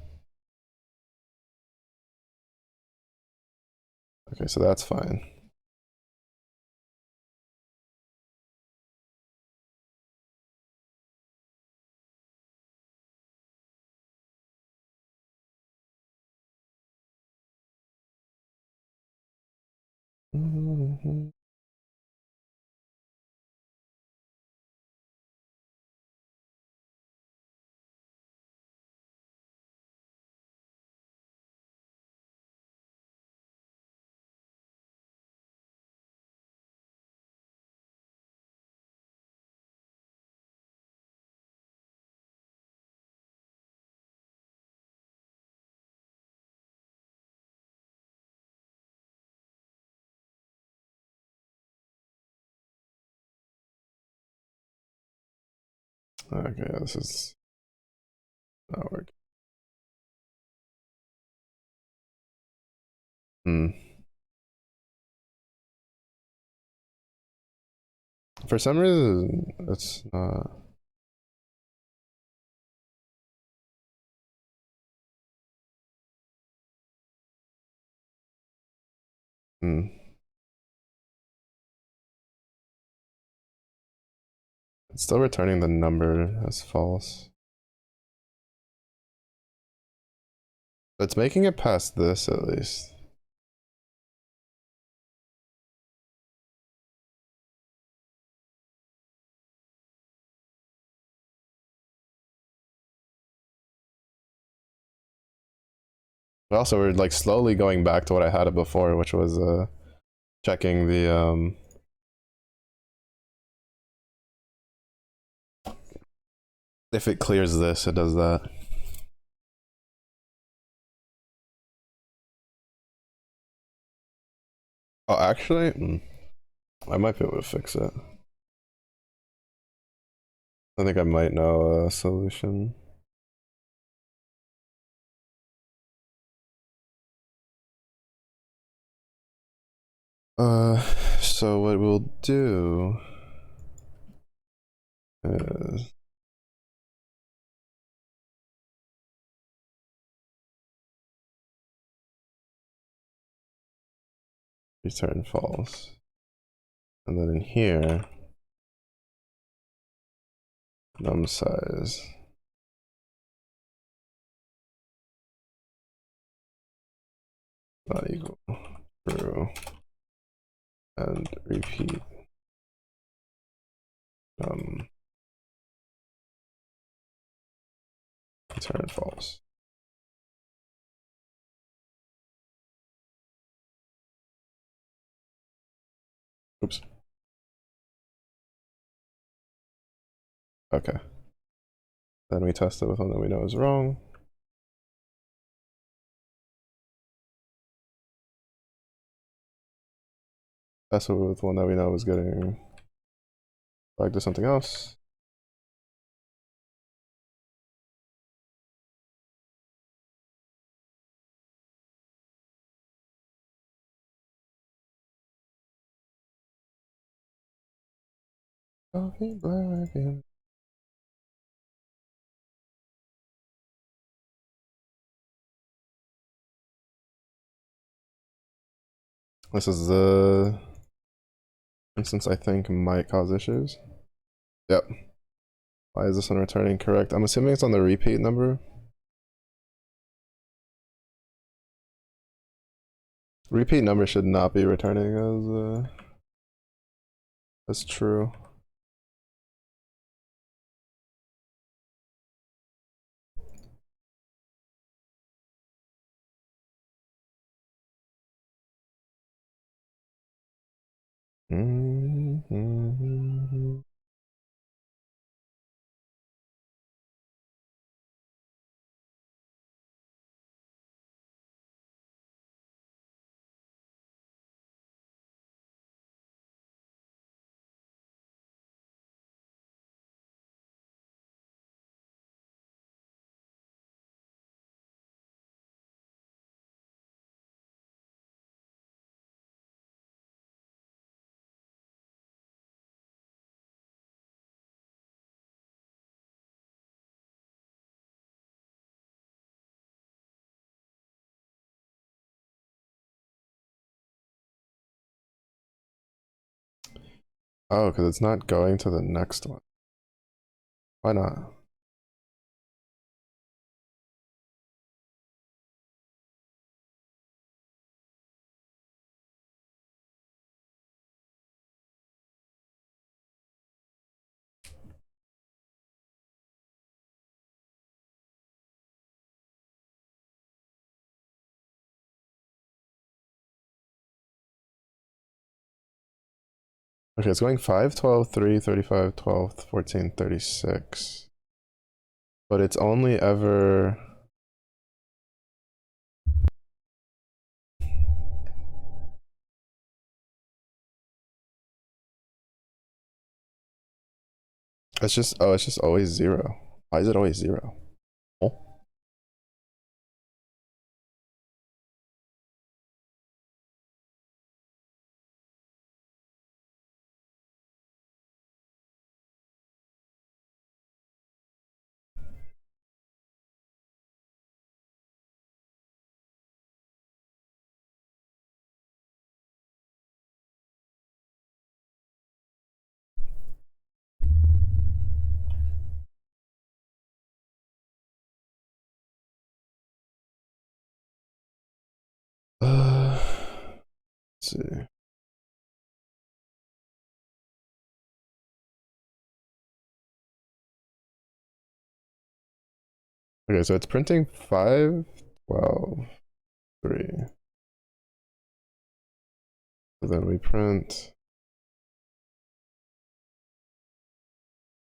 Speaker 1: Okay, so that's fine. Mm-hmm. Okay, this is not working. Hmm. For some reason, it's not. Hmm. It's still returning the number as false. It's making it past this at least. But also, we're like slowly going back to what I had it before, which was checking the if it clears this, it does that. Oh, actually, I might be able to fix it. I think I might know a solution. So what we'll do is return false. And then in here, num size. Not equal true. And repeat return false. Oops. Okay. Then we test it with one that we know is wrong. Test it with one that we know is getting flagged to something else. Coffee black and this is the instance I think might cause issues. Yep. Why is this one returning correct? I'm assuming it's on the repeat number. Repeat number should not be returning as true. Oh, because it's not going to the next one. Why not? Okay, it's going 5, 12, 3, 35, 12, 14, 36. But it's only ever... it's just always 0. Why is it always 0? Oh. Let's see. Okay, so it's printing 5, 12, 3. So then we print.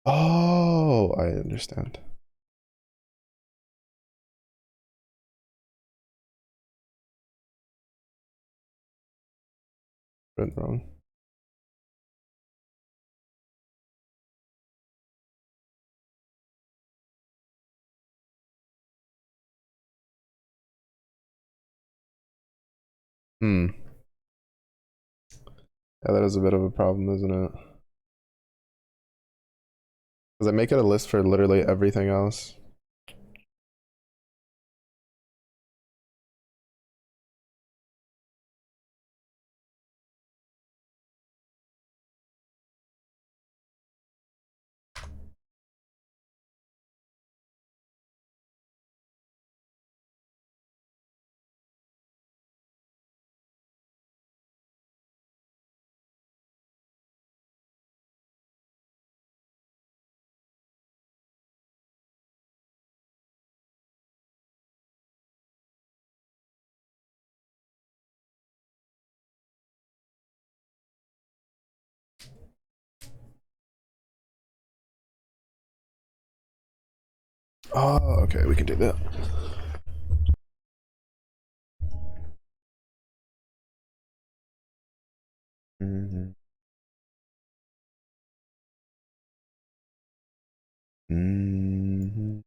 Speaker 1: Oh, I understand. Print wrong. Hmm. Yeah, that is a bit of a problem, isn't it? Because I make it a list for literally everything else. Oh, okay, we can do that. Mm-hmm. Mm-hmm.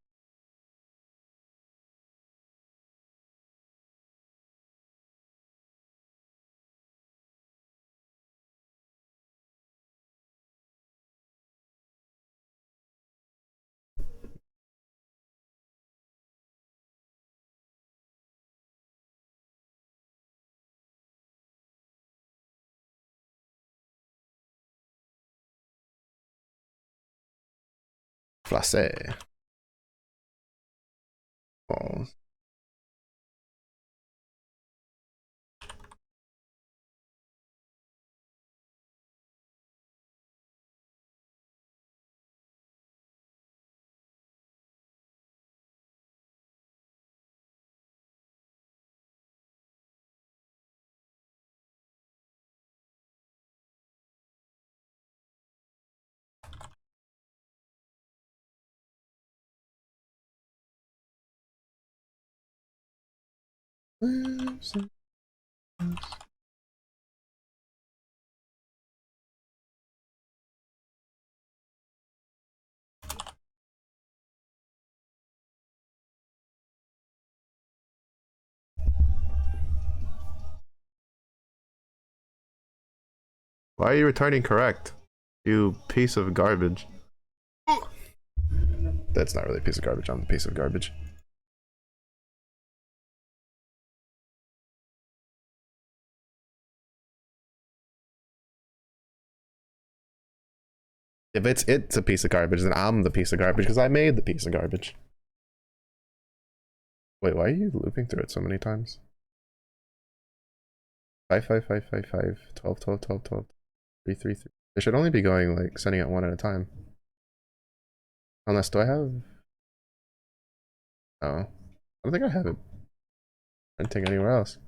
Speaker 1: Flacé. Oh. Why are you returning correct? You piece of garbage. That's not really a piece of garbage. I'm a piece of garbage. If it's a piece of garbage, then I'm the piece of garbage because I made the piece of garbage. Wait, why are you looping through it so many times? 5, 5, 5, 5, 5, 12, 12, 12, 12, 3, 3, 3. They should only be going like sending it one at a time. Unless, do I have? Oh, I don't think I have it printing anywhere else.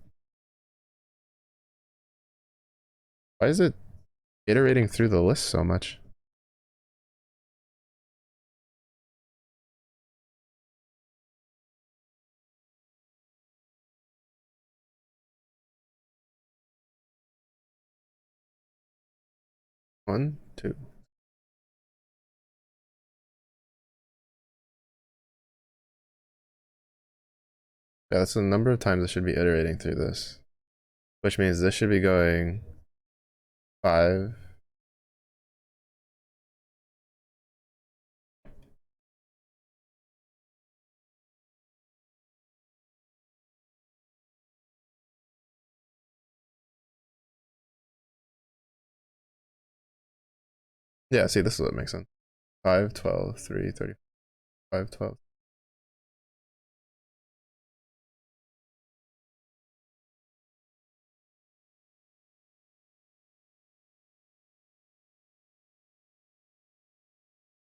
Speaker 1: Why is it iterating through the list so much? One, two. Yeah, that's the number of times it should be iterating through this. Which means this should be going 5. Yeah, see, this is what makes sense. 5, 12, 3, 30, 5, 12.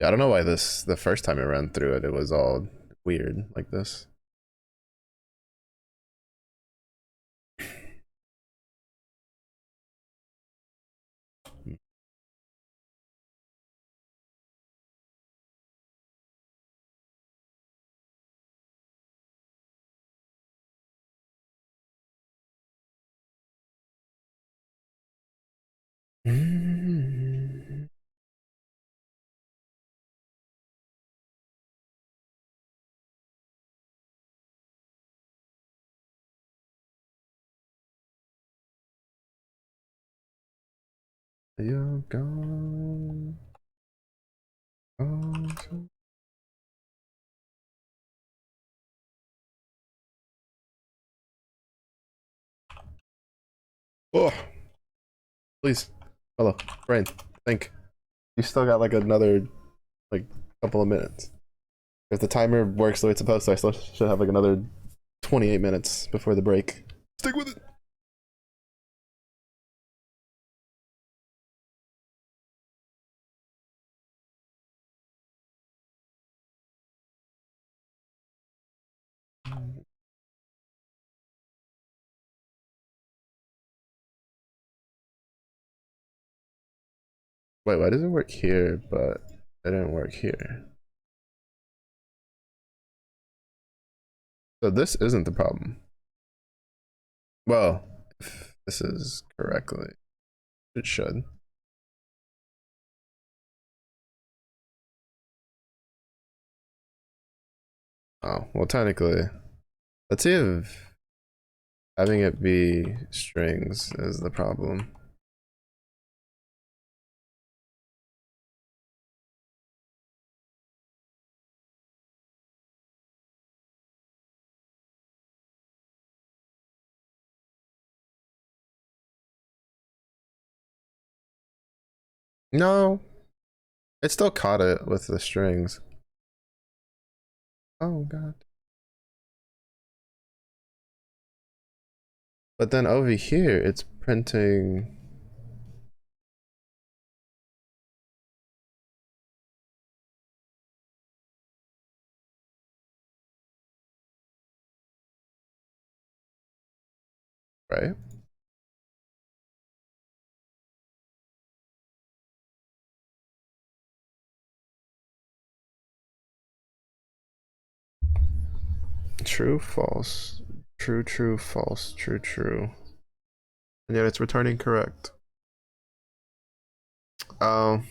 Speaker 1: Yeah, I don't know why the first time I ran through it, it was all weird like this. You're gone. Gone. Oh, please. Hello, brain. Think. You still got like another like couple of minutes. If the timer works the way it's supposed to, I still should have like another 28 minutes before the break. Stick with it. Wait, why does it work here, but it didn't work here? So this isn't the problem. Well, if this is correctly, it should. Oh, well, technically, let's see if having it be strings is the problem. No, it still caught it with the strings. Oh, God. But then over here, it's printing. Right? True, false. True, true, false. True, true. And yet it's returning correct. Um,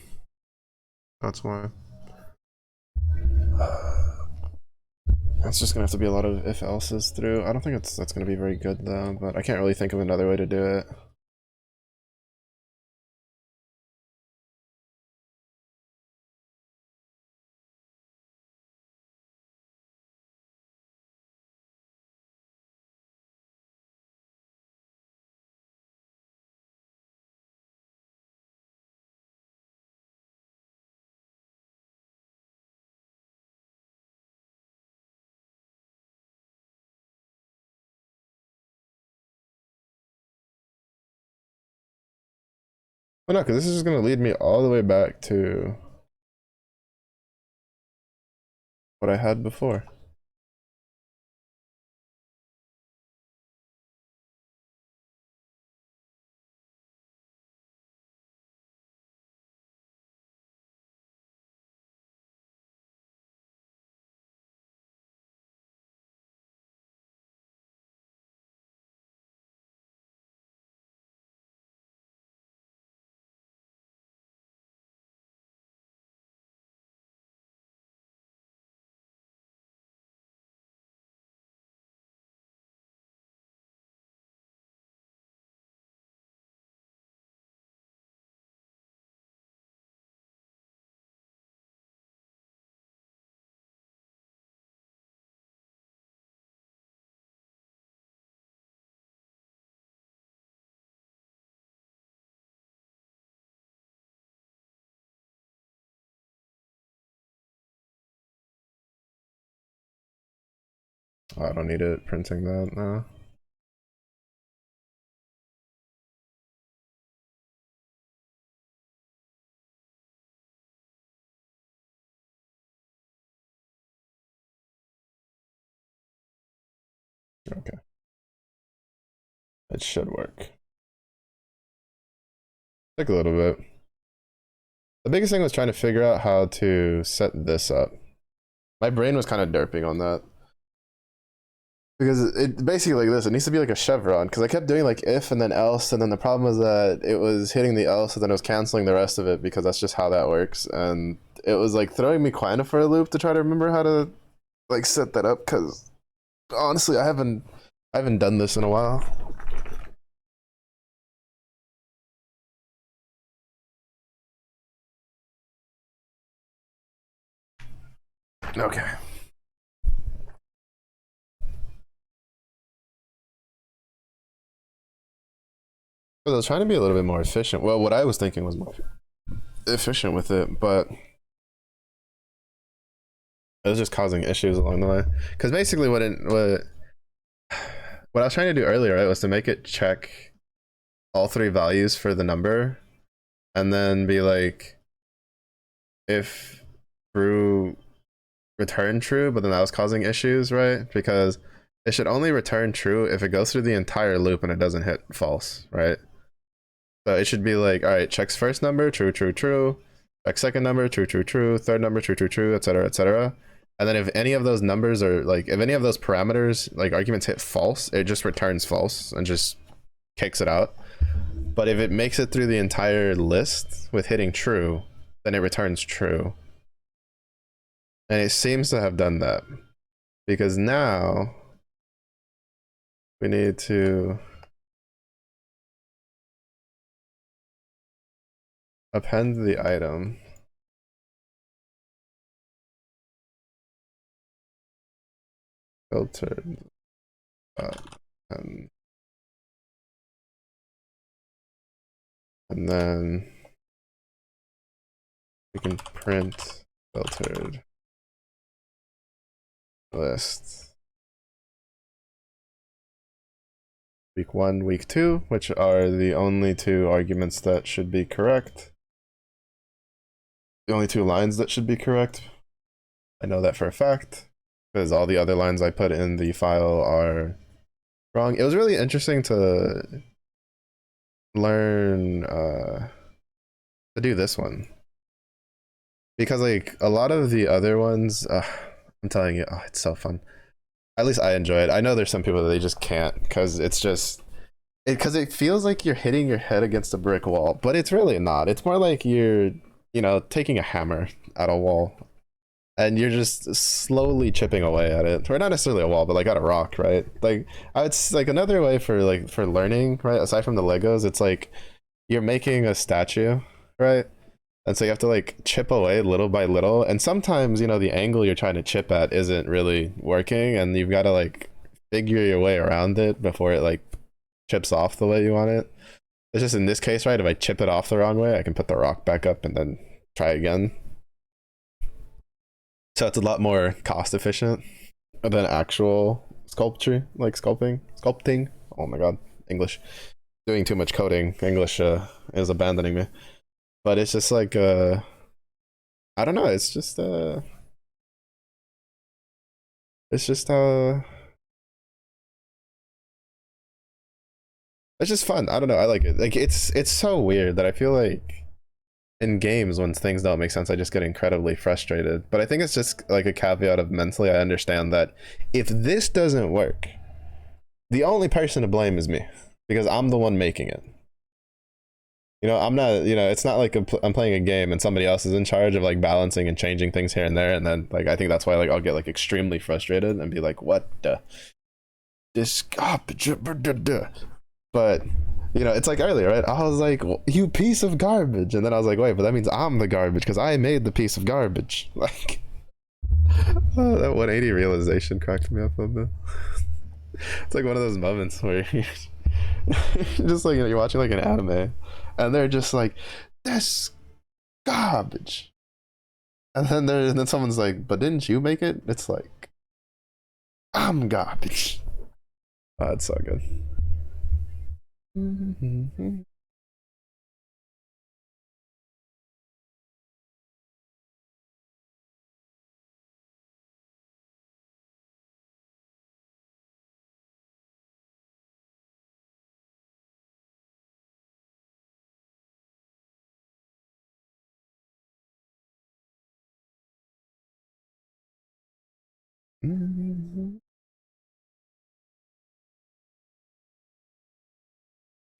Speaker 1: that's why. That's just gonna have to be a lot of if else's through. I don't think that's gonna be very good though, but I can't really think of another way to do it. Well, no, because this is just gonna lead me all the way back to what I had before. Oh, I don't need it printing that now. It should work. Took a little bit. The biggest thing was trying to figure out how to set this up. My brain was kind of derping on that. Because it basically like this, it needs to be like a chevron. Because I kept doing like if and then else, and then the problem was that it was hitting the else, and then it was canceling the rest of it because that's just how that works. And it was like throwing me kind of for a loop to try to remember how to like set that up. Because honestly, I haven't done this in a while. Okay. I was trying to be a little bit more efficient. Well, what I was thinking was more efficient with it, but it was just causing issues along the way. Because basically, what I was trying to do earlier, right, was to make it check all three values for the number, and then be like, if true, return true, but then that was causing issues, right? Because it should only return true if it goes through the entire loop and it doesn't hit false, right? So it should be like, all right, checks first number, true, true, true. Check second number, true, true, true. Third number, true, true, true, etc., etc. And then if any of those numbers are like, if any of those parameters, like arguments hit false, it just returns false and just kicks it out. But if it makes it through the entire list with hitting true, then it returns true. And it seems to have done that. Because now we need to append the item. Filtered. And then we can print filtered list. Week 1, week 2, which are the only two arguments that should be correct. The only two lines that should be correct. I know that for a fact, because all the other lines I put in the file are wrong. It was really interesting to learn to do this one. Because like a lot of the other ones, I'm telling you, oh, it's so fun. At least I enjoy it. I know there's some people that they just can't, because it's just because it feels like you're hitting your head against a brick wall, but it's really not. It's more like you're, you know, taking a hammer at a wall and you're just slowly chipping away at it, or not necessarily a wall, but like at a rock, right? Like I would like another way for like for learning, right, aside from the Legos, it's like you're making a statue, right? And so you have to like chip away little by little, and sometimes, you know, the angle you're trying to chip at isn't really working, and you've got to like figure your way around it before it like chips off the way you want it. It's just in this case, right, if I chip it off the wrong way, I can put the rock back up and then try again. So it's a lot more cost efficient than actual sculpture, like sculpting. Oh my god, English. Doing too much coding. English is abandoning me. But it's just like I don't know, it's just it's just it's just fun. I don't know, I like it. Like it's so weird that I feel like in games when things don't make sense I just get incredibly frustrated. But I think it's just like a caveat of mentally I understand that if this doesn't work, the only person to blame is me, because I'm the one making it. You know, I'm not, you know, it's not like I'm playing a game and somebody else is in charge of like balancing and changing things here and there. And then like, I think that's why like I'll get like extremely frustrated and be like, what the? This garbage. But, you know, it's like earlier, right? I was like, well, you piece of garbage. And then I was like, wait, but that means I'm the garbage because I made the piece of garbage. Like, oh, that 180 realization cracked me up a bit. It's like one of those moments where you're just like, you know, you're watching like an anime and they're just like, this garbage. And then someone's like, but didn't you make it? It's like, I'm garbage. Oh, it's so good.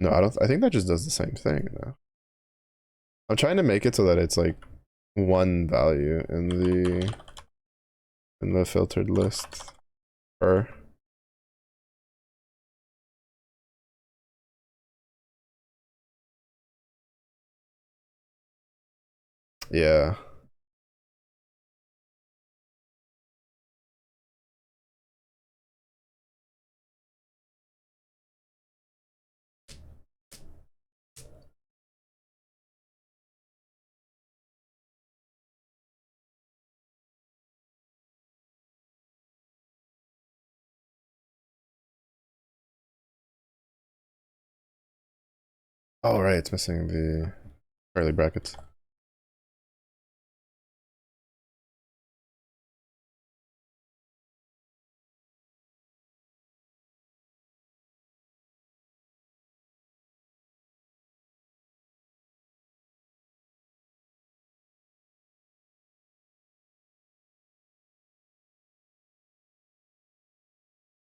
Speaker 1: No, I don't. I think that just does the same thing though. I'm trying to make it so that it's like one value in the filtered list. Or yeah. Oh right, it's missing the curly brackets.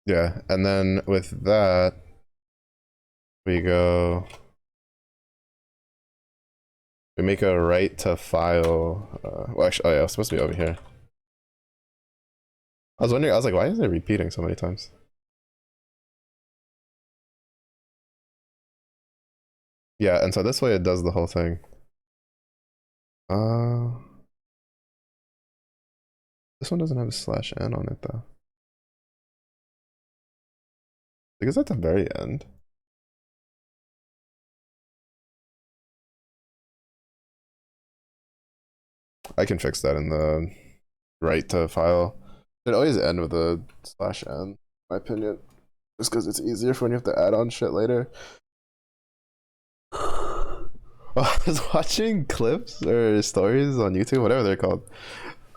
Speaker 1: Yeah, and then with that, we go. We make a write to file. Well, actually, oh yeah, it's supposed to be over here. I was wondering. I was like, why is it repeating so many times? Yeah, and so this way it does the whole thing. Uh, this one doesn't have a slash n on it though. Because at the very end. I can fix that in the write to file. It always end with a slash n, in my opinion. Just because it's easier for when you have to add on shit later. I was watching clips or stories on YouTube, whatever they're called.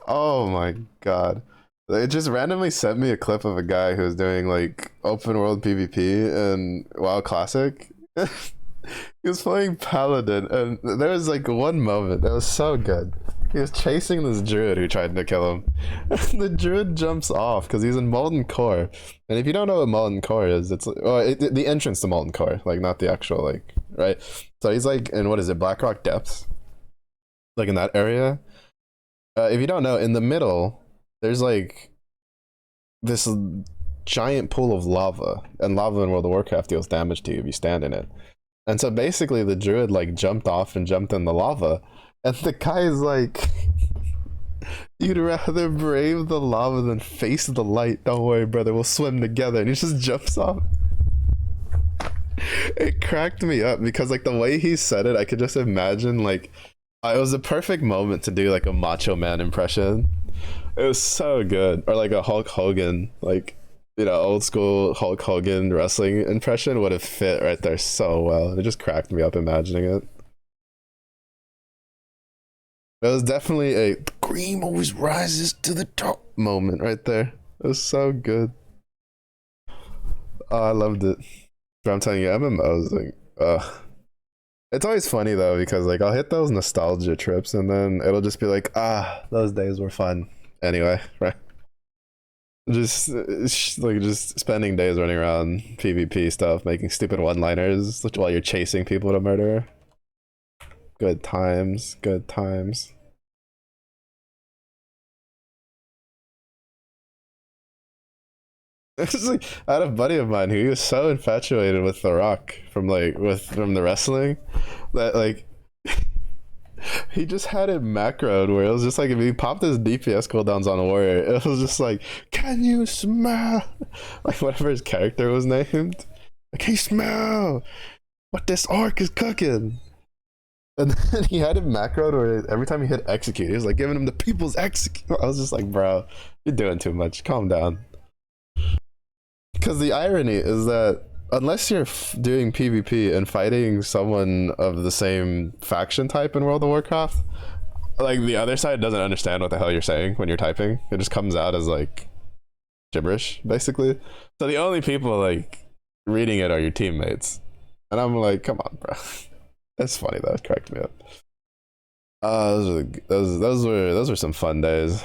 Speaker 1: Oh my god. It just randomly sent me a clip of a guy who was doing like open world PvP in WoW Classic. He was playing Paladin, and there was like one moment that was so good. He was chasing this druid who tried to kill him. The druid jumps off because he's in Molten Core. And if you don't know what Molten Core is, it's the entrance to Molten Core, like not the actual like right. So he's like in what is it, Blackrock Depths, like in that area. If you don't know, in the middle, there's like this giant pool of lava, and lava in World of Warcraft deals damage to you if you stand in it. And so basically, the druid like jumped off and jumped in the lava, and the guy is like, "You'd rather brave the lava than face the light. Don't worry, brother. We'll swim together." And he just jumps off. It cracked me up because like the way he said it, I could just imagine like it was a perfect moment to do like a Macho Man impression. It was so good, or like a Hulk Hogan, like old school Hulk Hogan wrestling impression would have fit right there so well. It just cracked me up imagining it. It was definitely a cream always rises to the top moment right there. It was so good. Oh, I loved it. But I'm telling you, MMOs like, it's always funny though because like I'll hit those nostalgia trips and then it'll just be like, those days were fun. Anyway, right? Just like just spending days running around PvP stuff, making stupid one-liners while you're chasing people to murder. Good times, good times. It's like I had a buddy of mine who was so infatuated with The Rock from the wrestling that like he just had it macroed where it was just like if he popped his DPS cooldowns on a warrior, it was just like, can you smell like whatever his character was named? Like, can you smell what this orc is cooking? And then he had it macroed where every time he hit execute, he was like giving him the people's execute. I was just like, bro, you're doing too much. Calm down. Because the irony is that unless you're doing PvP and fighting someone of the same faction type in World of Warcraft, like the other side doesn't understand what the hell you're saying when you're typing. It just comes out as like gibberish, basically. So the only people like reading it are your teammates. And I'm like, come on, bro. That's funny though. It cracked me up. Those were some fun days.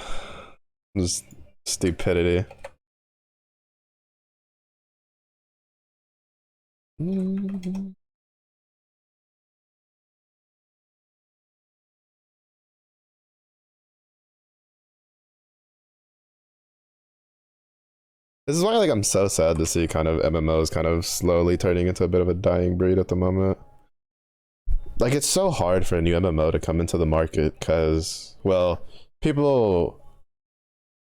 Speaker 1: Just Stupidity. This is why like I'm so sad to see kind of MMOs kind of slowly turning into a bit of a dying breed at the moment. Like it's so hard for a new MMO to come into the market because, well, people,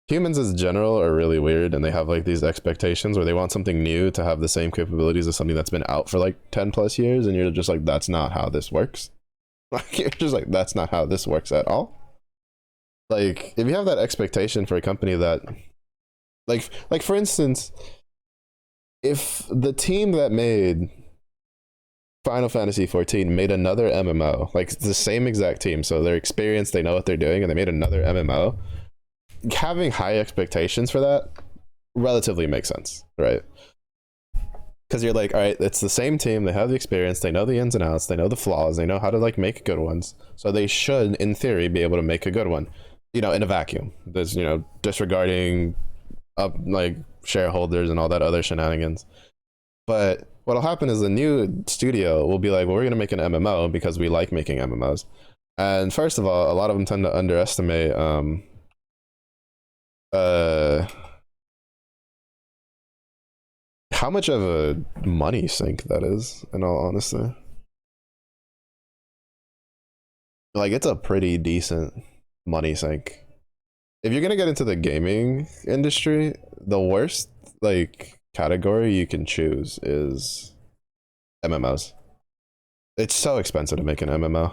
Speaker 1: humans as general are really weird and they have like these expectations where they want something new to have the same capabilities as something that's been out for like 10 plus years, and you're just like, that's not how this works. Like you're just like, that's not how this works at all. Like if you have that expectation for a company that like for instance, if the team that made Final Fantasy 14 made another MMO, like the same exact team, so they're experienced, they know what they're doing, and they made another MMO, having high expectations for that relatively makes sense, right? Because you're like, all right, it's the same team, they have the experience, they know the ins and outs, they know the flaws, they know how to like make good ones, so they should in theory be able to make a good one, you know, in a vacuum. There's, you know, disregarding up like shareholders and all that other shenanigans. But what'll happen is the new studio will be like, well, we're gonna make an MMO because we like making MMOs. And first of all, a lot of them tend to underestimate uh how much of a money sink that is, in all honesty. Like it's a pretty decent money sink. If you're gonna get into the gaming industry, the worst like category you can choose is MMOs. It's so expensive to make an MMO.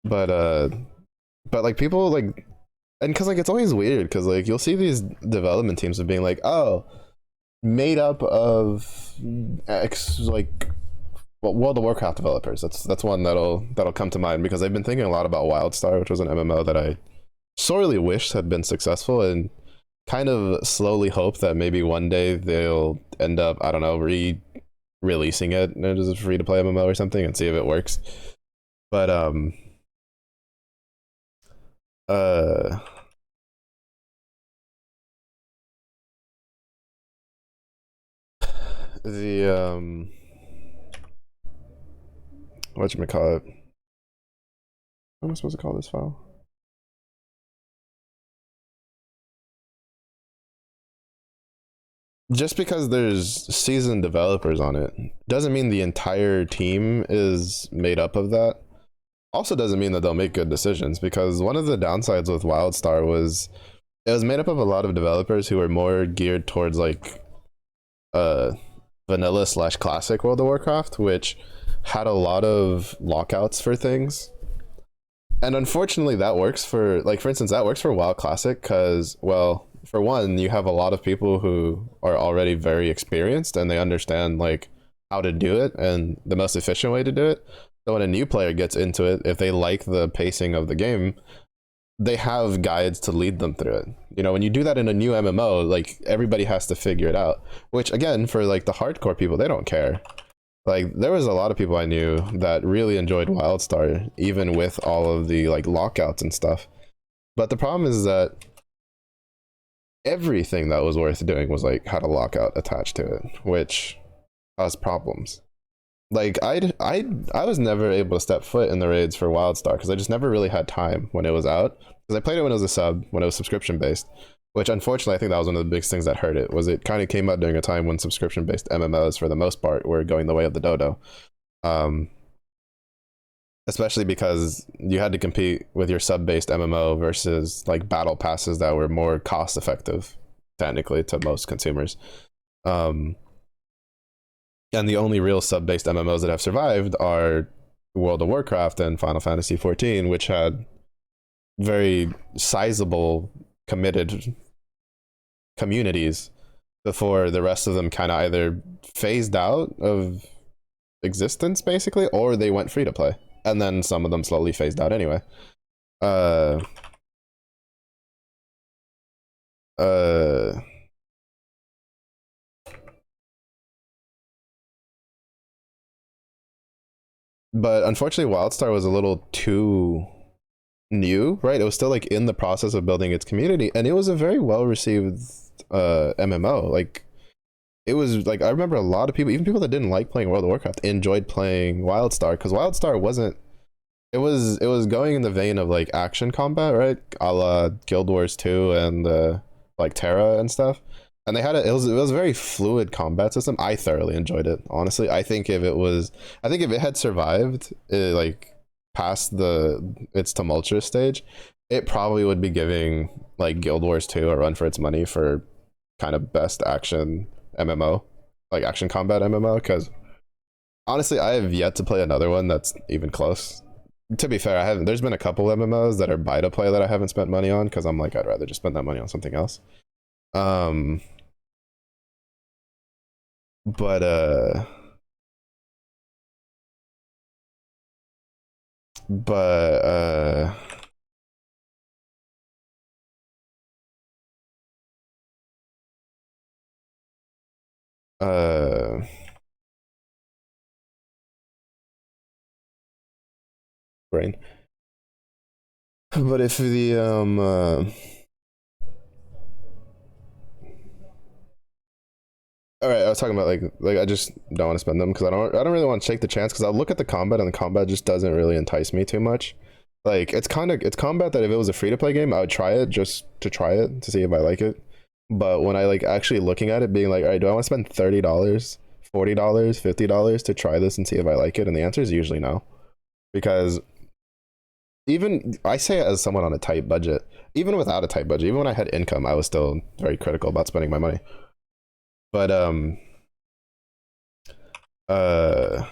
Speaker 1: But like people like, and because like it's always weird because like you'll see these development teams of being like, oh, made up of X like, well, World of Warcraft developers. That's one that'll come to mind because I've been thinking a lot about WildStar, which was an MMO that I sorely wished had been successful, and kind of slowly hope that maybe one day they'll end up, I don't know, releasing it as a free to play MMO or something and see if it works. But uh the whatchamacallit, what am I supposed to call this file? Just because there's seasoned developers on it doesn't mean the entire team is made up of that. Also doesn't mean that they'll make good decisions, because one of the downsides with WildStar was it was made up of a lot of developers who were more geared towards like uh vanilla slash classic World of Warcraft, which had a lot of lockouts for things. And unfortunately that works for, like, for instance, that works for WoW Classic because, well, for one, you have a lot of people who are already very experienced and they understand like how to do it and the most efficient way to do it. So when a new player gets into it, if they like the pacing of the game, they have guides to lead them through it. You know, when you do that in a new MMO, like everybody has to figure it out, which again, for like the hardcore people, they don't care. Like there was a lot of people I knew that really enjoyed WildStar, even with all of the like lockouts and stuff. But the problem is that everything that was worth doing was like had a lockout attached to it, which caused problems. Like I was never able to step foot in the raids for WildStar because I just never really had time when it was out. Because I played it when it was a sub, when it was subscription based, which unfortunately I think that was one of the biggest things that hurt it. Was it kind of came out during a time when subscription based MMOs for the most part were going the way of the dodo. Um, Especially because you had to compete with your sub based MMO versus like battle passes that were more cost effective, technically, to most consumers. Um, and the only real sub-based MMOs that have survived are World of Warcraft and Final Fantasy 14, which had very sizable committed communities before the rest of them kind of either phased out of existence basically, or they went free to play, and then some of them slowly phased out anyway. uh uh but unfortunately, WildStar was a little too new, right? It was still like in the process of building its community, and it was a very well received MMO. Like it was like I remember a lot of people, even people that didn't like playing World of Warcraft, enjoyed playing WildStar because WildStar wasn't. It was going in the vein of like action combat, right? A la Guild Wars 2 and like Terra and stuff. And they had it was a very fluid combat system. I thoroughly enjoyed it. Honestly, I think if it had survived like past its tumultuous stage, it probably would be giving like Guild Wars 2 a run for its money for kind of best action MMO, like action combat MMO. Because honestly, I have yet to play another one that's even close. To be fair, I haven't. There's been a couple MMOs that are buy to play that I haven't spent money on because I'm like I'd rather just spend that money on something else. Um, but but uh brain. But if the all right, I was talking about like I just don't want to spend them because I don't really want to take the chance because I'll look at the combat and the combat just doesn't really entice me too much. Like it's combat that if it was a free to play game, I would try it just to try it to see if I like it. But when I like actually looking at it, being like, all right, do I want to spend $30, $40, $50 to try this and see if I like it? And the answer is usually no, because even I say it as someone on a tight budget, even without a tight budget, even when I had income, I was still very critical about spending my money. But uh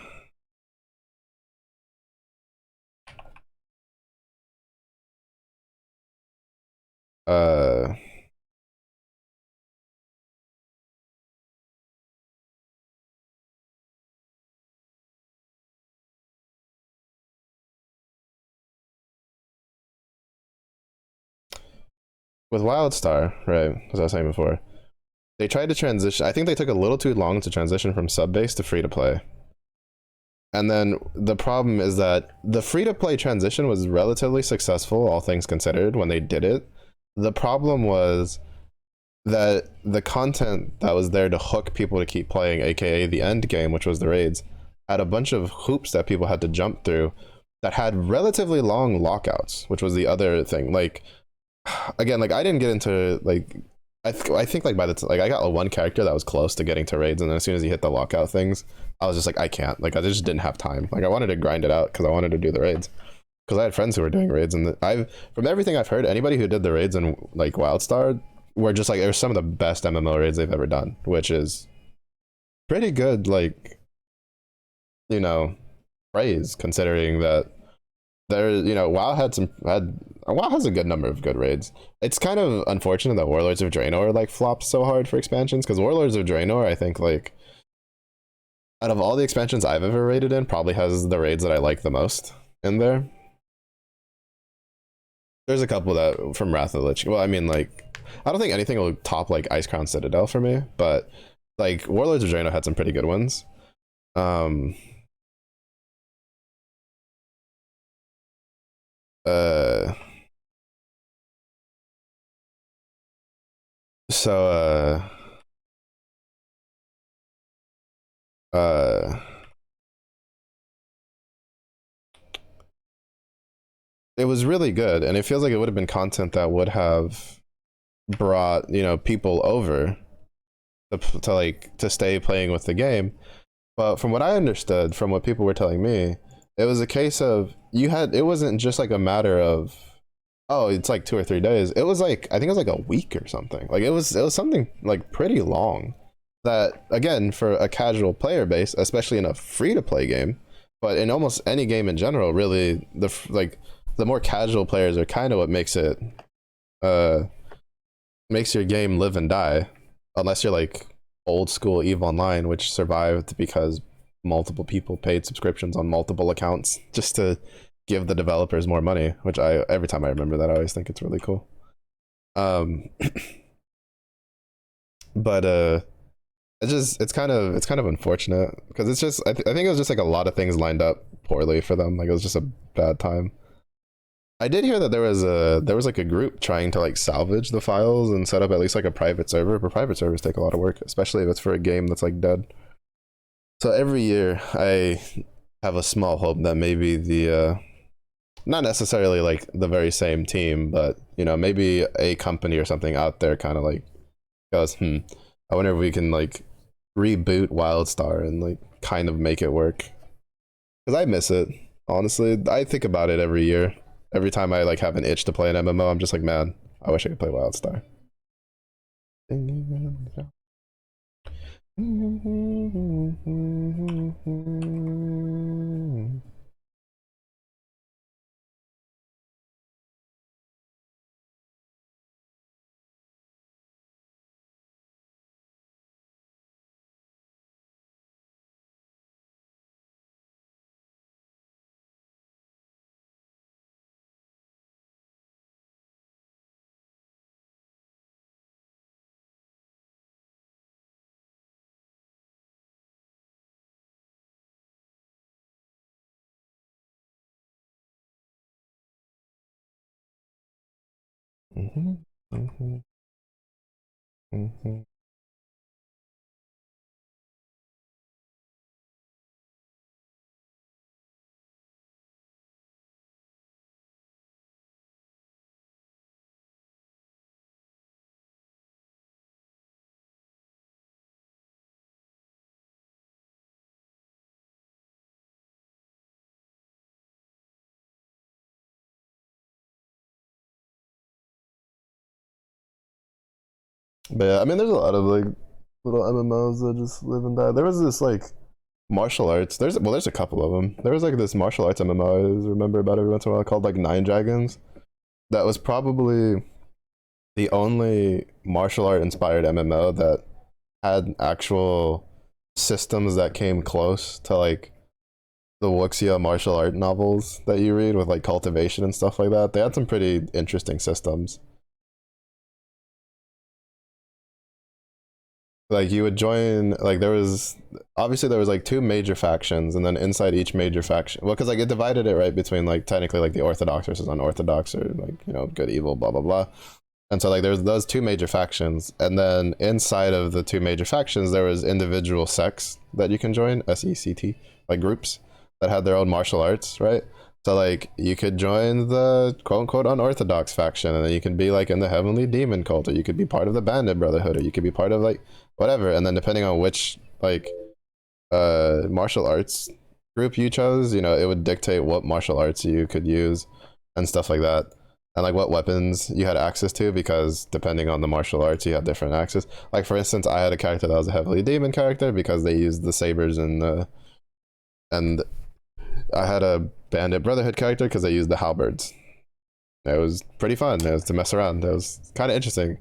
Speaker 1: uh with WildStar, right, as I was saying before, they tried to transition. I think they took a little too long to transition from sub based to free to play. And then the problem is that the free to play transition was relatively successful, all things considered, when they did it. The problem was that the content that was there to hook people to keep playing, aka the end game, which was the raids, had a bunch of hoops that people had to jump through that had relatively long lockouts, which was the other thing. Like again, like I didn't get into like I think like by the like I got a one character that was close to getting to raids, and then as soon as he hit the lockout things, I was just like I can't. Like I just didn't have time. Like I wanted to grind it out because I wanted to do the raids. Because I had friends who were doing raids, and I've from everything I've heard, anybody who did the raids in like WildStar were just like it was some of the best MMO raids they've ever done, which is pretty good. Like you know, praise considering that there WoW had WoW has a good number of good raids. It's kind of unfortunate that Warlords of Draenor like flopped so hard for expansions because Warlords of Draenor I think like out of all the expansions I've ever raided in probably has the raids that I like the most in there. There's a couple that from Wrath of the Lich. Well, I mean like I don't think anything will top like Icecrown Citadel for me, but like Warlords of Draenor had some pretty good ones. Um uh so uh it was really good, and it feels like it would have been content that would have brought people over to like to stay playing with the game. But from what I understood, from what people were telling me, it was a case of it wasn't just like a matter of oh it's like 2 or 3 days. It was like I think it was like a week or something. Like it was something like pretty long. That again for a casual player base, especially in a free to play game, but in almost any game in general, really the more casual players are kind of what uh makes your game live and die, unless you're like old school Eve Online, which survived because multiple people paid subscriptions on multiple accounts just to give the developers more money. Which I every time I remember that, I always think it's really cool. Um, but it's kind of unfortunate because it's just I think it was just like a lot of things lined up poorly for them. Like it was just a bad time. I did hear that there was like a group trying to like salvage the files and set up at least like a private server, but private servers take a lot of work, especially if it's for a game that's like dead. So every year I have a small hope that maybe the not necessarily like the very same team, but you know, maybe a company or something out there kind of like goes, I wonder if we can like reboot WildStar and like kind of make it work. Because I miss it, honestly. I think about it every year. Every time I like have an itch to play an MMO, I'm just like, man, I wish I could play WildStar. But yeah, I mean, there's a lot of like little MMOs that just live and die. There was this like martial arts. There's a couple of them. There was like this martial arts MMO I always remember about every once in a while called like Nine Dragons. That was probably the only martial art inspired MMO that had actual systems that came close to like the Wuxia martial art novels that you read with like cultivation and stuff like that. They had some pretty interesting systems. Like you would join, like there was obviously there was like two major factions, and then inside each major faction, well, because like it divided it right between like technically like the orthodox versus unorthodox, or like, you know, good, evil, blah blah blah. And so like there's those two major factions, and then inside of the two major factions there was individual sects that you can join, SECT, like groups that had their own martial arts, right? So like you could join the quote unquote unorthodox faction, and then you can be like in the Heavenly Demon cult, or you could be part of the Bandit Brotherhood, or you could be part of like whatever. And then depending on which like martial arts group you chose, you know, it would dictate what martial arts you could use and stuff like that, and like what weapons you had access to, because depending on the martial arts you had different access. Like for instance, I had a character that was a heavily demon character because they used the sabers and I had a Bandit Brotherhood character because they used the halberds. It was pretty fun. It was to mess around. It was kind of interesting.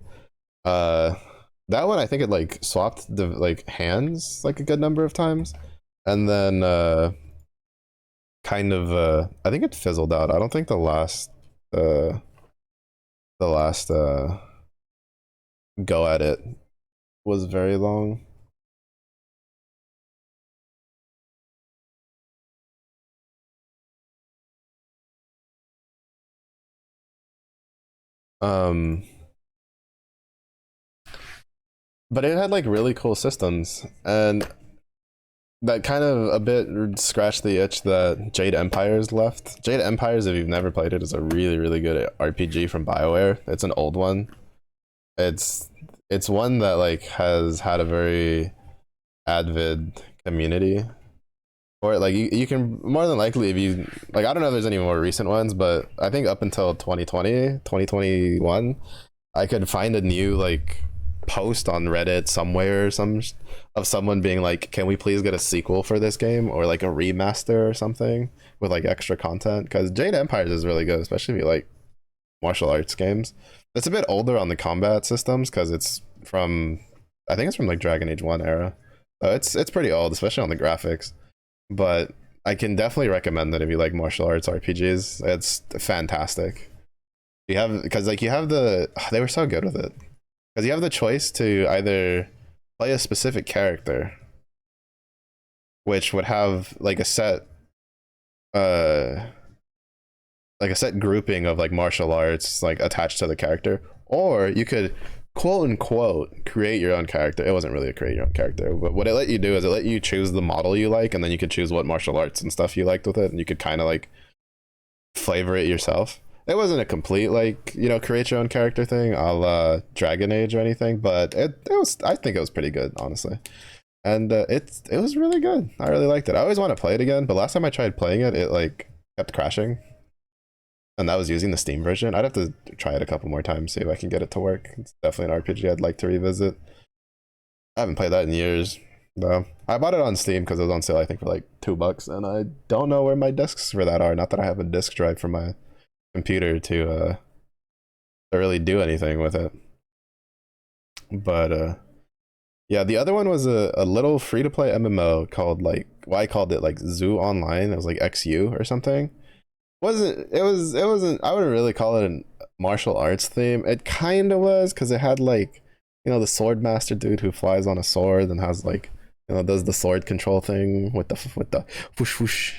Speaker 1: That one I think it like swapped the like hands like a good number of times, and then kind of I think it fizzled out. I don't think the last go at it was very long. Um, but it had like really cool systems, and that kind of a bit scratched the itch that Jade Empires left. Jade Empires, if you've never played it, is a really really good RPG from BioWare. It's an old one. It's it's one that like has had a very avid community for it. Like you can more than likely, if you like, I don't know if there's any more recent ones, but I think up until 2020, 2021, I could find a new like post on Reddit somewhere, some of someone being like, can we please get a sequel for this game, or like a remaster or something with like extra content? Because Jade Empires is really good, especially if you like martial arts games. It's a bit older on the combat systems because it's from, I think it's from like Dragon Age 1 era. So it's pretty old, especially on the graphics. But I can definitely recommend that if you like martial arts RPGs. It's fantastic. You have, because like you have the, they were so good with it, because you have the choice to either play a specific character, which would have uh like a set grouping of like martial arts like attached to the character, or you could quote unquote create your own character. It wasn't really a create your own character, but what it let you do is it let you choose the model you like, and then you could choose what martial arts and stuff you liked with it, and you could kind of like flavor it yourself. It wasn't a complete like, you know, create your own character thing a la Dragon Age or anything, but it was, I think it was pretty good, honestly. And it was really good. I really liked it. I always want to play it again, but last time I tried playing it, it like kept crashing, and that was using the Steam version. I'd have to try it a couple more times, see if I can get it to work. It's definitely an RPG I'd like to revisit. I haven't played that in years, though. I bought it on Steam because it was on sale, I think, for like $2, and I don't know where my discs for that are. Not that I have a disc drive for my computer to really do anything with it. But yeah, the other one was a little free-to-play MMO called like, well, I called it like Zoo Online. It was like XU or something. It wasn't, I wouldn't really call it a martial arts theme. It kind of was, because it had like, you know, the sword master dude who flies on a sword and has like, you know, does the sword control thing with the whoosh whoosh.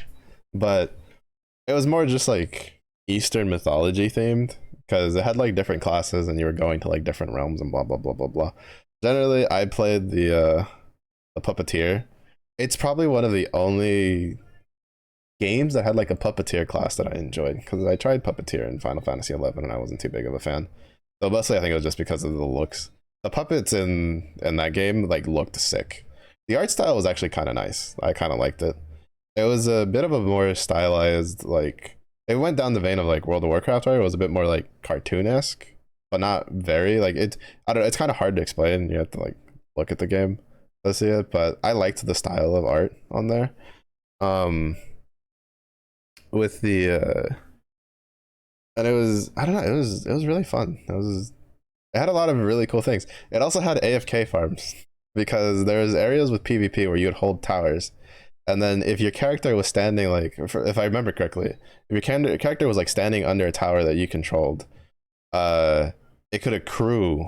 Speaker 1: But it was more just like Eastern mythology themed, because it had like different classes and you were going to like different realms and blah blah blah blah blah. Generally, I played the puppeteer. It's probably one of the only games that had like a puppeteer class that I enjoyed, because I tried puppeteer in Final Fantasy 11 and I wasn't too big of a fan. So mostly I think it was just because of the looks. The puppets in that game like looked sick. The art style was actually kind of nice. I kind of liked it. It was a bit of a more stylized, like, it went down the vein of like World of Warcraft, right? It was a bit more like cartoon-esque, but not very like it. I don't know. It's kind of hard to explain. You have to like look at the game to see it. But I liked the style of art on there. With the and it was, I don't know, it was really fun. It had a lot of really cool things. It also had AFK farms, because there's areas with PvP where you'd hold towers, and then if your character was standing like, if I remember correctly, if your character was like standing under a tower that you controlled, uh it could accrue,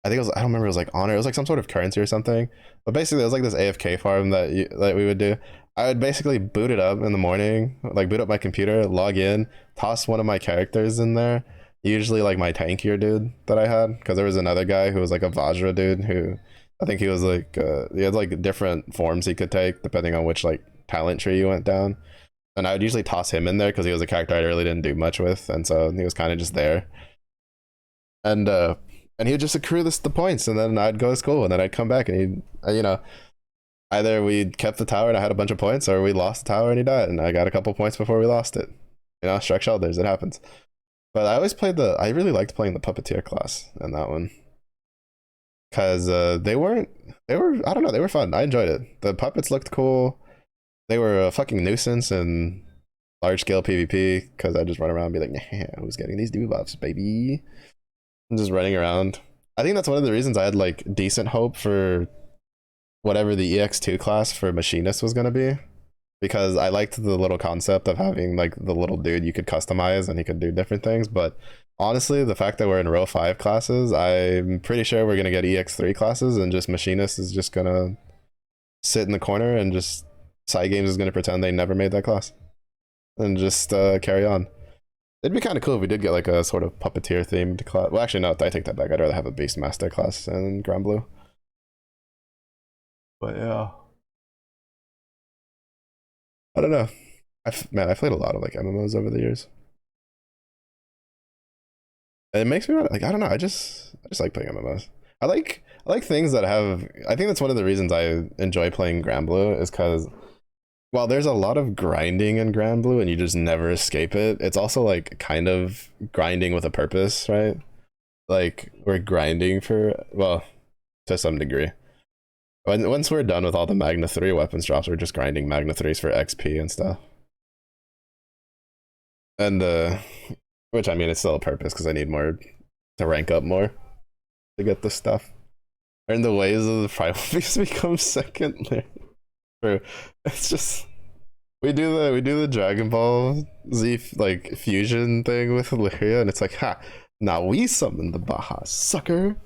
Speaker 1: I think it was, I don't remember, it was like honor, it was like some sort of currency or something. But basically it was like this AFK farm that we would do. I would basically boot it up in the morning, like boot up my computer, log in, toss one of my characters in there, usually like my tankier dude that I had, because there was another guy who was like a Vajra dude who, I think he was like, he had like different forms he could take depending on which like talent tree you went down. And I would usually toss him in there because he was a character I really didn't do much with, and so he was kind of just there. And he would just accrue the points, and then I'd go to school, and then I'd come back, and he'd, you know, either we kept the tower and I had a bunch of points, or we lost the tower and he died, and I got a couple points before we lost it. You know, struck shoulders, it happens. But I always played I really liked playing the puppeteer class in that one, because they were, I don't know, they were fun. I enjoyed it. The puppets looked cool. They were a fucking nuisance in large scale PvP, because I just run around and be like, nah, who's getting these debuffs, baby? I'm just running around. I think that's one of the reasons I had like decent hope for whatever the EX2 class for Machinist was going to be, because I liked the little concept of having like the little dude you could customize and he could do different things. But honestly, the fact that we're in row 5 classes, I'm pretty sure we're going to get EX3 classes, and just Machinist is just going to sit in the corner, and just Side Games is going to pretend they never made that class and just carry on. It'd be kind of cool if we did get like a sort of puppeteer themed class. Well, actually, no, I take that back. I'd rather have a Beastmaster class in Grand Blue. But yeah, I don't know. Man, I've played a lot of like MMOs over the years, and it makes me want, like, I don't know. I just like playing MMOs. I like things that have. I think that's one of the reasons I enjoy playing Grand Blue, is because while there's a lot of grinding in Grand Blue and you just never escape it, it's also like kind of grinding with a purpose, right? Like, we're grinding for, well, to some degree. Once we're done with all the Magna 3 weapons drops, we're just grinding Magna 3s for XP and stuff. And which, I mean, it's still a purpose, because I need more to rank up more to get this stuff. Learn the ways of the primal beast, become second. True. It's just, we do the Dragon Ball Z like fusion thing with Lyria, and it's like, ha, now we summon the Baja, sucker.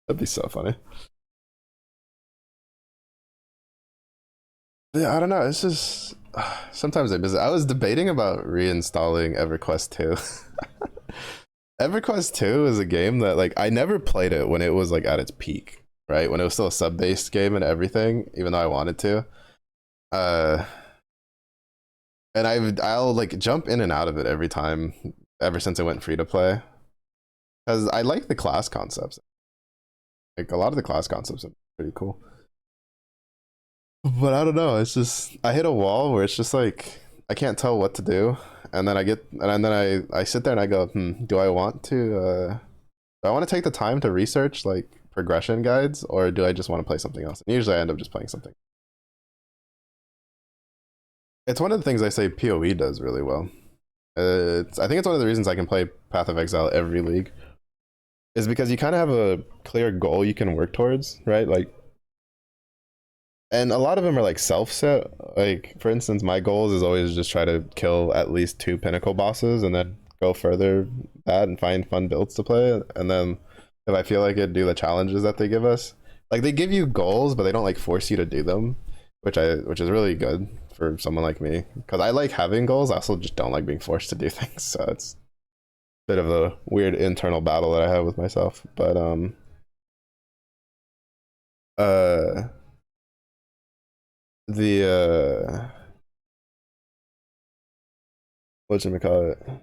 Speaker 1: That'd be so funny. Yeah, I don't know. It's just sometimes I miss it. I was debating about reinstalling EverQuest 2. EverQuest 2 is a game that like I never played it when it was like at its peak, right? When it was still a sub-based game and everything, even though I wanted to. Uh and I'll like jump in and out of it every time ever since it went free to play. Because I like the class concepts. Like a lot of the class concepts are pretty cool. But I don't know. It's just I hit a wall where it's just like I can't tell what to do, and then I sit there and I go, do I want to do I want to take the time to research like progression guides, or do I just want to play something else? And usually I end up just playing something. It's one of the things I say PoE does really well. I think it's one of the reasons I can play Path of Exile every league, is because you kind of have a clear goal you can work towards, right? Like, and a lot of them are like self-set. Like, for instance, my goals is always just try to kill at least 2 pinnacle bosses and then go further that and find fun builds to play. And then if I feel like it, do the challenges that they give us. Like, they give you goals, but they don't like force you to do them, which is really good for someone like me. Because I like having goals, I also just don't like being forced to do things. So it's a bit of a weird internal battle that I have with myself. But the whatchamacallit,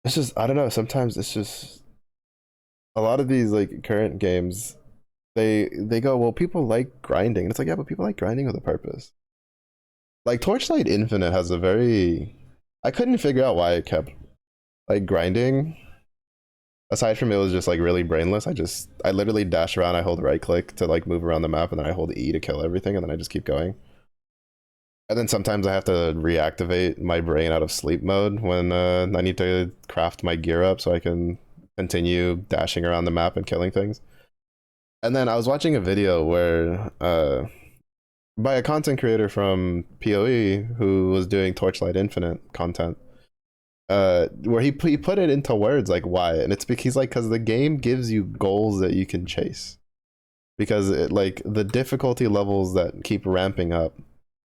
Speaker 1: it's just I don't know, sometimes it's just a lot of these like current games, they go, well, people like grinding, and it's like, yeah, but people like grinding with a purpose. Like Torchlight Infinite has a very, I couldn't figure out why it kept like grinding. Aside from it was just like really brainless. I literally dash around, I hold right click to like move around the map, and then I hold E to kill everything, and then I just keep going. And then sometimes I have to reactivate my brain out of sleep mode when I need to craft my gear up so I can continue dashing around the map and killing things. And then I was watching a video where by a content creator from PoE who was doing Torchlight Infinite content, where he put it into words like why, and it's because the game gives you goals that you can chase, because it like the difficulty levels that keep ramping up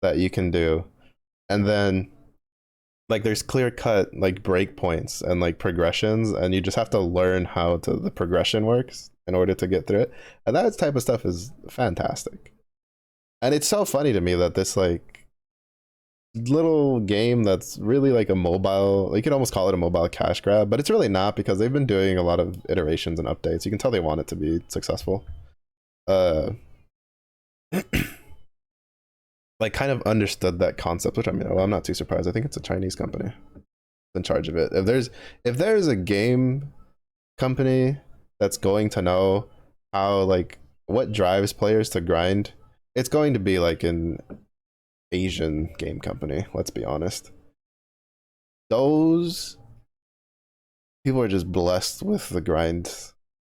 Speaker 1: that you can do, and then like there's clear cut like breakpoints and like progressions, and you just have to learn how the progression works in order to get through it, and that type of stuff is fantastic. And it's so funny to me that this like little game that's really like a mobile, you could almost call it a mobile cash grab, but it's really not, because they've been doing a lot of iterations and updates. You can tell they want it to be successful. Like kind of understood that concept, which I mean, well, I'm not too surprised. I think it's a Chinese company in charge of it. If there's a game company that's going to know how like what drives players to grind, it's going to be like an Asian game company, let's be honest. Those people are just blessed with the grind.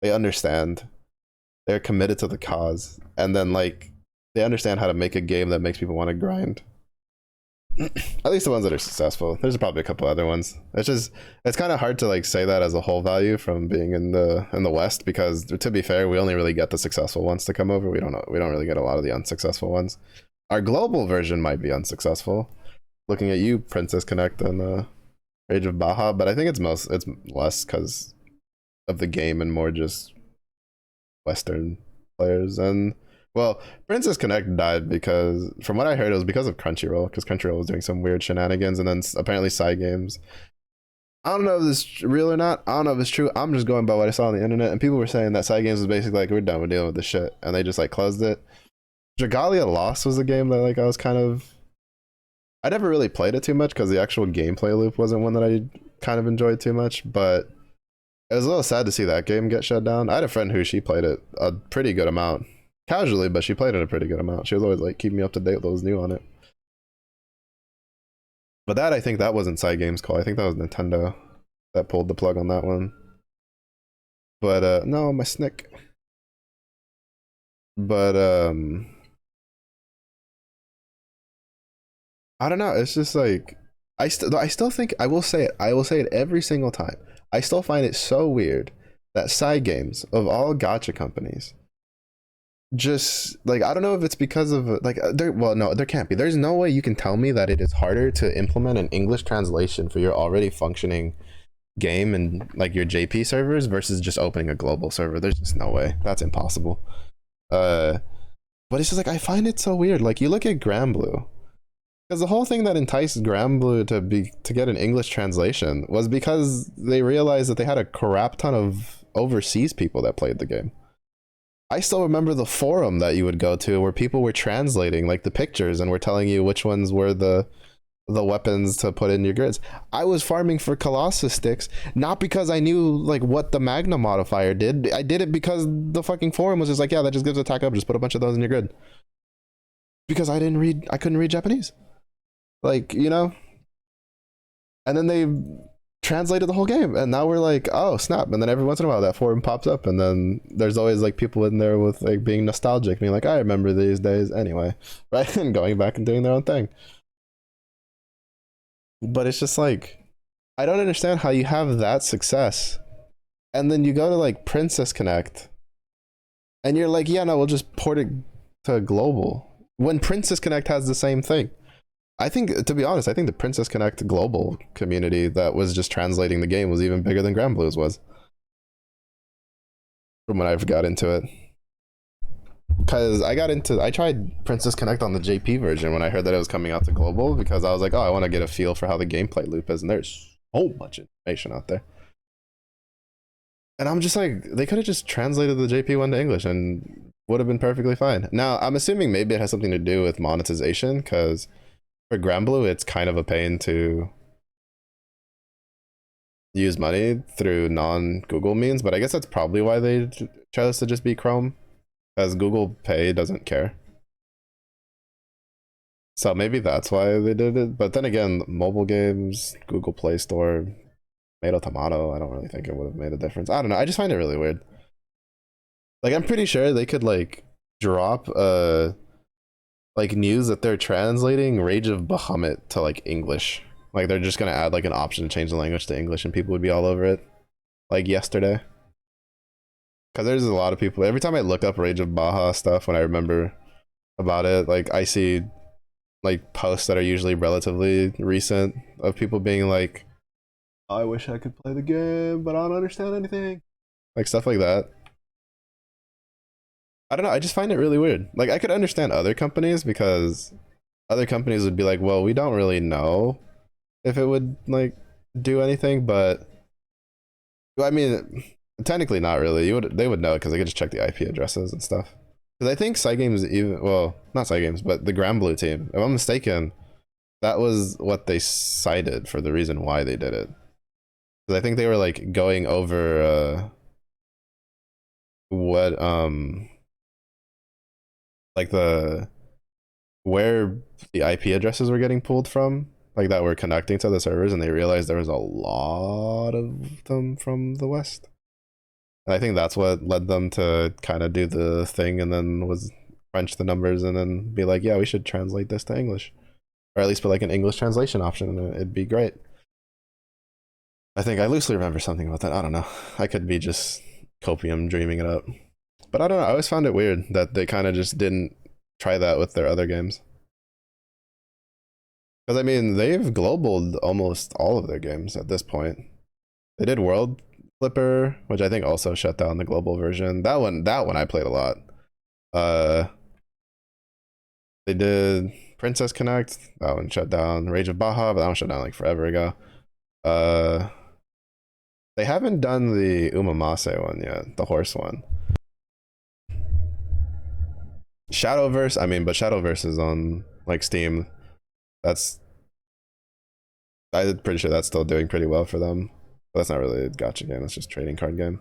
Speaker 1: They understand. They're committed to the cause. And then like they understand how to make a game that makes people want to grind. At least the ones that are successful. There's probably a couple other ones. It's kind of hard to like say that as a whole value from being in the West, because to be fair, we only really get the successful ones to come over. We don't really get a lot of the unsuccessful ones. Our global version might be unsuccessful. Looking at you, Princess Connect and Rage of Baja, but I think it's less because of the game and more just Western players. And well, Princess Connect died because, from what I heard, it was because of Crunchyroll, because Crunchyroll was doing some weird shenanigans, and then apparently side games. I don't know if this is real or not. I don't know if it's true. I'm just going by what I saw on the internet, and people were saying that side games was basically like, we're done with dealing with this shit, and they just like closed it. Dragalia Lost was a game that like I never really played it too much because the actual gameplay loop wasn't one that I kind of enjoyed too much, but it was a little sad to see that game get shut down. I had a friend who she played it a pretty good amount. Casually, but she played it a pretty good amount. She was always like keeping me up to date with what was new on it. But that, I think that wasn't Side Games call. I think that was Nintendo that pulled the plug on that one. But no, my snick. But I don't know. It's just like I still think I will say it every single time. I still find it so weird that side games of all gacha companies just like, I don't know if it's because of like there, well, no, there can't be. There's no way you can tell me that it is harder to implement an English translation for your already functioning game and like your JP servers versus just opening a global server. There's just no way. That's impossible. Uh but it's just like I find it so weird. Like you look at Granblue, because the whole thing that enticed Granblue to get an English translation was because they realized that they had a crap ton of overseas people that played the game. I still remember the forum that you would go to where people were translating like the pictures and were telling you which ones were the weapons to put in your grids. I was farming for Colossus sticks, not because I knew like what the Magna modifier did. I did it because the fucking forum was just like, yeah, that just gives attack up. Just put a bunch of those in your grid. Because I couldn't read Japanese. Like, you know? And then they translated the whole game, and now we're like, oh snap. And then every once in a while that forum pops up, and then there's always like people in there with like being nostalgic, being like, I remember these days anyway, right? And going back and doing their own thing. But it's just like, I don't understand how you have that success and then you go to like Princess Connect and you're like, yeah, no, we'll just port it to global when Princess Connect has the same thing. I think, to be honest, I think the Princess Connect global community that was just translating the game was even bigger than Granblue's was from when I got into it. Because I tried Princess Connect on the JP version when I heard that it was coming out to global, because I was like, oh, I want to get a feel for how the gameplay loop is, and there's so much information out there. And I'm just like, they could have just translated the JP one to English and would have been perfectly fine. Now, I'm assuming maybe it has something to do with monetization, because for Granblue, it's kind of a pain to use money through non-Google means, but I guess that's probably why they chose to just be Chrome, because Google Pay doesn't care. So maybe that's why they did it. But then again, mobile games, Google Play Store, tomato, I don't really think it would have made a difference. I don't know. I just find it really weird. Like, I'm pretty sure they could like drop like news that they're translating Rage of Bahamut to like English. Like they're just gonna add like an option to change the language to English, and people would be all over it. Like yesterday. Because there's a lot of people. Every time I look up Rage of Baja stuff, when I remember about it, like I see like posts that are usually relatively recent of people being like, I wish I could play the game, but I don't understand anything. Like stuff like that. I don't know, I just find it really weird. Like I could understand other companies, because other companies would be like, well, we don't really know if it would like do anything, but I mean, technically not really. They would know because they could just check the IP addresses and stuff. Because I think Cygames even, well, not Cygames, but the Granblue team, if I'm mistaken, that was what they cited for the reason why they did it. Because I think they were like going over what like the where the IP addresses were getting pulled from, like that were connecting to the servers, and they realized there was a lot of them from the West. And I think that's what led them to kind of do the thing, and then was crunch the numbers and then be like, yeah, we should translate this to English, or at least put like an English translation option, and it'd be great. I think I loosely remember something about that. I don't know. I could be just copium dreaming it up. But I don't know. I always found it weird that they kind of just didn't try that with their other games. Because I mean, they've globaled almost all of their games at this point. They did World Flipper, which I think also shut down the global version. That one I played a lot. They did Princess Connect. That one shut down. Rage of Baja, but that one shut down like forever ago. They haven't done the Umamase one yet, the horse one. Shadowverse, I mean, but Shadowverse is on like Steam. I'm pretty sure that's still doing pretty well for them. But that's not really a gacha game, that's just a trading card game.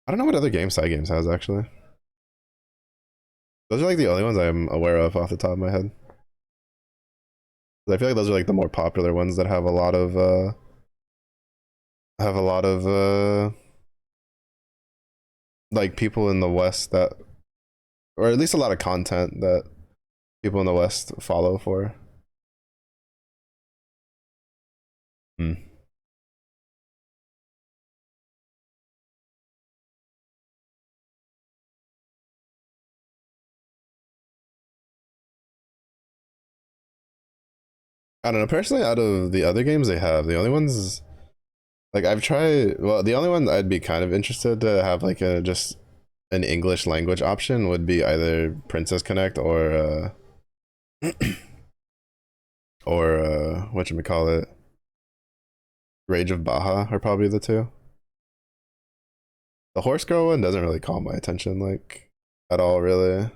Speaker 1: I don't know what other games Cygames has actually. Those are like the only ones I'm aware of off the top of my head. I feel like those are like the more popular ones that have a lot of like people in the West that, or at least a lot of content that people in the West follow for. Hmm. I don't know. Personally, out of the other games they have, the only ones like I've tried. Well, the only one I'd be kind of interested to have like a just an English language option would be either Princess Connect or whatchamacallit, Rage of Baja are probably the two. The horse girl one doesn't really call my attention like at all, really.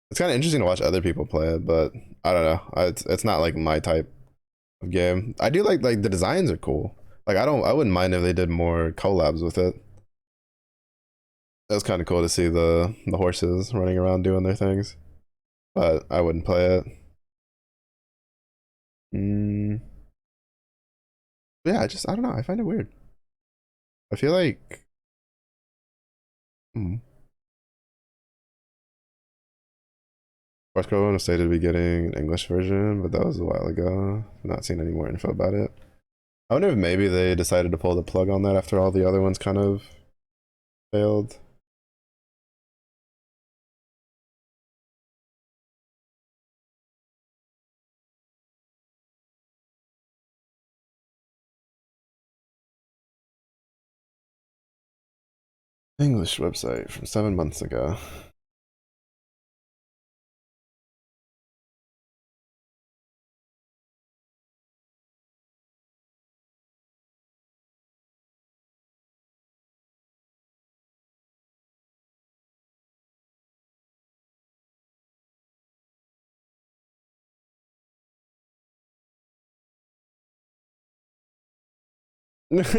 Speaker 1: It's kind of interesting to watch other people play it, but I don't know. It's not like my type of game. I do like the designs are cool. Like I wouldn't mind if they did more collabs with it. It was kind of cool to see the horses running around doing their things, but I wouldn't play it. Mm, yeah, I don't know. I find it weird. I feel like hmm. North Carolina stated to be getting an English version, but that was a while ago. Not seen any more info about it. I wonder if maybe they decided to pull the plug on that after all the other ones kind of failed. English website from 7 months ago.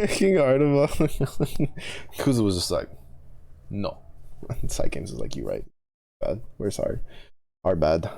Speaker 1: King Artemis. Kuzu was just like, no. Side Games is like, you right. Bad. We're sorry. Our bad.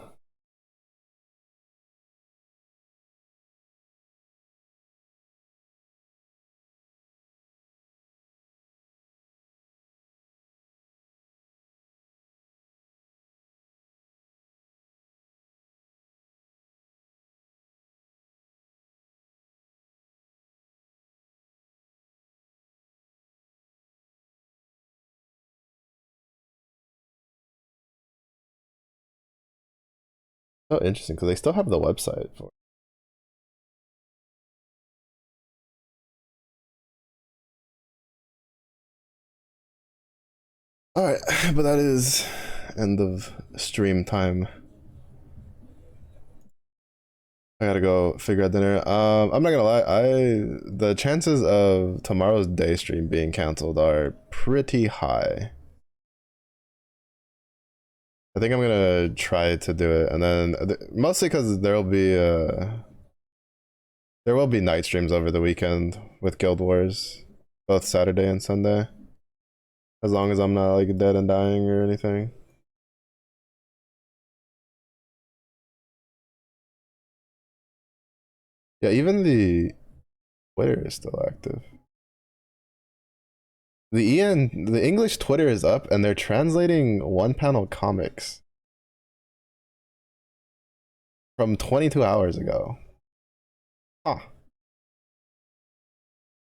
Speaker 1: Oh, interesting, because they still have the website for. All right, but that is end of stream time. I gotta go figure out dinner. I'm not gonna lie. The chances of tomorrow's day stream being canceled are pretty high. I think I'm gonna try to do it, and then mostly because there will be night streams over the weekend with Guild Wars, both Saturday and Sunday. As long as I'm not like dead and dying or anything. Yeah, even the Twitter is still active. The English Twitter is up, and they're translating one panel comics from 22 hours ago. Huh.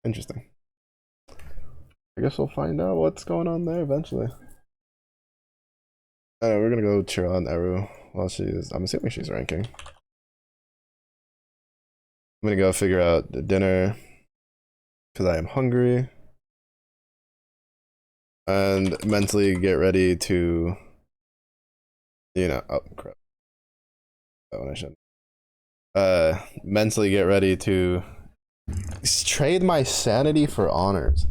Speaker 1: Interesting. I guess we'll find out what's going on there eventually. We're gonna go cheer on Eru while I'm assuming she's ranking. I'm gonna go figure out the dinner because I am hungry. And mentally get ready to, oh crap. That one I shouldn't. Mentally get ready to trade my sanity for honors.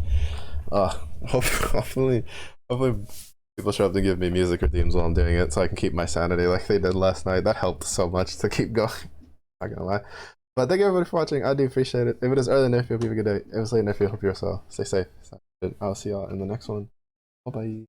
Speaker 1: Hopefully people show up to give me music redeems while I'm doing it, so I can keep my sanity like they did last night. That helped so much to keep going. Not gonna lie. But thank you everybody for watching. I do appreciate it. If it is early enough, hope you have a good day. If it's late enough, hope you're well. Stay safe. I'll see y'all in the next one. Bye bye.